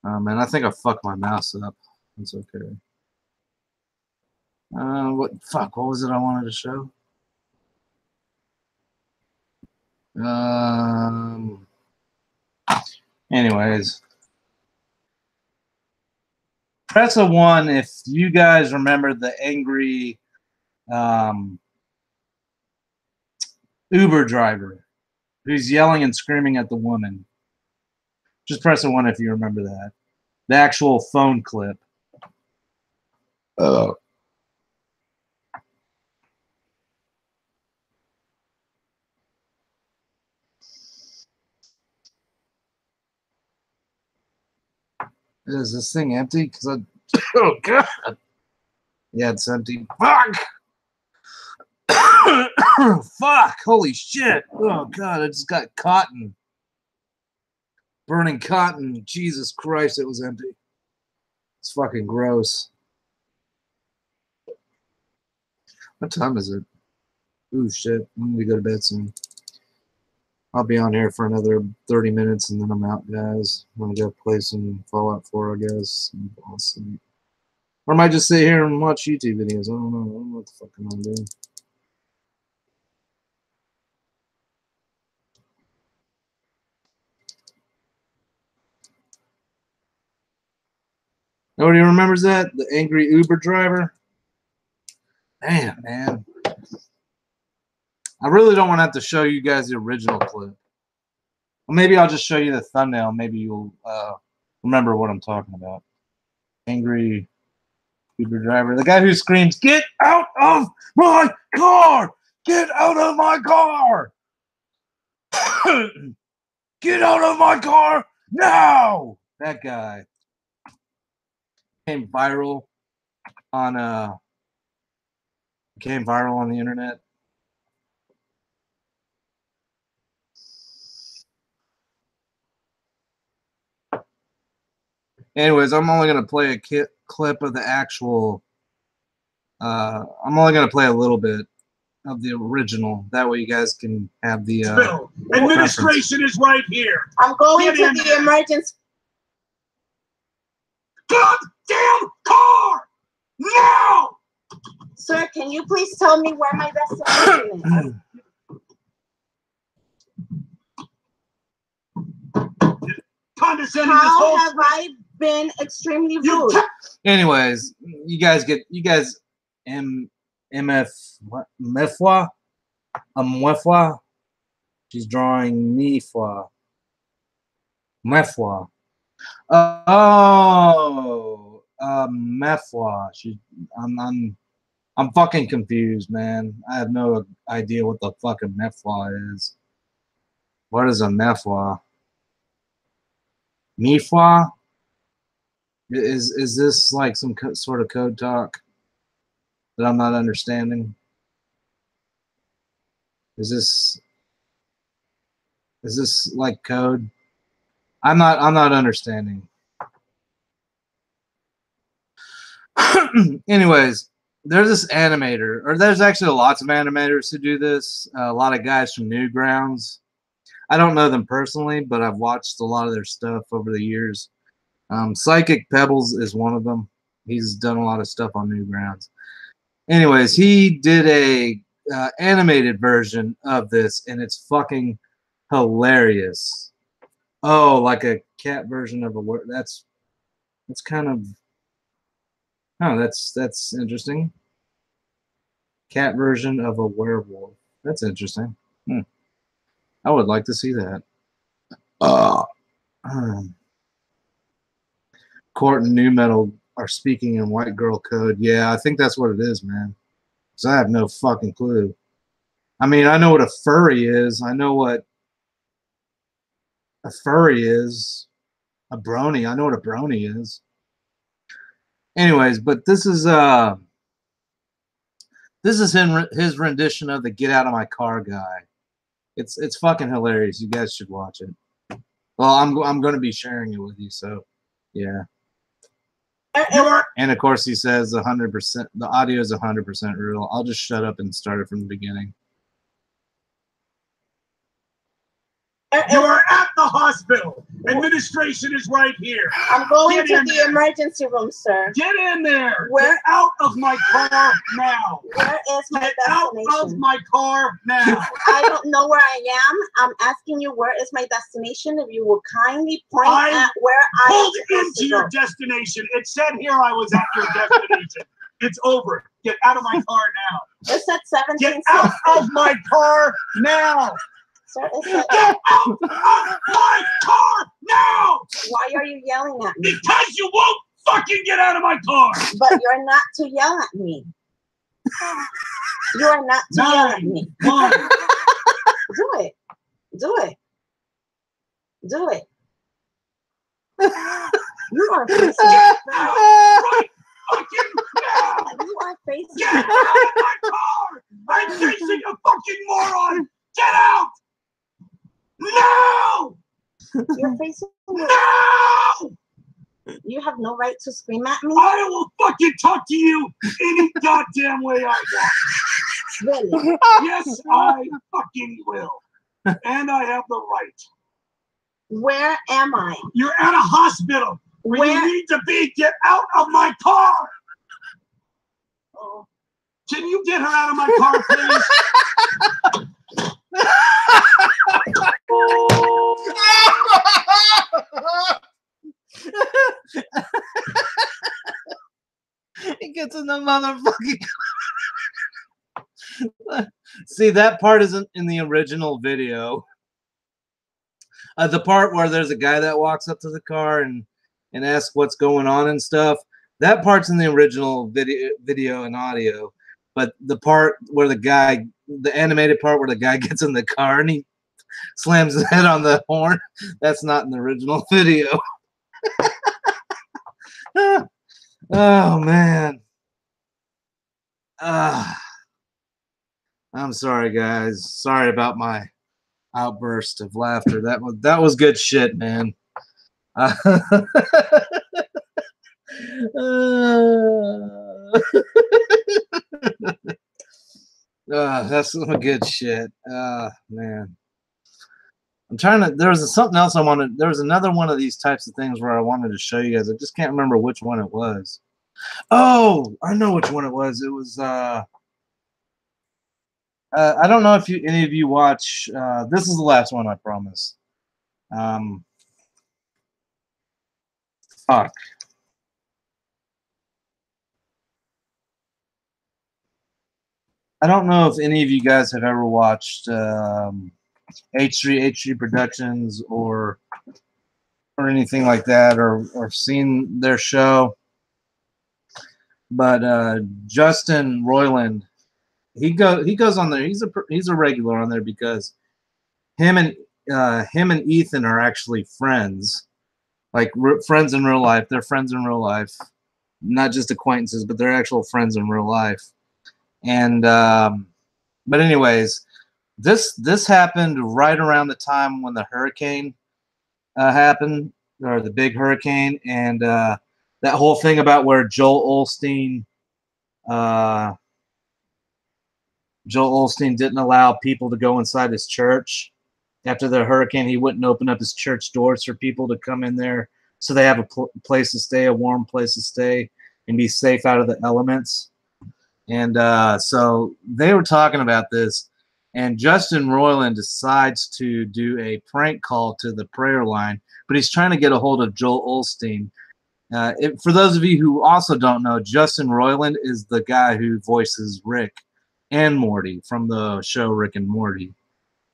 Oh man, I think I fucked my mouse up. It's okay. What was it I wanted to show? Anyways. Press a 1 if you guys remember the angry Uber driver who's yelling and screaming at the woman. Just press a 1 if you remember that. The actual phone clip. Is this thing empty? Because I... Oh, God. Yeah, it's empty. Fuck! Fuck! Holy shit! Oh, God, I just got cotton. Burning cotton. Jesus Christ, it was empty. It's fucking gross. What time is it? Ooh, shit. I'm gonna go to bed soon. I'll be on here for another 30 minutes and then I'm out, guys. I'm gonna go play some Fallout 4, I guess. And fall asleep. Or I might just sit here and watch YouTube videos. I don't know. I don't know what the fuck I'm gonna do. Nobody remembers that? The angry Uber driver? Damn, man. I really don't want to have to show you guys the original clip. Well, maybe I'll just show you the thumbnail. Maybe you'll remember what I'm talking about. Angry Uber driver. The guy who screams, "Get out of my car! Get out of my car! Get out of my car now!" That guy came viral on the internet. Anyways, I'm only gonna play a clip of the actual. I'm only gonna play a little bit of the original. That way, you guys can have the.
Administration is right here.
I'm going
Get
to
in
the
there.
emergency.
Goddamn car! Now!
Sir, can you please tell me where my destination is?
Condescending this
How
whole
have I been extremely rude?
Anyways, you guys, Mefwa. She's drawing Mefwa. Ma foi. Oh, ma foi. I'm fucking confused, man. I have no idea what the fucking ma foi is. What is a ma foi? Mi foi? Is this like some sort of code talk that I'm not understanding? Is this like code? I'm not understanding. Anyways, there's this animator, or there's actually lots of animators who do this. A lot of guys from Newgrounds. I don't know them personally, but I've watched a lot of their stuff over the years. Psychic Pebbles is one of them. He's done a lot of stuff on Newgrounds. Anyways, he did a animated version of this, and it's fucking hilarious. Oh, like a cat version of a word. That's kind of. Oh, that's interesting. Cat version of a werewolf. That's interesting. I would like to see that. Court and New Metal are speaking in white girl code. Yeah, I think that's what it is, man. Because I have no fucking clue. I mean, I know what a furry is. I know what a furry is. A brony. I know what a brony is. Anyways, but this is his rendition of the "Get Out of My Car" guy. It's fucking hilarious. You guys should watch it. Well, I'm going to be sharing it with you, so yeah. And of course, he says 100%. The audio is 100% real. I'll just shut up and start it from the beginning.
You are at the hospital. Administration is right here.
I'm going to the emergency room, sir.
Get in there.
Where?
Get out of my car now.
Where is my
Get out
destination?
of my car now.
I don't know where I am. I'm asking you where is my destination. If you will kindly point at where I
pulled
am
into your destination. It said here I was at your destination. It's over. Get out of my car now.
It said 17.
Get out of my car now.
Sir, it said,
get out of my car now.
Why are you yelling at me?
Because you won't fucking get out of my car.
But you're not to yell at me. You are not to yell at me. Do it. Do it. Do it. You are facing
right fucking now.
You are facing.
Get out of my car. I'm facing a fucking moron. Get out. No.
You're facing.
No.
You have no right to scream at me.
I will fucking talk to you any goddamn way I want.
Really?
Yes, I fucking will. And I have the right.
Where am I?
You're at a hospital. Where you need to be. Get out of my car. Oh. Can you get her out of my car, please?
He gets in the motherfucking. See, that part isn't in the original video. The part where there's a guy that walks up to the car and asks what's going on and stuff. That part's in the original video and audio. But the part where the animated part where the guy gets in the car and he slams his head on the horn, that's not in the original video. Oh, man. I'm sorry, guys. Sorry about my outburst of laughter. That was good shit, man. That's some good shit. Man. I'm trying to. There was something else I wanted. There was another one of these types of things where I wanted to show you guys. I just can't remember which one it was. Oh, I know which one it was. It was. I don't know if any of you watch. This is the last one, I promise. Fuck. I don't know if any of you guys have ever watched H3 Productions or or anything like that, or seen their show. But Justin Roiland, he goes on there. He's a regular on there because him and Ethan are actually friends, like friends in real life. They're friends in real life, not just acquaintances, but they're actual friends in real life. And but anyways, this happened right around the time when the hurricane happened, or the big hurricane, and that whole thing about where Joel Osteen didn't allow people to go inside his church after the hurricane. He wouldn't open up his church doors for people to come in there so they have a place to stay, a warm place to stay, and be safe out of the elements. And so they were talking about this, and Justin Roiland decides to do a prank call to the prayer line, but he's trying to get a hold of Joel Osteen. For those of you who also don't know, Justin Roiland is the guy who voices Rick and Morty from the show Rick and Morty.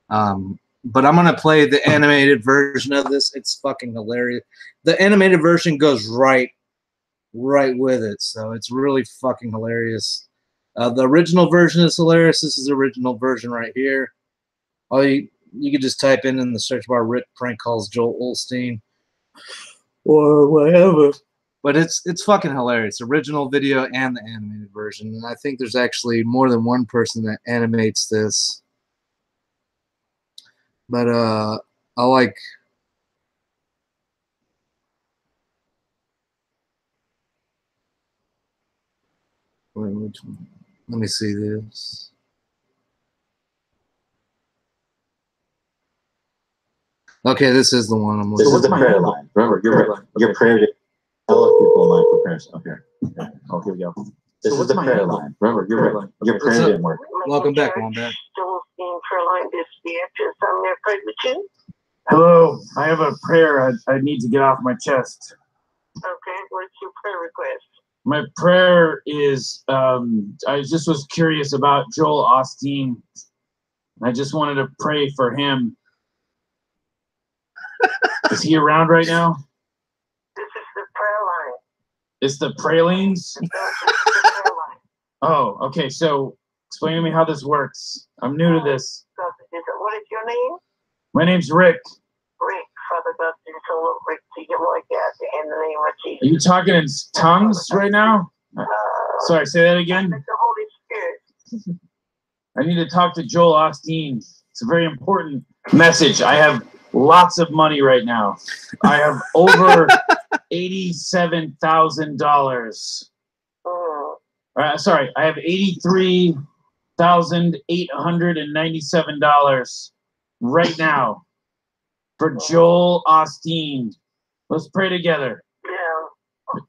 But I'm going to play the animated version of this. It's fucking hilarious. The animated version goes right with it, so it's really fucking hilarious. The original version is hilarious. This is the original version right here. You could just type in the search bar Rick prank calls Joel Osteen or whatever. But it's fucking hilarious. Original video and the animated version. And I think there's actually more than one person that animates this. But I like... Wait, which one? Let me see this. Okay, this is the one I'm looking for.
This is the prayer line. Remember, your prayer to all people in line for prayers. Okay. Oh, here we go. This is the prayer line. Remember, your prayer didn't work.
Welcome back, Wombat.
Hello, I have a prayer I need to get off my chest.
Okay, what's your prayer request?
My prayer is, I just was curious about Joel Osteen. I just wanted to pray for him. Is he around right now?
This is the prayer line.
It's the pralines?
The prayer line.
Oh, okay, so explain to me how this works. I'm new to this.
What is your name?
My name's Rick.
Rick, Father God, so Rick, to you like that in the name of Jesus.
Are you talking in tongues right now? Sorry, say that again.
The Holy Spirit.
I need to talk to Joel Osteen. It's a very important message. I have lots of money right now. I have over $87,000. Sorry, I have $83,897 right now for Joel Osteen. Let's pray together.
Yeah.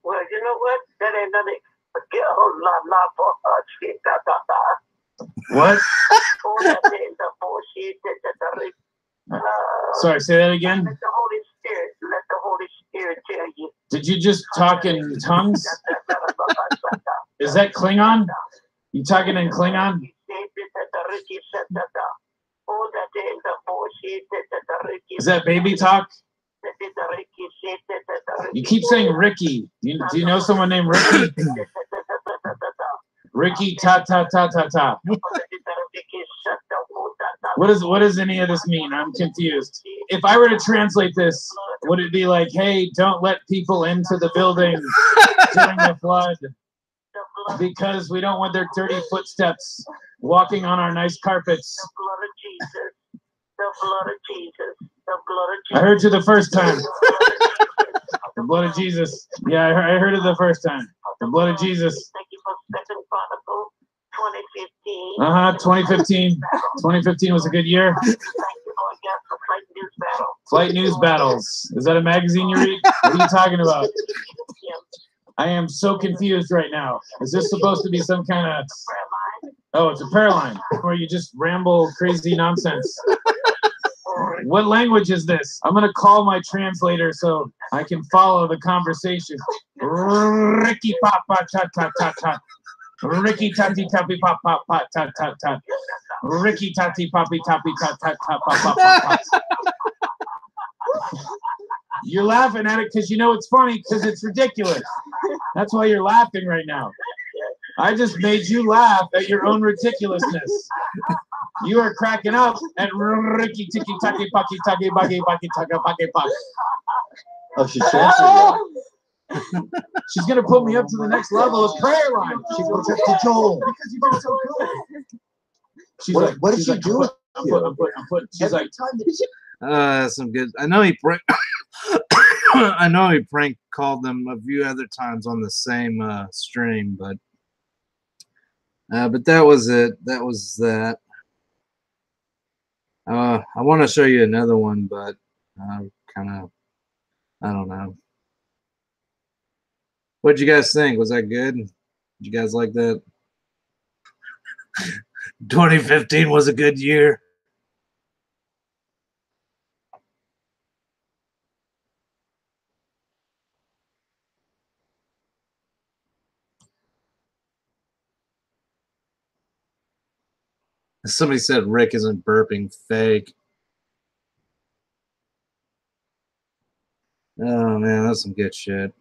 Well, you know what? That ain't nothing.
What? Sorry, say that again.
Let the Holy Spirit tell you.
Did you just talk in tongues? Is that Klingon? You talking in Klingon? Is that baby talk? You keep saying Ricky. Do you know someone named Ricky? Ricky ta ta ta ta ta. What does any of this mean? I'm confused. If I were to translate this, would it be like, hey, don't let people into the building during the flood because we don't want their dirty footsteps walking on our nice carpets?
The blood of Jesus. The blood of Jesus. The blood of Jesus.
I heard you the first time. The blood of Jesus. Yeah, I heard it the first time. The blood of Jesus.
Thank you for 2 Chronicles 2015.
2015. 2015 was a good year.
Thank you, Lord God, for Flight News Battle.
Flight News Battles. Is that a magazine you read? What are you talking about? I am so confused right now. Is this supposed to be some kind of... Oh, it's a prayer line where you just ramble crazy nonsense. What language is this? I'm going to call my translator so I can follow the conversation. Ricky papa ta ta ta ta. Ricky tati tapi papa pa ta ta ta. Ricky tati papi tapi ta ta ta pa pa pa. You're laughing at it because you know it's funny because it's ridiculous. That's why you're laughing right now. I just made you laugh at your own ridiculousness. You are cracking up at Ricky Tiki Taki Paki Taki Baki Baki Taka Paki Pak.
Oh, she transferred you.
She's gonna put me up to the next level of prayer line.
She goes up to Joel.
Because you did so good.
She's
What-
like,
what did
she's
she
like,
do with
I'm
you?
putting. She's like,
Some good. I know he prank. I know he prank called them a few other times on the same stream, but that was it. That was that. I want to show you another one, but kind of, I don't know. What'd you guys think? Was that good? Did you guys like that? 2015 was a good year. Somebody said Rick isn't burping. Fake. Oh man, that's some good shit.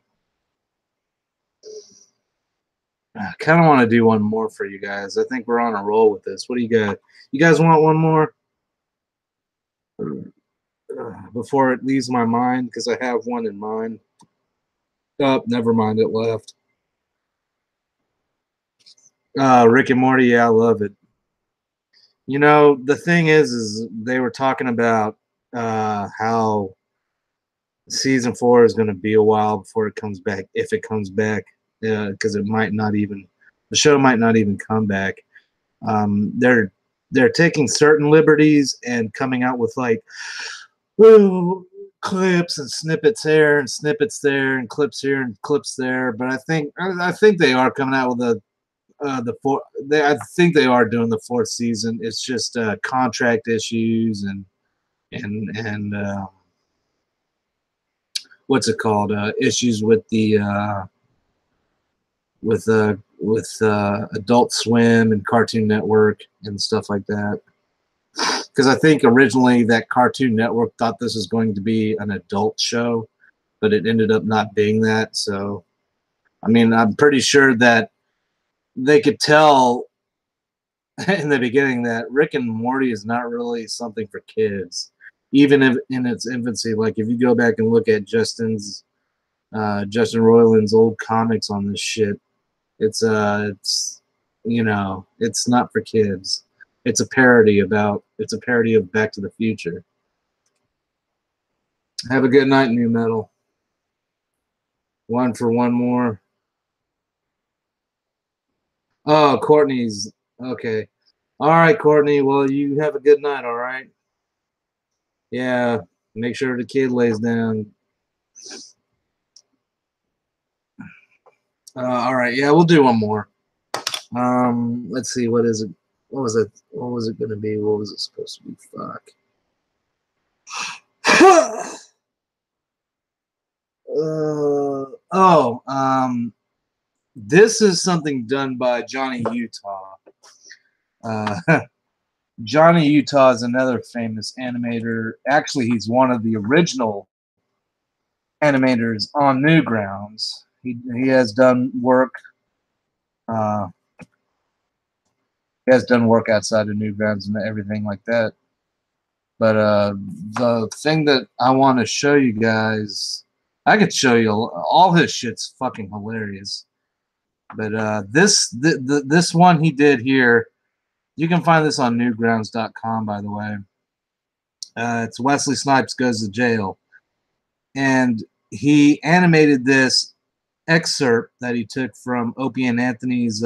I kind of want to do one more for you guys. I think we're on a roll with this. What do you got? You guys want one more? Before it leaves my mind, because I have one in mind. Oh, never mind, it left. Rick and Morty, yeah, I love it. You know, the thing is they were talking about how season 4 is going to be a while before it comes back, if it comes back, because it might not even, the show might not even come back. They're taking certain liberties and coming out with like clips and snippets here and snippets there and clips here and clips there. But I think they are coming out with I think they are doing the 4th season. It's just contract issues and what's it called? Issues with the Adult Swim and Cartoon Network and stuff like that. Because I think originally that Cartoon Network thought this was going to be an adult show, but it ended up not being that. So, I mean, I'm pretty sure that they could tell in the beginning that Rick and Morty is not really something for kids, even if in its infancy. Like if you go back and look at Justin Roiland's old comics on this shit, it's you know, it's not for kids. It's a parody of Back to the Future. Have a good night, New Metal. One for one more. Oh, Courtney's okay. All right, Courtney. Well, you have a good night. All right. Yeah. Make sure the kid lays down. All right. Yeah, we'll do one more. Let's see. What is it? What was it? What was it going to be? What was it supposed to be? Fuck. This is something done by Johnny Utah. Johnny Utah is another famous animator. Actually, he's one of the original animators on Newgrounds. He has done work. He has done work outside of Newgrounds and everything like that. But the thing that I want to show you guys, I could show you all his shit's fucking hilarious. But this one he did here, you can find this on newgrounds.com, by the way. It's Wesley Snipes Goes to Jail. And he animated this excerpt that he took from Opie and Anthony's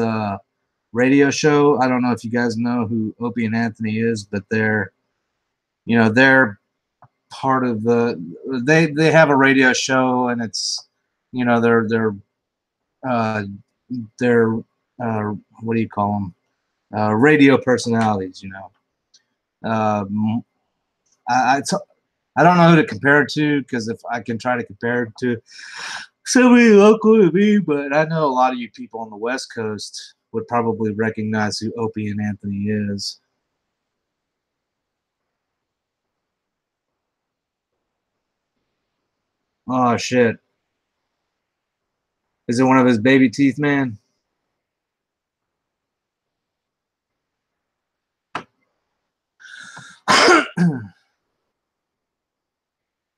radio show. I don't know if you guys know who Opie and Anthony is, but they're part of they have a radio show, and it's, you know, they're what do you call them? Radio personalities, you know. I don't know who to compare it to, because if I can try to compare it to somebody local to me, but I know a lot of you people on the West Coast would probably recognize who Opie and Anthony is. Oh shit. Is it one of his baby teeth, man?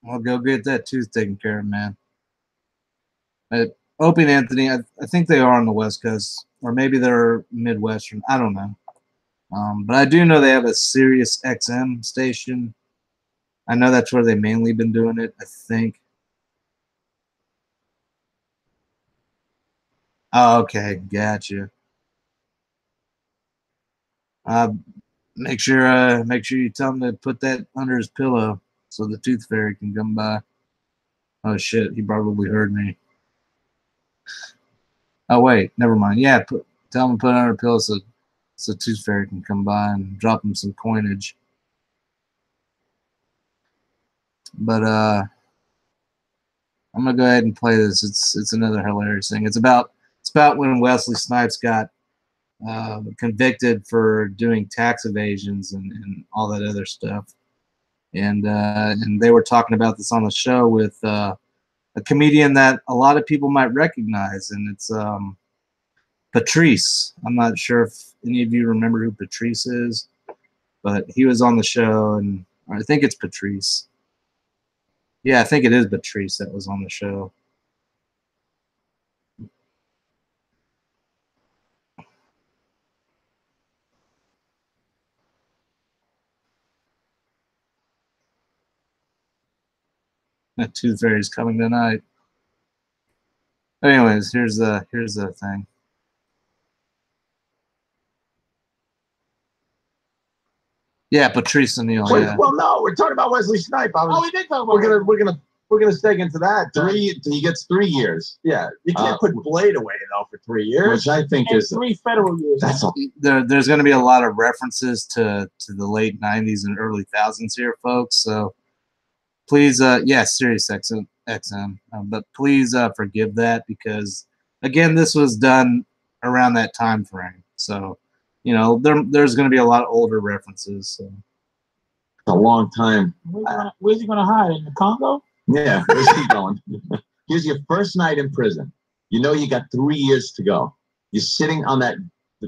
I'll go get that tooth taken care of, man. Opie and Anthony, I think they are on the West Coast, or maybe they're Midwestern. I don't know. But I do know they have a Sirius XM station. I know that's where they've mainly been doing it, I think. Oh, okay, gotcha. Make sure you tell him to put that under his pillow so the tooth fairy can come by. Oh shit, he probably heard me. Oh wait, never mind. Yeah, tell him to put it under a pillow so tooth fairy can come by and drop him some coinage. But I'm gonna go ahead and play this. It's another hilarious thing. It's about when Wesley Snipes got convicted for doing tax evasions and all that other stuff. And they were talking about this on the show with a comedian that a lot of people might recognize, and it's Patrice. I'm not sure if any of you remember who Patrice is, but he was on the show, and I think it's Patrice. Yeah, I think it is Patrice that was on the show. That tooth fairy's coming tonight. Anyways, here's the thing. Yeah, Patrice O'Neal. Yeah.
Well, no, we're talking about Wesley Snipes.
We did talk about
We're gonna stay into that.
He gets 3 years.
Yeah, you can't put Blade away though for 3 years.
Which I think
and
is
3 federal years.
that's all.
There's going to be a lot of references to the late 90s and early 2000s here, folks. So please, yeah, Sirius XM, but please forgive that, because again, this was done around that time frame. So, you know, there's going to be a lot of older references. So.
A long time.
Where's he gonna hide? In the Congo?
Yeah, let's keep going. Here's your first night in prison. You know you got 3 years to go. You're sitting on that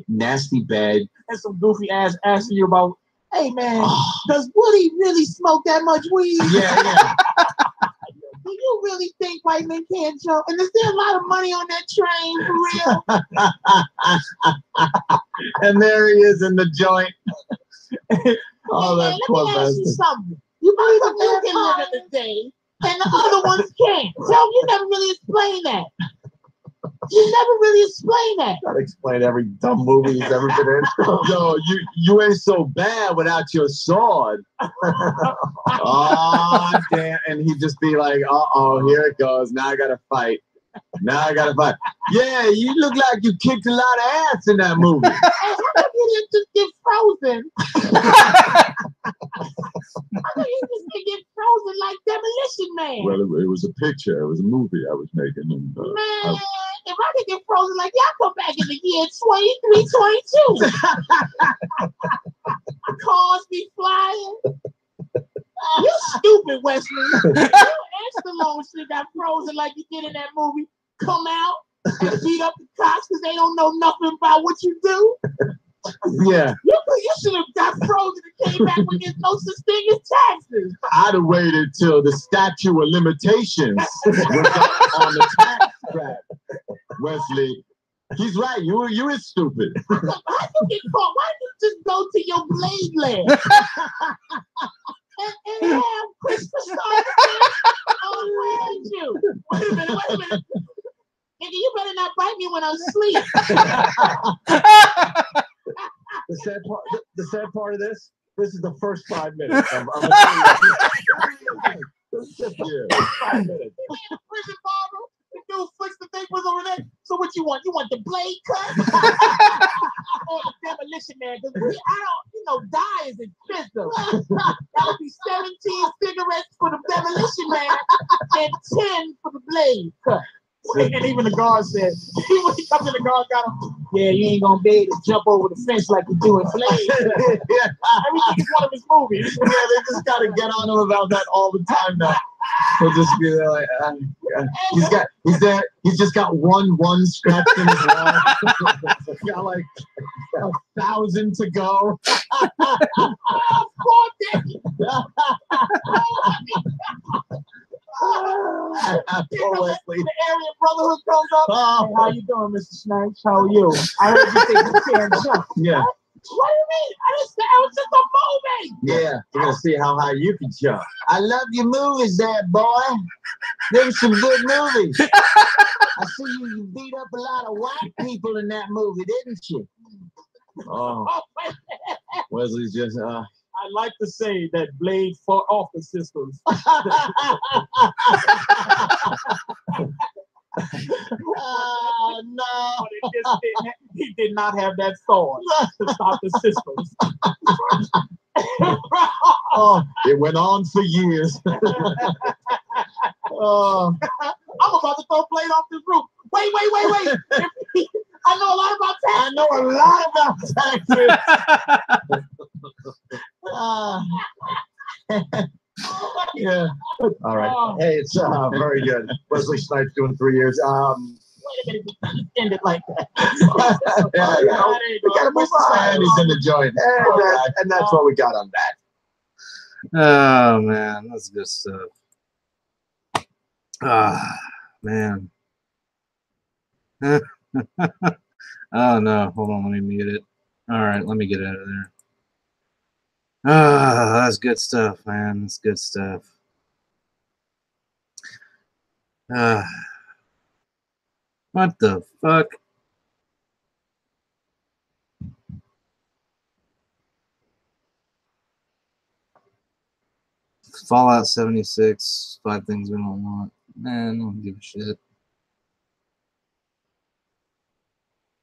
nasty bed.
And some goofy ass asking you about, hey man, does Woody really smoke that much weed?
Yeah.
Do you really think white men can't jump? And is there a lot of money on that train for real?
And there he is in the joint.
Oh, that poor bastard. Let me ask you something. You believe that you can live in the day and the other ones can't. So you never really explain that. You never really explain that.
Gotta explain every dumb movie he's ever been in.
Yo, you ain't so bad without your sword. Oh, damn. And he'd just be like, uh-oh, here it goes. Now I gotta fight. Yeah, you look like you kicked a lot of ass in that movie.
You didn't just get frozen. I mean, you just get frozen like Demolition Man.
Well, it was a picture. It was a movie I was making. And,
man, if I could get frozen like that, I'll come back in the year 23, 22. Cars be flying. You stupid, Wesley. You and Stallone should got frozen like you did in that movie. Come out and beat up the cops because they don't know nothing about what you do.
Yeah.
You should have got frozen and came back when there's no such thing as taxes.
I'd have waited till the statute of limitations was up on the tax trap. Wesley, he's right. You is stupid.
How you get caught? Why don't you just go to your blade lab? and have Christmas around you. Wait a minute. Nigga, you better not bite me when I'm asleep.
The sad part of this is the first 5 minutes. I'm 5 minutes.
The prison barber, the dude flicks the thing was over there. So what you want? You want the blade cut? Or the Demolition Man? Because dye is expensive. That would be 17 cigarettes for the Demolition Man and 10 for the blade cut. And even the guard said, when he comes in, the guard got him, yeah, you ain't gonna be able to jump over the fence like you do in Blade.
Yeah.
Everything is one of his movies.
Yeah, they just gotta get on him about that all the time now.
He'll just be there like, he's just got one scratch in his wall. He's got like 1,000 to go.
Poor Wesley. The Aryan Brotherhood comes up. Hey, how you doing, Mr. Snipes? How are you? I heard you think you can't jump.
Yeah.
What do you mean? I was just a movie.
Yeah, we're gonna see how high you can jump. I love your movies there, boy. There's some good movies. I see you beat up a lot of white people in that movie, didn't you? Oh, Wesley's just
I like to say that Blade fought off the sisters. Oh, no. But he did not have that sword to stop the sisters.
Oh, it went on for years.
I'm about to throw Blade off this roof. Wait. I know a lot about taxes.
I know a lot about taxes. Yeah. All right. Hey, it's very good. Wesley Snipes doing 3 years.
Wait a minute, you end it like that.
Yeah, we gotta move on. He's in the joint. And that's what we got on that.
Oh man, that's good stuff. Ah, man. Oh no, hold on, let me mute it. All right, let me get out of there. Ah, that's good stuff, man. That's good stuff. What the fuck? Fallout 76, 5 things we don't want. Man, I don't give a shit.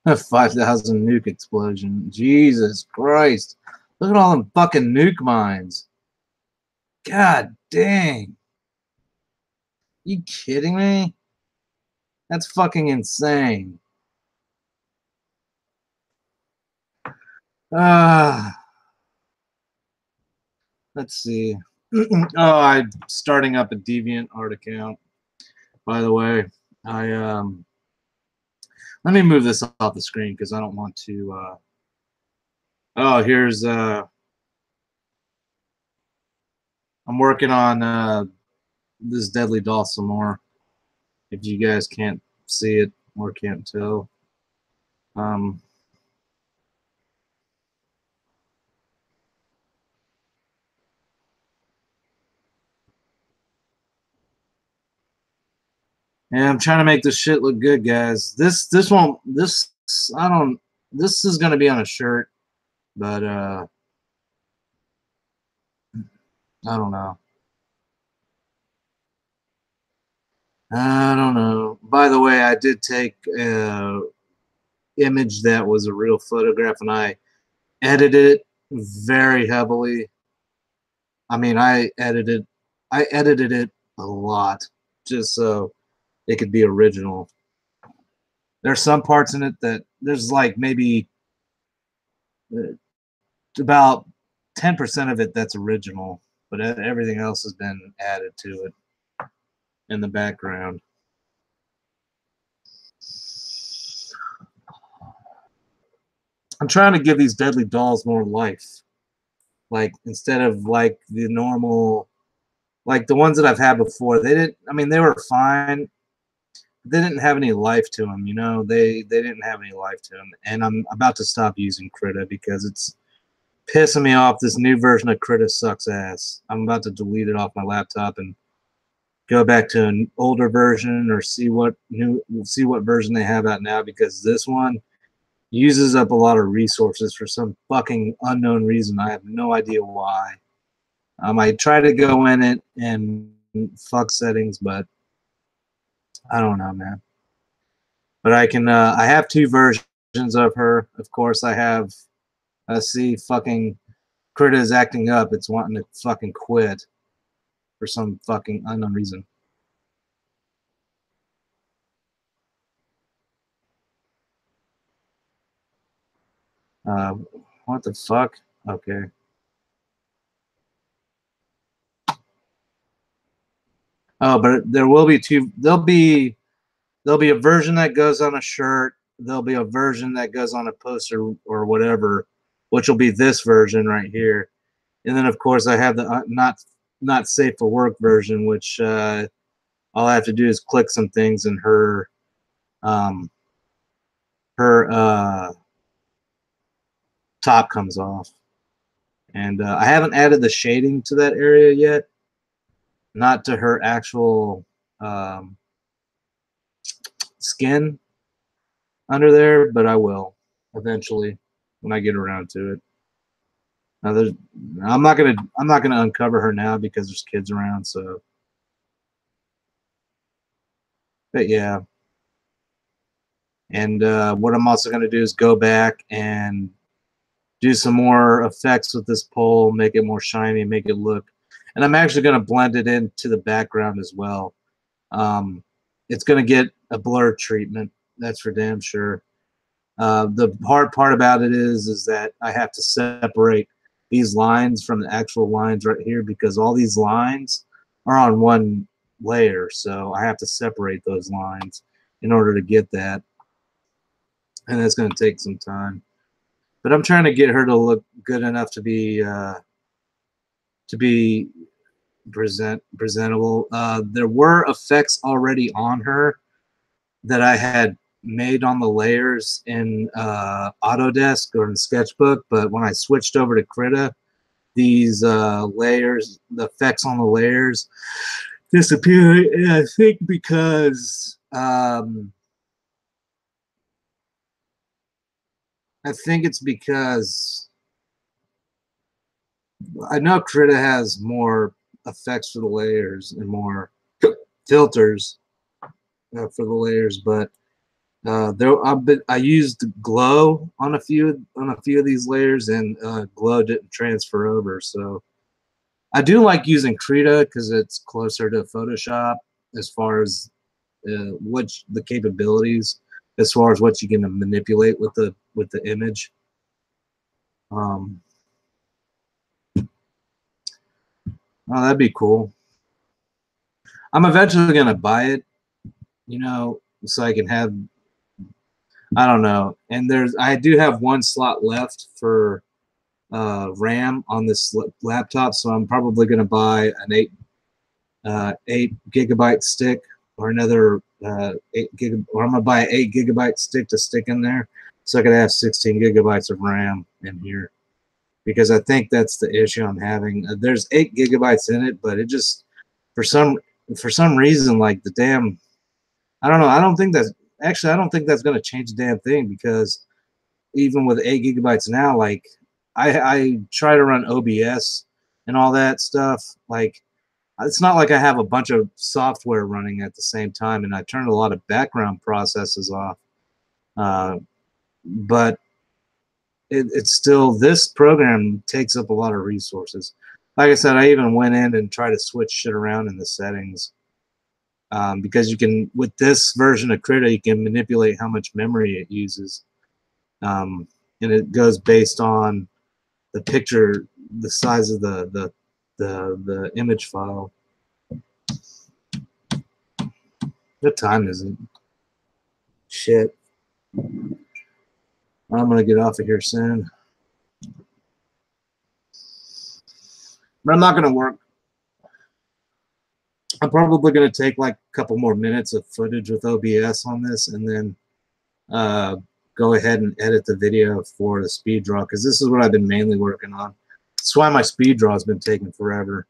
5,000 nuke explosion. Jesus Christ. Look at all them fucking nuke mines. God dang. You kidding me? That's fucking insane. Let's see. Oh, I'm starting up a DeviantArt account. By the way, let me move this off the screen because I don't want to. Oh, here's I'm working on this Deadly Doll some more. If you guys can't see it or can't tell, yeah, I'm trying to make this shit look good, guys. This won't. This I don't. This is gonna be on a shirt, but I don't know. I don't know. By the way, I did take an image that was a real photograph, and I edited it very heavily. I mean, I edited it a lot just so it could be original. There's some parts in it that there's like maybe about 10% of it that's original, but everything else has been added to it in the background. I'm trying to give these deadly dolls more life. Like, instead of like the normal, like the ones that I've had before, they didn't, I mean, they were fine. They didn't have any life to them, you know. They didn't have any life to them. And I'm about to stop using Krita because it's pissing me off. This new version of Krita sucks ass. I'm about to delete it off my laptop and go back to an older version or see what version they have out now, because this one uses up a lot of resources for some fucking unknown reason. I have no idea why. I try to go in it and fuck settings, but I don't know, man. But I can. I have 2 versions of her. Of course, I have. See, fucking Krita is acting up. It's wanting to fucking quit for some fucking unknown reason. What the fuck? Okay. Oh, but there will be two. There'll be a version that goes on a shirt. There'll be a version that goes on a poster or whatever, which will be this version right here. And then of course I have the not safe for work version, which all I have to do is click some things and her top comes off. And I haven't added the shading to that area yet, not to her actual skin under there, but I will eventually when I get around to it. Now I'm not gonna uncover her now because there's kids around. So, but yeah. And what I'm also gonna do is go back and do some more effects with this pole, make it more shiny, make it look. And I'm actually gonna blend it into the background as well. It's gonna get a blur treatment. That's for damn sure. The hard part about it is that I have to separate these lines from the actual lines right here because all these lines are on one layer. So I have to separate those lines in order to get that. And that's going to take some time. But I'm trying to get her to look good enough to be presentable. There were effects already on her that I had made on the layers in Autodesk or in Sketchbook, but when I switched over to Krita, these layers, the effects on the layers disappeared. And I think because it's because I know Krita has more effects for the layers and more filters for the layers, but I used glow on a few of these layers, and glow didn't transfer over. So I do like using Krita because it's closer to Photoshop as far as what the capabilities, as far as what you can manipulate with the image. Oh, that'd be cool. I'm eventually gonna buy it, you know, so I can have. I don't know. And I do have one slot left for RAM on this laptop, so I'm probably going to buy an 8 gigabyte stick or another 8 gig, or I'm going to buy an 8 gigabyte stick to stick in there, so I could have 16 gigabytes of RAM in here, because I think that's the issue I'm having. There's 8 gigabytes in it, but it just for some reason, like the damn, I don't know. I don't think that's going to change the damn thing, because even with 8 gigabytes now, like I try to run OBS and all that stuff. Like, it's not like I have a bunch of software running at the same time, and I turned a lot of background processes off. But it's still, this program takes up a lot of resources. Like I said, I even went in and tried to switch shit around in the settings. Because you can, with this version of Krita, you can manipulate how much memory it uses. And it goes based on the picture, the size of the image file. What time is it? Shit. I'm gonna get off of here soon. But I'm not gonna work. I'm probably gonna take like a couple more minutes of footage with OBS on this, and then go ahead and edit the video for the speed draw, because this is what I've been mainly working on. That's why my speed draw has been taking forever.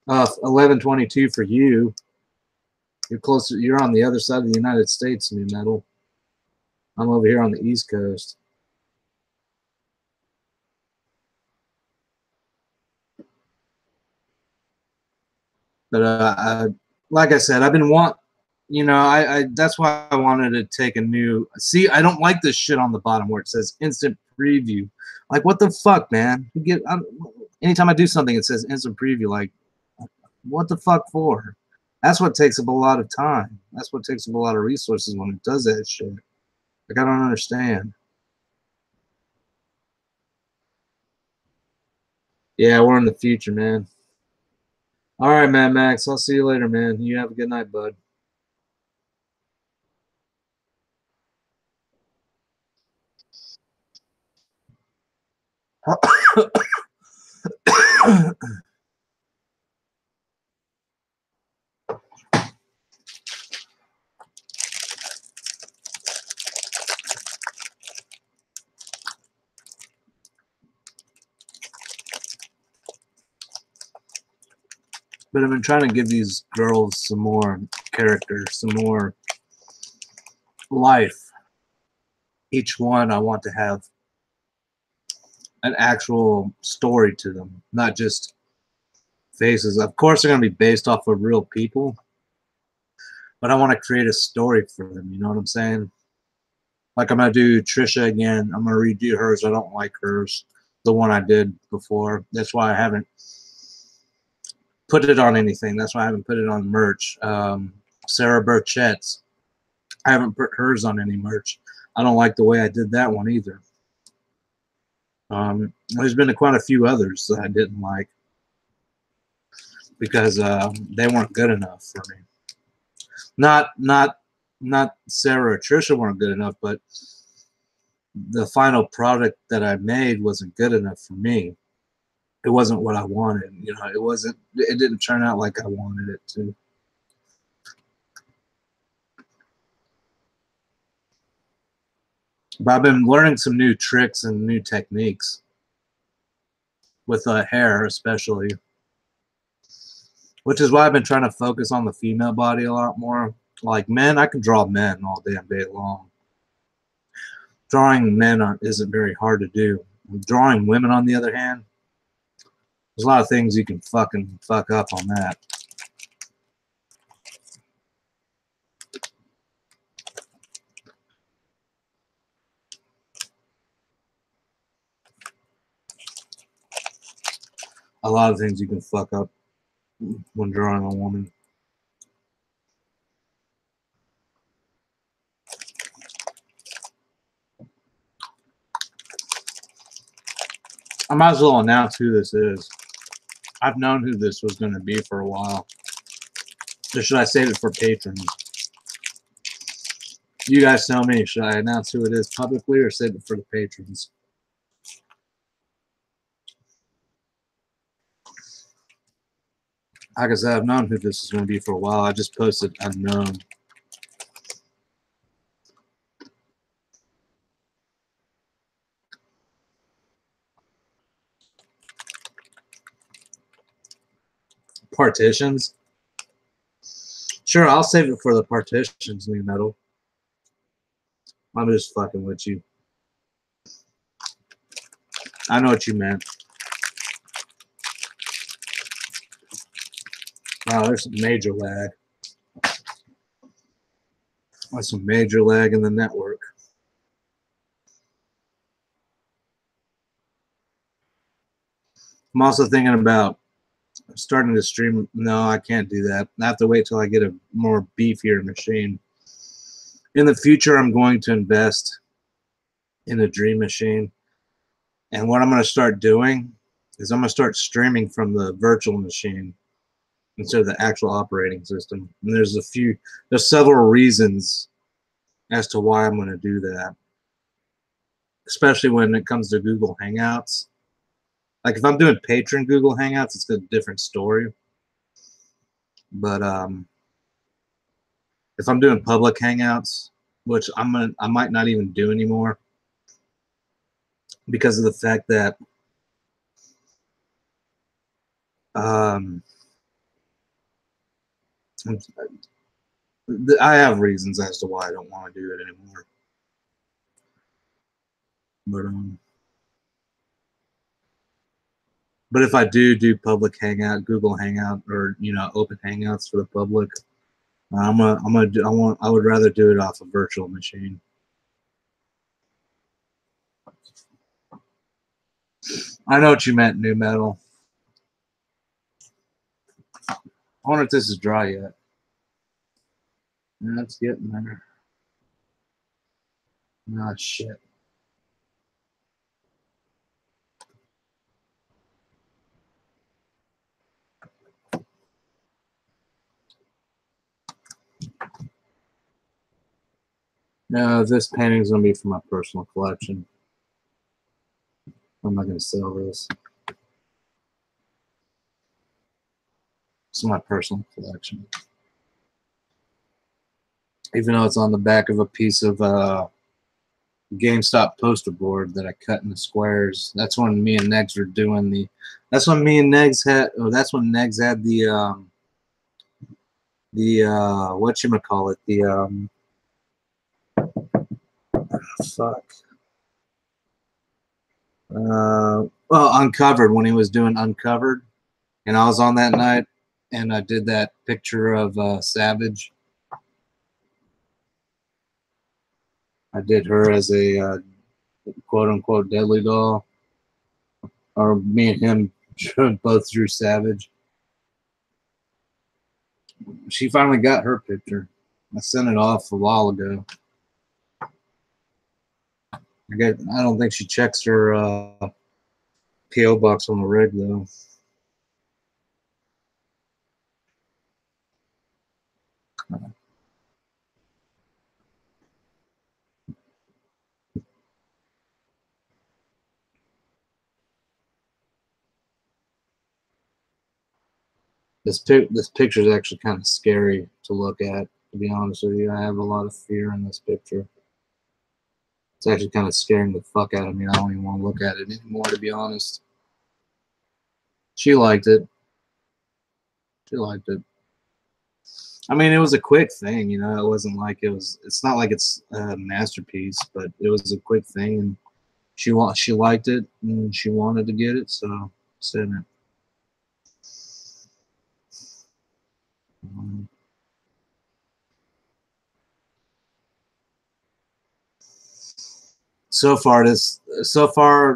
11:22 for you. You're closer. You're on the other side of the United States, New Metal. I'm over here on the East Coast. But like I said, I've been that's why I wanted to take a new. See, I don't like this shit on the bottom where it says instant preview. Like, what the fuck, man? Anytime I do something, it says instant preview. Like, what the fuck for? That's what takes up a lot of time. That's what takes up a lot of resources when it does that shit. Like, I don't understand. Yeah, we're in the future, man. All right, Mad Max. I'll see you later, man. You have a good night, bud. But I've been trying to give these girls some more character, some more life. Each one I want to have an actual story to them, not just faces. Of course, they're going to be based off of real people, but I want to create a story for them. You know what I'm saying? Like I'm going to do Trisha again. I'm going to redo hers. I don't like hers, the one I did before. That's why I haven't put it on anything. That's why I haven't put it on merch. Sarah Burchett's, I haven't put hers on any merch. I don't like the way I did that one either. There's been quite a few others that I didn't like because they weren't good enough for me. Not Sarah or Trisha weren't good enough, but the final product that I made wasn't good enough for me. It wasn't what I wanted. You know, it didn't turn out like I wanted it to. But I've been learning some new tricks and new techniques with hair, especially, which is why I've been trying to focus on the female body a lot more. Like men, I can draw men all damn day long. Drawing men isn't very hard to do. Drawing women, on the other hand, there's a lot of things you can fucking fuck up on that. A lot of things you can fuck up when drawing a woman. I might as well announce who this is. I've known who this was going to be for a while. Or should I save it for patrons? You guys tell me. Should I announce who it is publicly or save it for the patrons? Like I said, I've known who this is going to be for a while. I just posted unknown. Partitions? Sure, I'll save it for the partitions, New Metal. I'm just fucking with you. I know what you meant. Wow, there's some major lag. There's some major lag in the network. I'm also thinking about starting to stream. No, I can't do that. I have to wait till I get a more beefier machine. In the future, I'm going to invest in a dream machine. And what I'm going to start doing is I'm going to start streaming from the virtual machine instead of the actual operating system. And there's several reasons as to why I'm going to do that. Especially when it comes to Google Hangouts. Like if I'm doing patron Google Hangouts, it's a different story. But if I'm doing public Hangouts, which I might not even do anymore, because of the fact that I have reasons as to why I don't want to do it anymore. But if I do public Hangout, Google Hangout, or open Hangouts for the public, I would rather do it off a virtual machine. I know what you meant, New Metal. I wonder if this is dry yet. Yeah, it's getting there. Ah, shit. No, this painting's gonna be for my personal collection. I'm not gonna sell this. It's my personal collection. Even though it's on the back of a piece of GameStop poster board that I cut in the squares. That's when me and Negs were doing the. That's when me and Negs had. Oh, that's when Negs had the whatchamacallit, the fuck. Well, Uncovered, when he was doing Uncovered, and I was on that night, and I did that picture of Savage. I did her as a quote unquote deadly doll, or me and him both drew Savage. She finally got her picture. I sent it off a while ago. I don't think she checks her PO box on the rig though. This picture is actually kind of scary to look at, to be honest with you. I have a lot of fear in this picture. It's actually kind of scaring the fuck out of me. I don't even want to look at it anymore, to be honest. She liked it. She liked it. I mean, it was a quick thing, you know. It wasn't like it's not like it's a masterpiece, but it was a quick thing, and she liked it, and she wanted to get it, so sent it. So far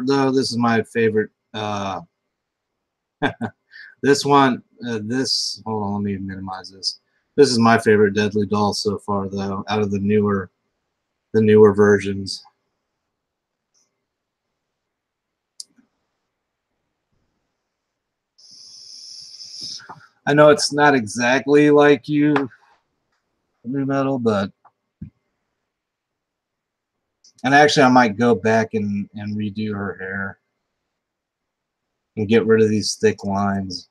though, this is my favorite. This one, hold on, let me minimize this. This is my favorite Deadly Doll so far, though, out of the newer versions. I know it's not exactly like you, New Metal, but and actually, I might go back and redo her hair and get rid of these thick lines.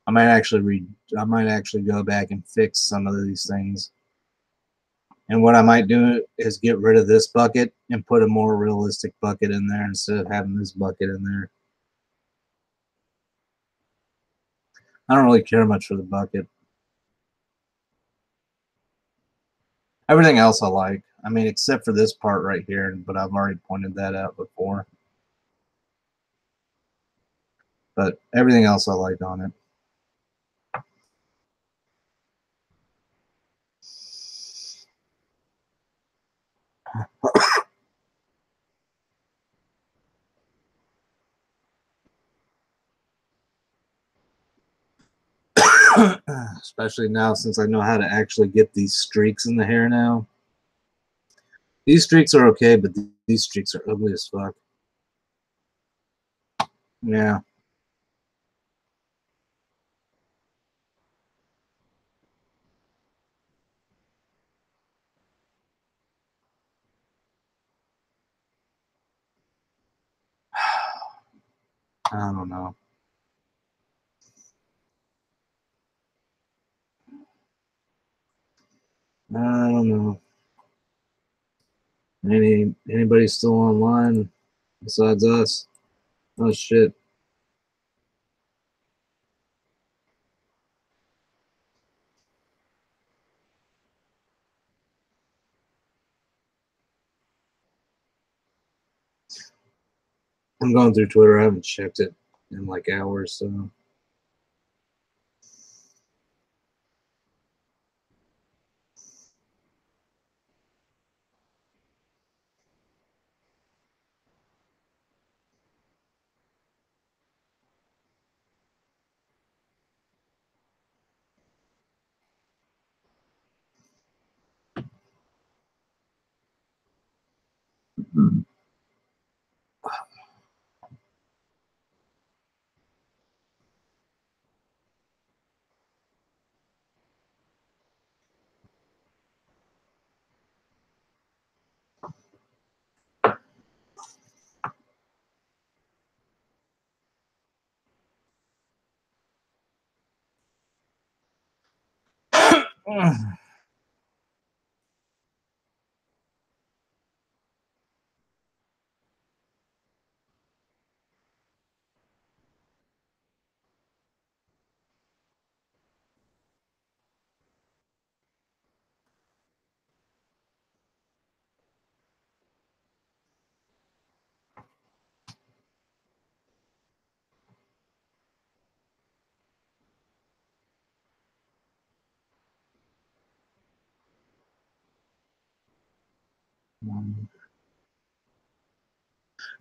I might actually go back and fix some of these things. And what I might do is get rid of this bucket and put a more realistic bucket in there instead of having this bucket in there. I don't really care much for the bucket. Everything else I like. I mean, except for this part right here, but I've already pointed that out before. But everything else I like on it. Especially now since I know how to actually get these streaks in the hair now. These streaks are okay, but these streaks are ugly as fuck. Yeah. I don't know. I don't know. Anybody still online besides us? Oh shit. I'm going through Twitter. I haven't checked it in like hours, so.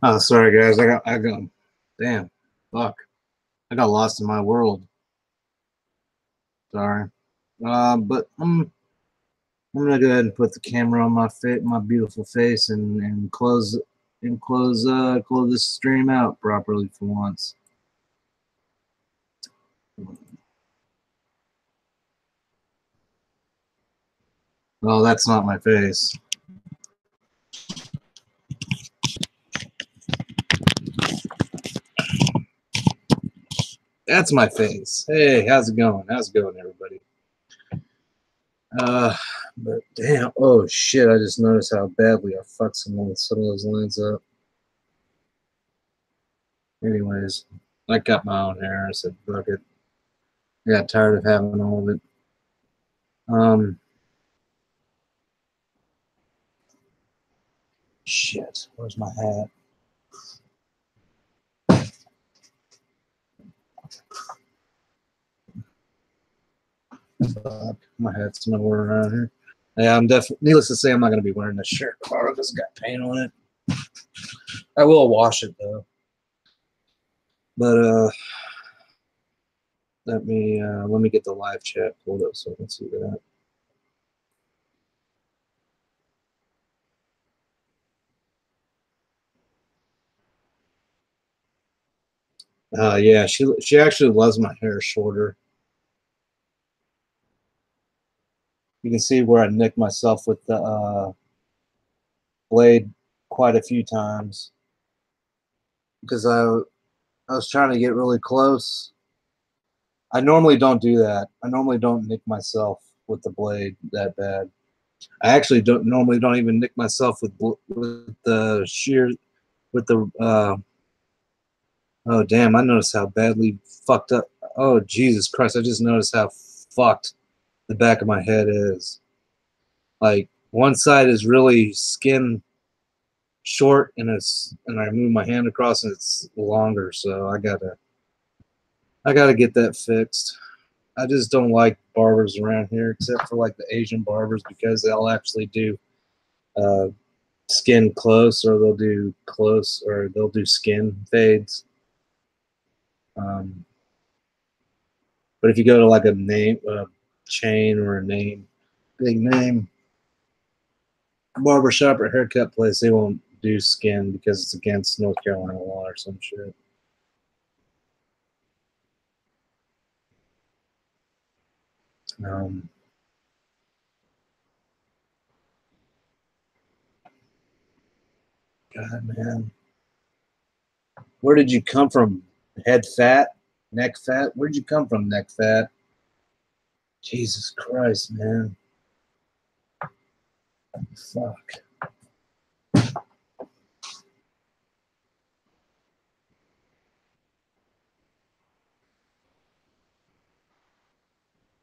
Oh, sorry guys. I got. Damn. Fuck. I got lost in my world. Sorry. But I'm gonna go ahead and put the camera on my beautiful face, and close this stream out properly for once. Oh, that's not my face. That's my face. Hey, how's it going? How's it going, everybody? But damn, oh shit! I just noticed how badly I fucked some of those lines up. Anyways, I cut my own hair. I said, fuck it. I got tired of having all of it. Shit, where's my hat? Fuck, my hat's nowhere around here. Yeah, I'm definitely, needless to say, I'm not going to be wearing this shirt tomorrow because it's got paint on it. I will wash it though. But let me get the live chat pulled up so I can see that. Yeah, she actually loves my hair shorter. You can see where I nicked myself with the blade quite a few times because I was trying to get really close. I normally don't do that. I normally don't nick myself with the blade that bad. I actually normally don't even nick myself with the shear, with the oh damn, I noticed how badly fucked up. Oh Jesus Christ, I just noticed how fucked the back of my head is. Like one side is really skin short and I move my hand across and it's longer, so I gotta get that fixed. I just don't like barbers around here except for like the Asian barbers because they'll actually do skin close, or they'll do close, or they'll do skin fades. But if you go to like a chain or a big name barbershop or haircut place, they won't do skin because it's against North Carolina law or some shit. God, man. Where did you come from? Head fat? Neck fat? Where'd you come from, neck fat? Jesus Christ, man. Fuck.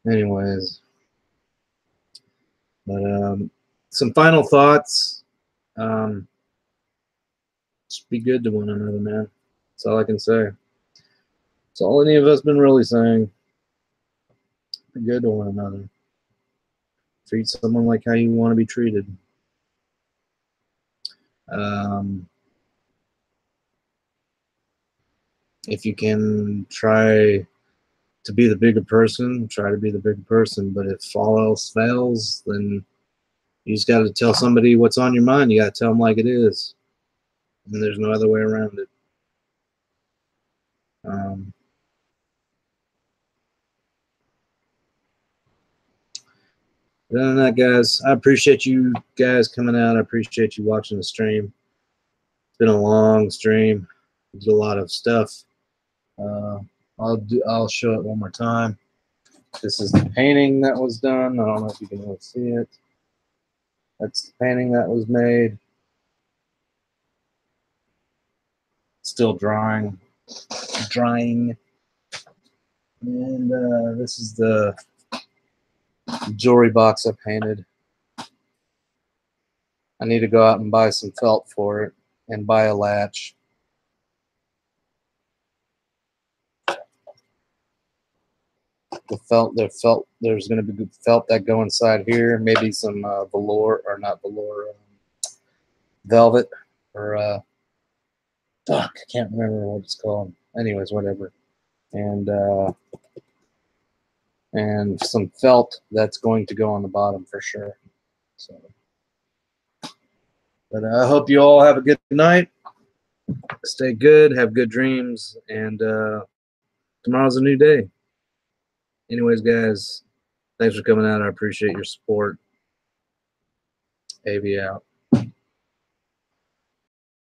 Anyways. But some final thoughts. Just be good to one another, man. That's all I can say. That's all any of us been really saying. Be good to one another. Treat someone like how you want to be treated. If you can try to be the bigger person, try to be the bigger person. But if all else fails, then you just got to tell somebody what's on your mind. You got to tell them like it is. And there's no other way around it. Other than that, guys, I appreciate you guys coming out. I appreciate you watching the stream. It's been a long stream. There's a lot of stuff. I'll show it one more time. This is the painting that was done. I don't know if you can really see it. That's the painting that was made. Still drying. And this is the jewelry box I painted. I need to go out and buy some felt for it and buy a latch. There's going to be felt that go inside here. Maybe some velour, or not velour, velvet, or fuck, I can't remember what it's called. Anyways, whatever. And some felt that's going to go on the bottom for sure. So, but I hope you all have a good night. Stay good, have good dreams, and tomorrow's a new day. Anyways, guys, thanks for coming out. I appreciate your support. AV out.